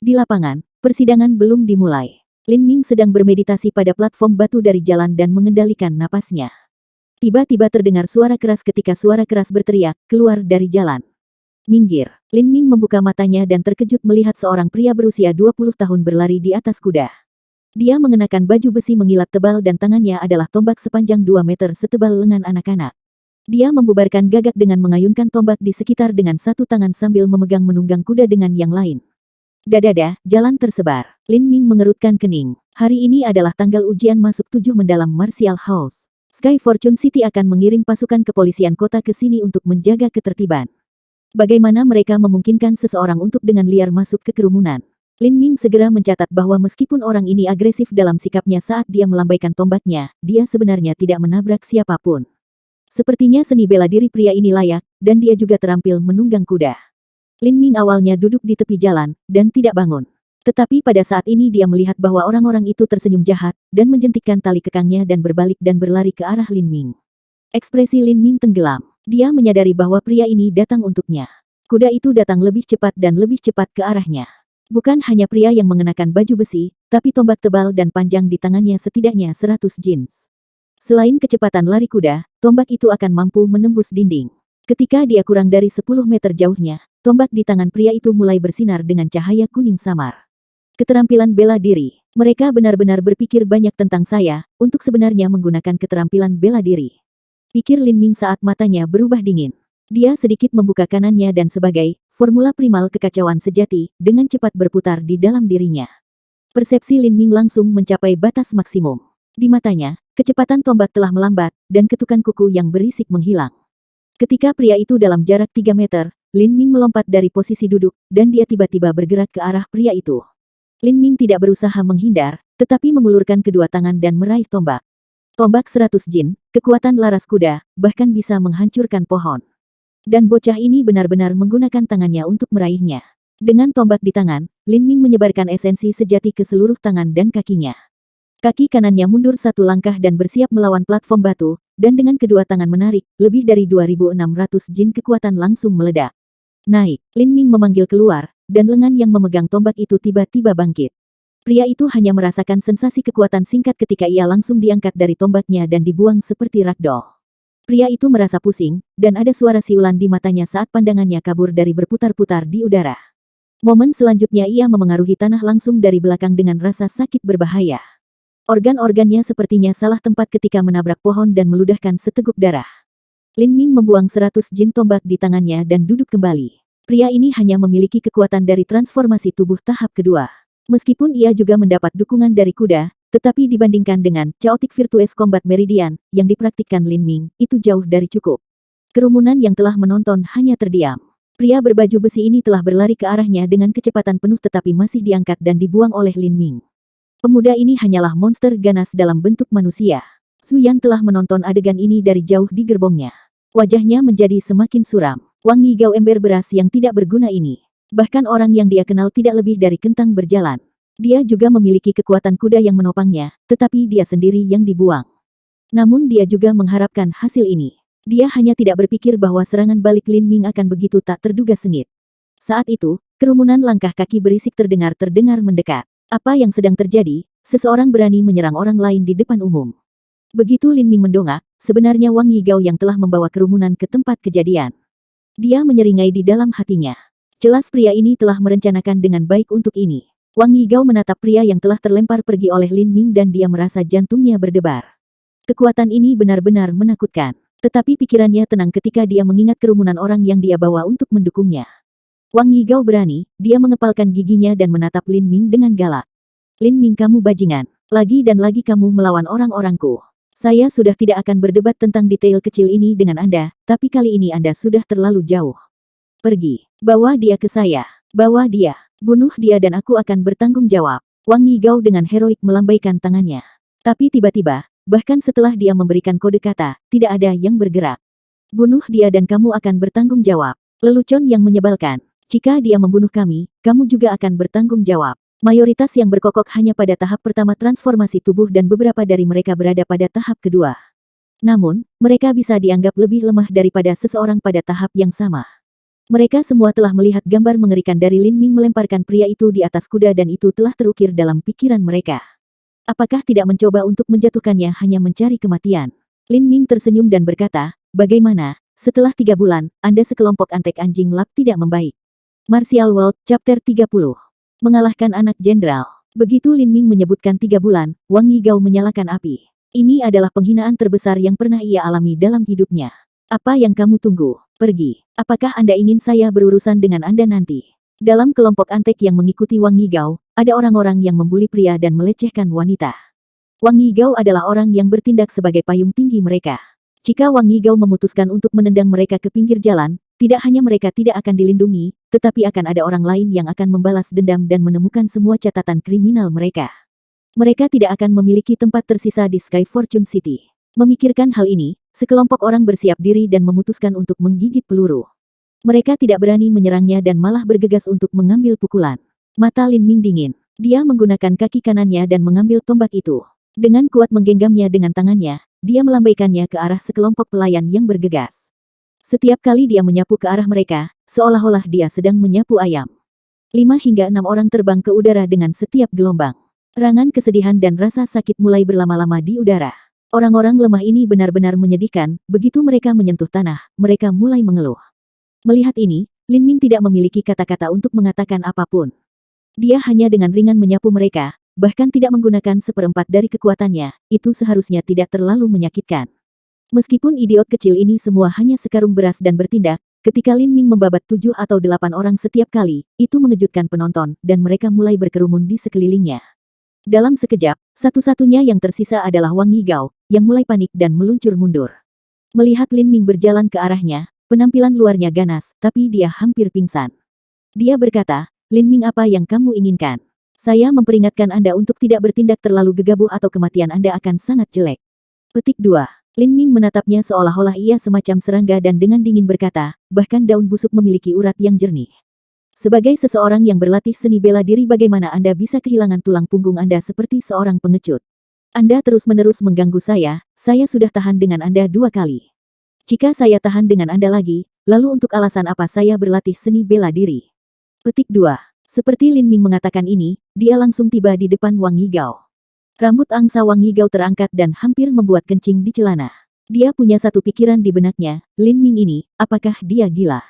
Speaker 1: Di lapangan, persidangan belum dimulai. Lin Ming sedang bermeditasi pada platform batu dari jalan dan mengendalikan napasnya. Tiba-tiba terdengar suara keras ketika suara keras berteriak, keluar dari jalan. Minggir. Lin Ming membuka matanya dan terkejut melihat seorang pria berusia 20 tahun berlari di atas kuda. Dia mengenakan baju besi mengilat tebal dan tangannya adalah tombak sepanjang 2 meter setebal lengan anak-anak. Dia membubarkan gagak dengan mengayunkan tombak di sekitar dengan satu tangan sambil memegang menunggang kuda dengan yang lain. Dadada, jalan tersebar. Lin Ming mengerutkan kening. Hari ini adalah tanggal ujian masuk 7 mendalam Martial House. Sky Fortune City akan mengirim pasukan kepolisian kota ke sini untuk menjaga ketertiban. Bagaimana mereka memungkinkan seseorang untuk dengan liar masuk ke kerumunan? Lin Ming segera mencatat bahwa meskipun orang ini agresif dalam sikapnya saat dia melambaikan tombaknya, dia sebenarnya tidak menabrak siapapun. Sepertinya seni bela diri pria ini layak, dan dia juga terampil menunggang kuda. Lin Ming awalnya duduk di tepi jalan, dan tidak bangun. Tetapi pada saat ini dia melihat bahwa orang-orang itu tersenyum jahat, dan menjentikkan tali kekangnya dan berbalik dan berlari ke arah Lin Ming. Ekspresi Lin Ming tenggelam. Dia menyadari bahwa pria ini datang untuknya. Kuda itu datang lebih cepat dan lebih cepat ke arahnya. Bukan hanya pria yang mengenakan baju besi, tapi tombak tebal dan panjang di tangannya setidaknya 100 jins. Selain kecepatan lari kuda, tombak itu akan mampu menembus dinding. Ketika dia kurang dari 10 meter jauhnya, tombak di tangan pria itu mulai bersinar dengan cahaya kuning samar. Keterampilan bela diri. Mereka benar-benar berpikir banyak tentang saya, untuk sebenarnya menggunakan keterampilan bela diri. Pikir Lin Ming saat matanya berubah dingin. Dia sedikit membuka kanannya dan sebagai formula primal kekacauan sejati, dengan cepat berputar di dalam dirinya. Persepsi Lin Ming langsung mencapai batas maksimum. Di matanya, Kecepatan tombak telah melambat, dan ketukan kuku yang berisik menghilang. Ketika pria itu dalam jarak 3 meter, Lin Ming melompat dari posisi duduk, dan dia tiba-tiba bergerak ke arah pria itu. Lin Ming tidak berusaha menghindar, tetapi mengulurkan kedua tangan dan meraih tombak. Tombak 100 jin, kekuatan laras kuda, bahkan bisa menghancurkan pohon. Dan bocah ini benar-benar menggunakan tangannya untuk meraihnya. Dengan tombak di tangan, Lin Ming menyebarkan esensi sejati ke seluruh tangan dan kakinya. Kaki kanannya mundur satu langkah dan bersiap melawan platform batu, dan dengan kedua tangan menarik, lebih dari 2.600 jin kekuatan langsung meledak. Naik, Lin Ming memanggil keluar, dan lengan yang memegang tombak itu tiba-tiba bangkit. Pria itu hanya merasakan sensasi kekuatan singkat ketika ia langsung diangkat dari tombaknya dan dibuang seperti ragdoll. Pria itu merasa pusing, dan ada suara siulan di matanya saat pandangannya kabur dari berputar-putar di udara. Momen selanjutnya ia memengaruhi tanah langsung dari belakang dengan rasa sakit berbahaya. Organ-organnya sepertinya salah tempat ketika menabrak pohon dan meludahkan seteguk darah. Lin Ming membuang 100 jin tombak di tangannya dan duduk kembali. Pria ini hanya memiliki kekuatan dari transformasi tubuh tahap kedua. Meskipun ia juga mendapat dukungan dari kuda, tetapi dibandingkan dengan Chaotic Virtuous Combat Meridian yang dipraktikkan Lin Ming, itu jauh dari cukup. Kerumunan yang telah menonton hanya terdiam. Pria berbaju besi ini telah berlari ke arahnya dengan kecepatan penuh tetapi masih diangkat dan dibuang oleh Lin Ming. Pemuda ini hanyalah monster ganas dalam bentuk manusia. Su Yan telah menonton adegan ini dari jauh di gerbongnya. Wajahnya menjadi semakin suram. Wang Yigao ember beras yang tidak berguna ini. Bahkan orang yang dia kenal tidak lebih dari kentang berjalan. Dia juga memiliki kekuatan kuda yang menopangnya, tetapi dia sendiri yang dibuang. Namun dia juga mengharapkan hasil ini. Dia hanya tidak berpikir bahwa serangan balik Lin Ming akan begitu tak terduga sengit. Saat itu, kerumunan langkah kaki berisik terdengar mendekat. Apa yang sedang terjadi? Seseorang berani menyerang orang lain di depan umum. Begitu Lin Ming mendongak, sebenarnya Wang Yigao yang telah membawa kerumunan ke tempat kejadian. Dia menyeringai di dalam hatinya. Jelas pria ini telah merencanakan dengan baik untuk ini. Wang Yigao menatap pria yang telah terlempar pergi oleh Lin Ming dan dia merasa jantungnya berdebar. Kekuatan ini benar-benar menakutkan. Tetapi pikirannya tenang ketika dia mengingat kerumunan orang yang dia bawa untuk mendukungnya. Wang Yigao berani, dia mengepalkan giginya dan menatap Lin Ming dengan galak. Lin Ming, kamu bajingan. Lagi dan lagi kamu melawan orang-orangku. Saya sudah tidak akan berdebat tentang detail kecil ini dengan Anda, tapi kali ini Anda sudah terlalu jauh. Pergi. Bawa dia ke saya. Bawa dia. Bunuh dia dan aku akan bertanggung jawab. Wang Yigao dengan heroik melambaikan tangannya. Tapi tiba-tiba, bahkan setelah dia memberikan kode kata, tidak ada yang bergerak. Bunuh dia dan kamu akan bertanggung jawab. Lelucon yang menyebalkan. Jika dia membunuh kami, kamu juga akan bertanggung jawab. Mayoritas yang berkokok hanya pada tahap pertama transformasi tubuh dan beberapa dari mereka berada pada tahap kedua. Namun, mereka bisa dianggap lebih lemah daripada seseorang pada tahap yang sama. Mereka semua telah melihat gambar mengerikan dari Lin Ming melemparkan pria itu di atas kuda dan itu telah terukir dalam pikiran mereka. Apakah tidak mencoba untuk menjatuhkannya hanya mencari kematian? Lin Ming tersenyum dan berkata, bagaimana, setelah 3 bulan, Anda sekelompok antek anjing lap tidak membaik. Martial World, Chapter 30. Mengalahkan anak jenderal. Begitu Lin Ming menyebutkan 3 bulan, Wang Yigao menyalakan api. Ini adalah penghinaan terbesar yang pernah ia alami dalam hidupnya. Apa yang kamu tunggu? Pergi. Apakah Anda ingin saya berurusan dengan Anda nanti? Dalam kelompok antek yang mengikuti Wang Yigao, ada orang-orang yang membuli pria dan melecehkan wanita. Wang Yigao adalah orang yang bertindak sebagai payung tinggi mereka. Jika Wang Yigao memutuskan untuk menendang mereka ke pinggir jalan, tidak hanya mereka tidak akan dilindungi, tetapi akan ada orang lain yang akan membalas dendam dan menemukan semua catatan kriminal mereka. Mereka tidak akan memiliki tempat tersisa di Sky Fortune City. Memikirkan hal ini, sekelompok orang bersiap diri dan memutuskan untuk menggigit peluru. Mereka tidak berani menyerangnya dan malah bergegas untuk mengambil pukulan. Mata Lin Ming dingin. Dia menggunakan kaki kanannya dan mengambil tombak itu. Dengan kuat menggenggamnya dengan tangannya, dia melambaikannya ke arah sekelompok pelayan yang bergegas. Setiap kali dia menyapu ke arah mereka, seolah-olah dia sedang menyapu ayam. 5 hingga 6 orang terbang ke udara dengan setiap gelombang. Rangan kesedihan dan rasa sakit mulai berlama-lama di udara. Orang-orang lemah ini benar-benar menyedihkan, begitu mereka menyentuh tanah, mereka mulai mengeluh. Melihat ini, Lin Ming tidak memiliki kata-kata untuk mengatakan apapun. Dia hanya dengan ringan menyapu mereka, bahkan tidak menggunakan 1/4 dari kekuatannya, itu seharusnya tidak terlalu menyakitkan. Meskipun idiot kecil ini semua hanya sekarung beras dan bertindak, ketika Lin Ming membabat 7 atau 8 orang setiap kali, itu mengejutkan penonton, dan mereka mulai berkerumun di sekelilingnya. Dalam sekejap, Satu-satunya yang tersisa adalah Wang Yigao, yang mulai panik dan meluncur mundur. Melihat Lin Ming berjalan ke arahnya, penampilan luarnya ganas, tapi dia hampir pingsan. Dia berkata, "Lin Ming, apa yang kamu inginkan? Saya memperingatkan Anda untuk tidak bertindak terlalu gegabah atau kematian Anda akan sangat jelek." Petik 2. Lin Ming menatapnya seolah-olah ia semacam serangga dan dengan dingin berkata, "Bahkan daun busuk memiliki urat yang jernih. Sebagai seseorang yang berlatih seni bela diri, bagaimana Anda bisa kehilangan tulang punggung Anda seperti seorang pengecut? Anda terus-menerus mengganggu saya sudah tahan dengan Anda 2 kali. Jika saya tahan dengan Anda lagi, lalu untuk alasan apa saya berlatih seni bela diri?" Petik 2. Seperti Lin Ming mengatakan ini, dia langsung tiba di depan Wang Yigao. Rambut angsa Wang Yigao terangkat dan hampir membuat kencing di celana. Dia punya satu pikiran di benaknya, Lin Ming ini, apakah dia gila?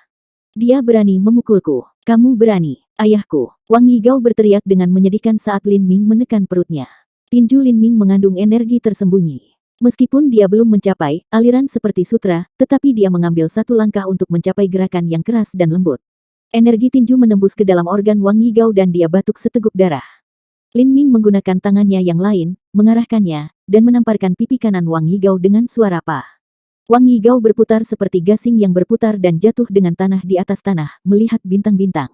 Speaker 1: Dia berani memukulku. Kamu berani, ayahku. Wang Yigao berteriak dengan menyedihkan saat Lin Ming menekan perutnya. Tinju Lin Ming mengandung energi tersembunyi. Meskipun dia belum mencapai aliran seperti sutra, tetapi dia mengambil satu langkah untuk mencapai gerakan yang keras dan lembut. Energi tinju menembus ke dalam organ Wang Yigao dan dia batuk seteguk darah. Lin Ming menggunakan tangannya yang lain, mengarahkannya, dan menamparkan pipi kanan Wang Yigao dengan suara "pa". Wang Yigao berputar seperti gasing yang berputar dan jatuh dengan tanah di atas tanah, melihat bintang-bintang.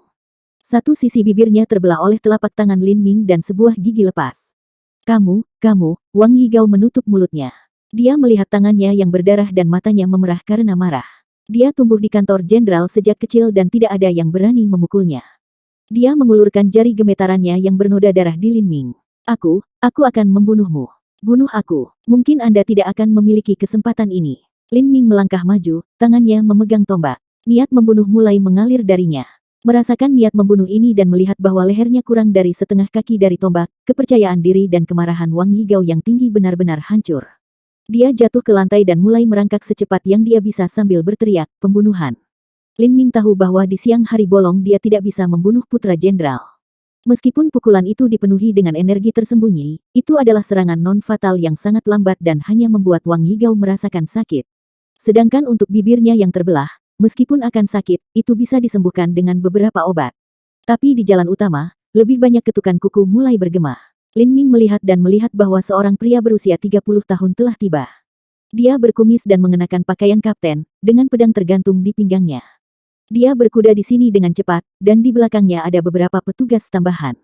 Speaker 1: Satu sisi bibirnya terbelah oleh telapak tangan Lin Ming dan sebuah gigi lepas. Kamu, Wang Yigao menutup mulutnya. Dia melihat tangannya yang berdarah dan matanya memerah karena marah. Dia tumbuh di kantor jenderal sejak kecil dan tidak ada yang berani memukulnya. Dia mengulurkan jari gemetarannya yang bernoda darah di Lin Ming. Aku akan membunuhmu. Bunuh aku. Mungkin Anda tidak akan memiliki kesempatan ini." Lin Ming melangkah maju, tangannya memegang tombak. Niat membunuh mulai mengalir darinya. Merasakan niat membunuh ini dan melihat bahwa lehernya kurang dari setengah kaki dari tombak, kepercayaan diri dan kemarahan Wang Yigao yang tinggi benar-benar hancur. Dia jatuh ke lantai dan mulai merangkak secepat yang dia bisa sambil berteriak, "Pembunuhan." Lin Ming tahu bahwa di siang hari bolong dia tidak bisa membunuh putra jenderal. Meskipun pukulan itu dipenuhi dengan energi tersembunyi, itu adalah serangan non-fatal yang sangat lambat dan hanya membuat Wang Yigao merasakan sakit. Sedangkan untuk bibirnya yang terbelah, meskipun akan sakit, itu bisa disembuhkan dengan beberapa obat. Tapi di jalan utama, lebih banyak ketukan kuku mulai bergema. Lin Ming melihat bahwa seorang pria berusia 30 tahun telah tiba. Dia berkumis dan mengenakan pakaian kapten, dengan pedang tergantung di pinggangnya. Dia berkuda di sini dengan cepat, dan di belakangnya ada beberapa petugas tambahan.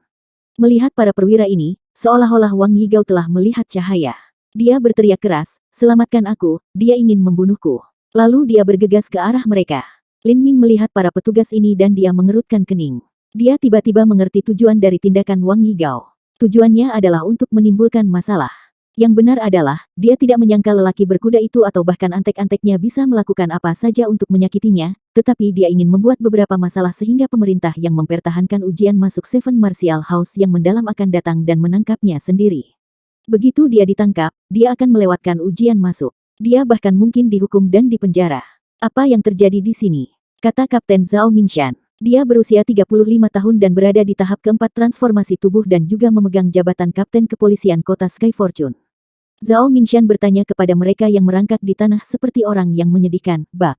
Speaker 1: Melihat para perwira ini, seolah-olah Wang Yigao telah melihat cahaya. Dia berteriak keras, "Selamatkan aku, dia ingin membunuhku." Lalu dia bergegas ke arah mereka. Lin Ming melihat para petugas ini dan dia mengerutkan kening. Dia tiba-tiba mengerti tujuan dari tindakan Wang Yigao. Tujuannya adalah untuk menimbulkan masalah. Yang benar adalah, dia tidak menyangka lelaki berkuda itu atau bahkan antek-anteknya bisa melakukan apa saja untuk menyakitinya, tetapi dia ingin membuat beberapa masalah sehingga pemerintah yang mempertahankan ujian masuk Seven Martial House yang mendalam akan datang dan menangkapnya sendiri. Begitu dia ditangkap, dia akan melewatkan ujian masuk. Dia bahkan mungkin dihukum dan dipenjara. "Apa yang terjadi di sini?" kata Kapten Zhao Mingshan. Dia berusia 35 tahun dan berada di tahap keempat transformasi tubuh dan juga memegang jabatan Kapten Kepolisian Kota Sky Fortune. Zhao Mingshan bertanya kepada mereka yang merangkak di tanah seperti orang yang menyedihkan, "Bak."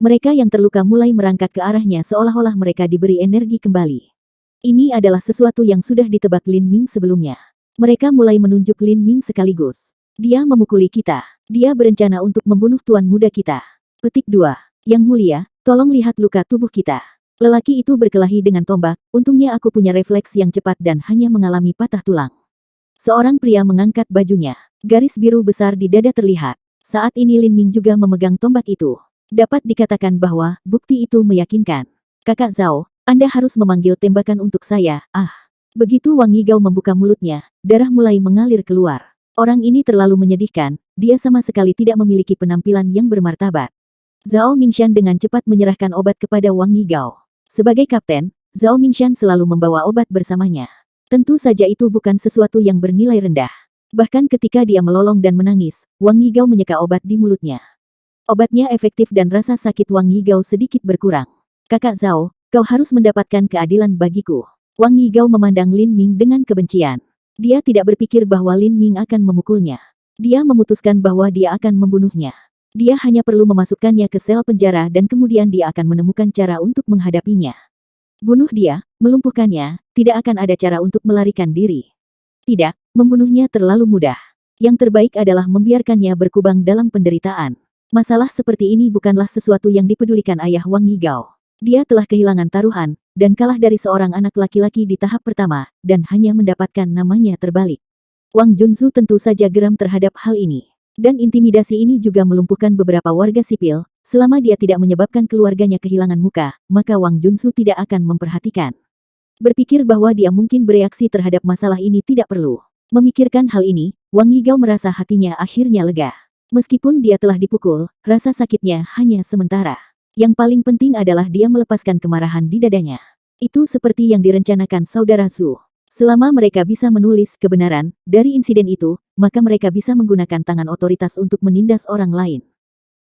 Speaker 1: Mereka yang terluka mulai merangkak ke arahnya seolah-olah mereka diberi energi kembali. Ini adalah sesuatu yang sudah ditebak Lin Ming sebelumnya. Mereka mulai menunjuk Lin Ming sekaligus. "Dia memukuli kita. Dia berencana untuk membunuh tuan muda kita." Petik 2. "Yang mulia, tolong lihat luka tubuh kita." Lelaki itu berkelahi dengan tombak, "Untungnya aku punya refleks yang cepat dan hanya mengalami patah tulang." Seorang pria mengangkat bajunya. Garis biru besar di dada terlihat. Saat ini Lin Ming juga memegang tombak itu. Dapat dikatakan bahwa bukti itu meyakinkan. "Kakak Zhao, Anda harus memanggil tembakan untuk saya." Begitu Wang Yigao membuka mulutnya, darah mulai mengalir keluar. Orang ini terlalu menyedihkan, dia sama sekali tidak memiliki penampilan yang bermartabat. Zhao Mingshan dengan cepat menyerahkan obat kepada Wang Yigao. Sebagai kapten, Zhao Mingshan selalu membawa obat bersamanya. Tentu saja itu bukan sesuatu yang bernilai rendah. Bahkan ketika dia melolong dan menangis, Wang Yigao menyeka obat di mulutnya. Obatnya efektif dan rasa sakit Wang Yigao sedikit berkurang. "Kakak Zhao, kau harus mendapatkan keadilan bagiku." Wang Yigao memandang Lin Ming dengan kebencian. Dia tidak berpikir bahwa Lin Ming akan memukulnya. Dia memutuskan bahwa dia akan membunuhnya. Dia hanya perlu memasukkannya ke sel penjara dan kemudian dia akan menemukan cara untuk menghadapinya. Bunuh dia, melumpuhkannya, tidak akan ada cara untuk melarikan diri. Tidak, Membunuhnya terlalu mudah. Yang terbaik adalah membiarkannya berkubang dalam penderitaan. Masalah seperti ini bukanlah sesuatu yang dipedulikan ayah Wang Yigao. Dia telah kehilangan taruhan, dan kalah dari seorang anak laki-laki di tahap pertama, dan hanya mendapatkan namanya terbalik. Wang Junzu tentu saja geram terhadap hal ini. Dan intimidasi ini juga melumpuhkan beberapa warga sipil. Selama dia tidak menyebabkan keluarganya kehilangan muka, maka Wang Junzu tidak akan memperhatikan. Berpikir bahwa dia mungkin bereaksi terhadap masalah ini tidak perlu. Memikirkan hal ini, Wang Yigao merasa hatinya akhirnya lega. Meskipun dia telah dipukul, rasa sakitnya hanya sementara. Yang paling penting adalah dia melepaskan kemarahan di dadanya. Itu seperti yang direncanakan saudara Zhu. Selama mereka bisa menulis kebenaran dari insiden itu, maka mereka bisa menggunakan tangan otoritas untuk menindas orang lain.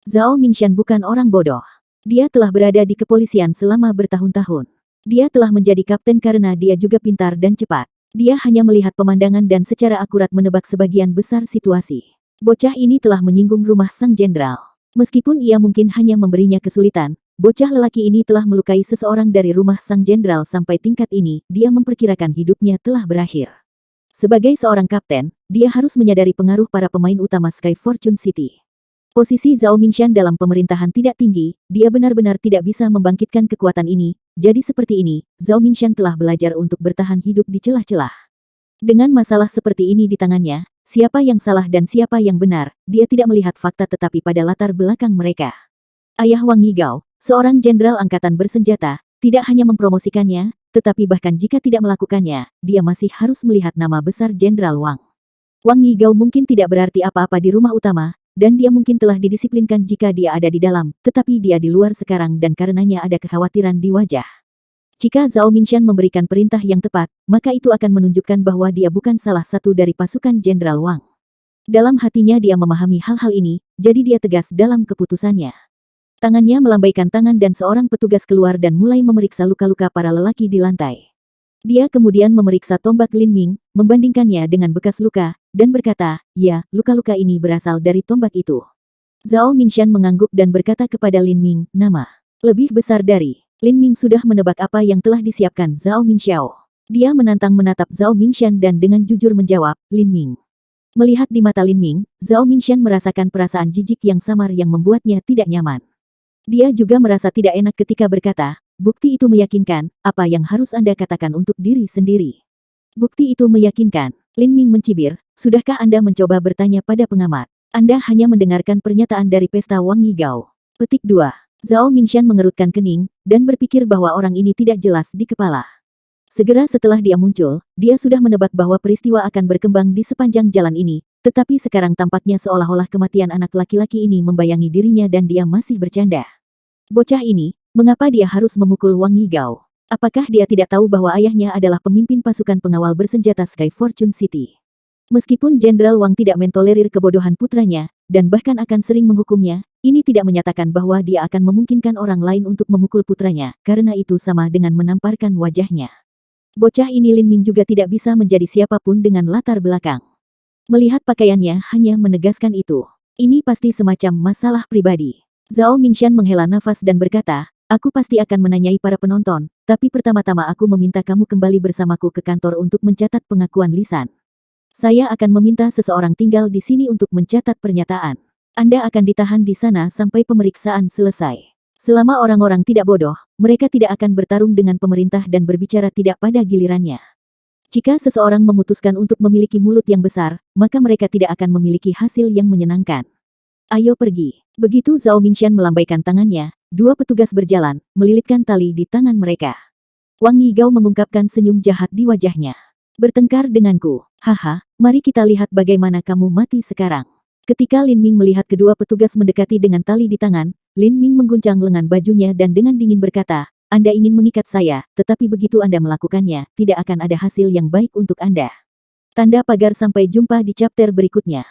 Speaker 1: Zhao Mingshan bukan orang bodoh. Dia telah berada di kepolisian selama bertahun-tahun. Dia telah menjadi kapten karena dia juga pintar dan cepat. Dia hanya melihat pemandangan dan secara akurat menebak sebagian besar situasi. Bocah ini telah menyinggung rumah sang jenderal. Meskipun ia mungkin hanya memberinya kesulitan, bocah lelaki ini telah melukai seseorang dari rumah sang jenderal sampai tingkat ini, dia memperkirakan hidupnya telah berakhir. Sebagai seorang kapten, dia harus menyadari pengaruh para pemain utama Sky Fortune City. Posisi Zhao Mingshan dalam pemerintahan tidak tinggi, dia benar-benar tidak bisa membangkitkan kekuatan ini. Jadi seperti ini, Zhao Mingshan telah belajar untuk bertahan hidup di celah-celah. Dengan masalah seperti ini di tangannya, siapa yang salah dan siapa yang benar, dia tidak melihat fakta tetapi pada latar belakang mereka. Ayah Wang Yigao, seorang jenderal angkatan bersenjata, tidak hanya mempromosikannya, tetapi bahkan jika tidak melakukannya, dia masih harus melihat nama besar Jenderal Wang. Wang Yigao mungkin tidak berarti apa-apa di rumah utama, dan dia mungkin telah didisiplinkan jika dia ada di dalam, tetapi dia di luar sekarang dan karenanya ada kekhawatiran di wajah. Jika Zhao Mingshan memberikan perintah yang tepat, maka itu akan menunjukkan bahwa dia bukan salah satu dari pasukan Jenderal Wang. Dalam hatinya dia memahami hal-hal ini, jadi dia tegas dalam keputusannya. Tangannya melambaikan tangan dan seorang petugas keluar dan mulai memeriksa luka-luka para lelaki di lantai. Dia kemudian memeriksa tombak Lin Ming, membandingkannya dengan bekas luka, dan berkata, ya, luka-luka ini berasal dari tombak itu. Zhao Mingshan mengangguk dan berkata kepada Lin Ming, nama lebih besar dari. Lin Ming sudah menebak apa yang telah disiapkan Zhao Mingxiao. Dia menantang menatap Zhao Mingshan dan dengan jujur menjawab, Lin Ming. Melihat di mata Lin Ming, Zhao Mingshan merasakan perasaan jijik yang samar yang membuatnya tidak nyaman. Dia juga merasa tidak enak ketika berkata, bukti itu meyakinkan, apa yang harus Anda katakan untuk diri sendiri. Bukti itu meyakinkan. Lin Ming mencibir, sudahkah Anda mencoba bertanya pada pengamat? Anda hanya mendengarkan pernyataan dari pesta Wang Yigao. Petik 2. Zhao Mingshan mengerutkan kening, dan berpikir bahwa orang ini tidak jelas di kepala. Segera setelah dia muncul, dia sudah menebak bahwa peristiwa akan berkembang di sepanjang jalan ini, tetapi sekarang tampaknya seolah-olah kematian anak laki-laki ini membayangi dirinya dan dia masih bercanda. Bocah ini, mengapa dia harus memukul Wang Yigao? Apakah dia tidak tahu bahwa ayahnya adalah pemimpin pasukan pengawal bersenjata Sky Fortune City? Meskipun Jenderal Wang tidak mentolerir kebodohan putranya, dan bahkan akan sering menghukumnya, ini tidak menyatakan bahwa dia akan memungkinkan orang lain untuk memukul putranya, karena itu sama dengan menamparkan wajahnya. Bocah ini Lin Ming juga tidak bisa menjadi siapapun dengan latar belakang. Melihat pakaiannya hanya menegaskan itu. Ini pasti semacam masalah pribadi. Zhao Mingshan menghela nafas dan berkata, aku pasti akan menanyai para penonton, tapi pertama-tama aku meminta kamu kembali bersamaku ke kantor untuk mencatat pengakuan lisan. Saya akan meminta seseorang tinggal di sini untuk mencatat pernyataan. Anda akan ditahan di sana sampai pemeriksaan selesai. Selama orang-orang tidak bodoh, mereka tidak akan bertarung dengan pemerintah dan berbicara tidak pada gilirannya. Jika seseorang memutuskan untuk memiliki mulut yang besar, maka mereka tidak akan memiliki hasil yang menyenangkan. Ayo pergi. Begitu Zhao Mingshan melambaikan tangannya, dua petugas berjalan, melilitkan tali di tangan mereka. Wang Yigao mengungkapkan senyum jahat di wajahnya. Bertengkar denganku. Haha, mari kita lihat bagaimana kamu mati sekarang. Ketika Lin Ming melihat kedua petugas mendekati dengan tali di tangan, Lin Ming mengguncang lengan bajunya dan dengan dingin berkata, Anda ingin mengikat saya, tetapi begitu Anda melakukannya, tidak akan ada hasil yang baik untuk Anda. Tanda pagar sampai jumpa di chapter berikutnya.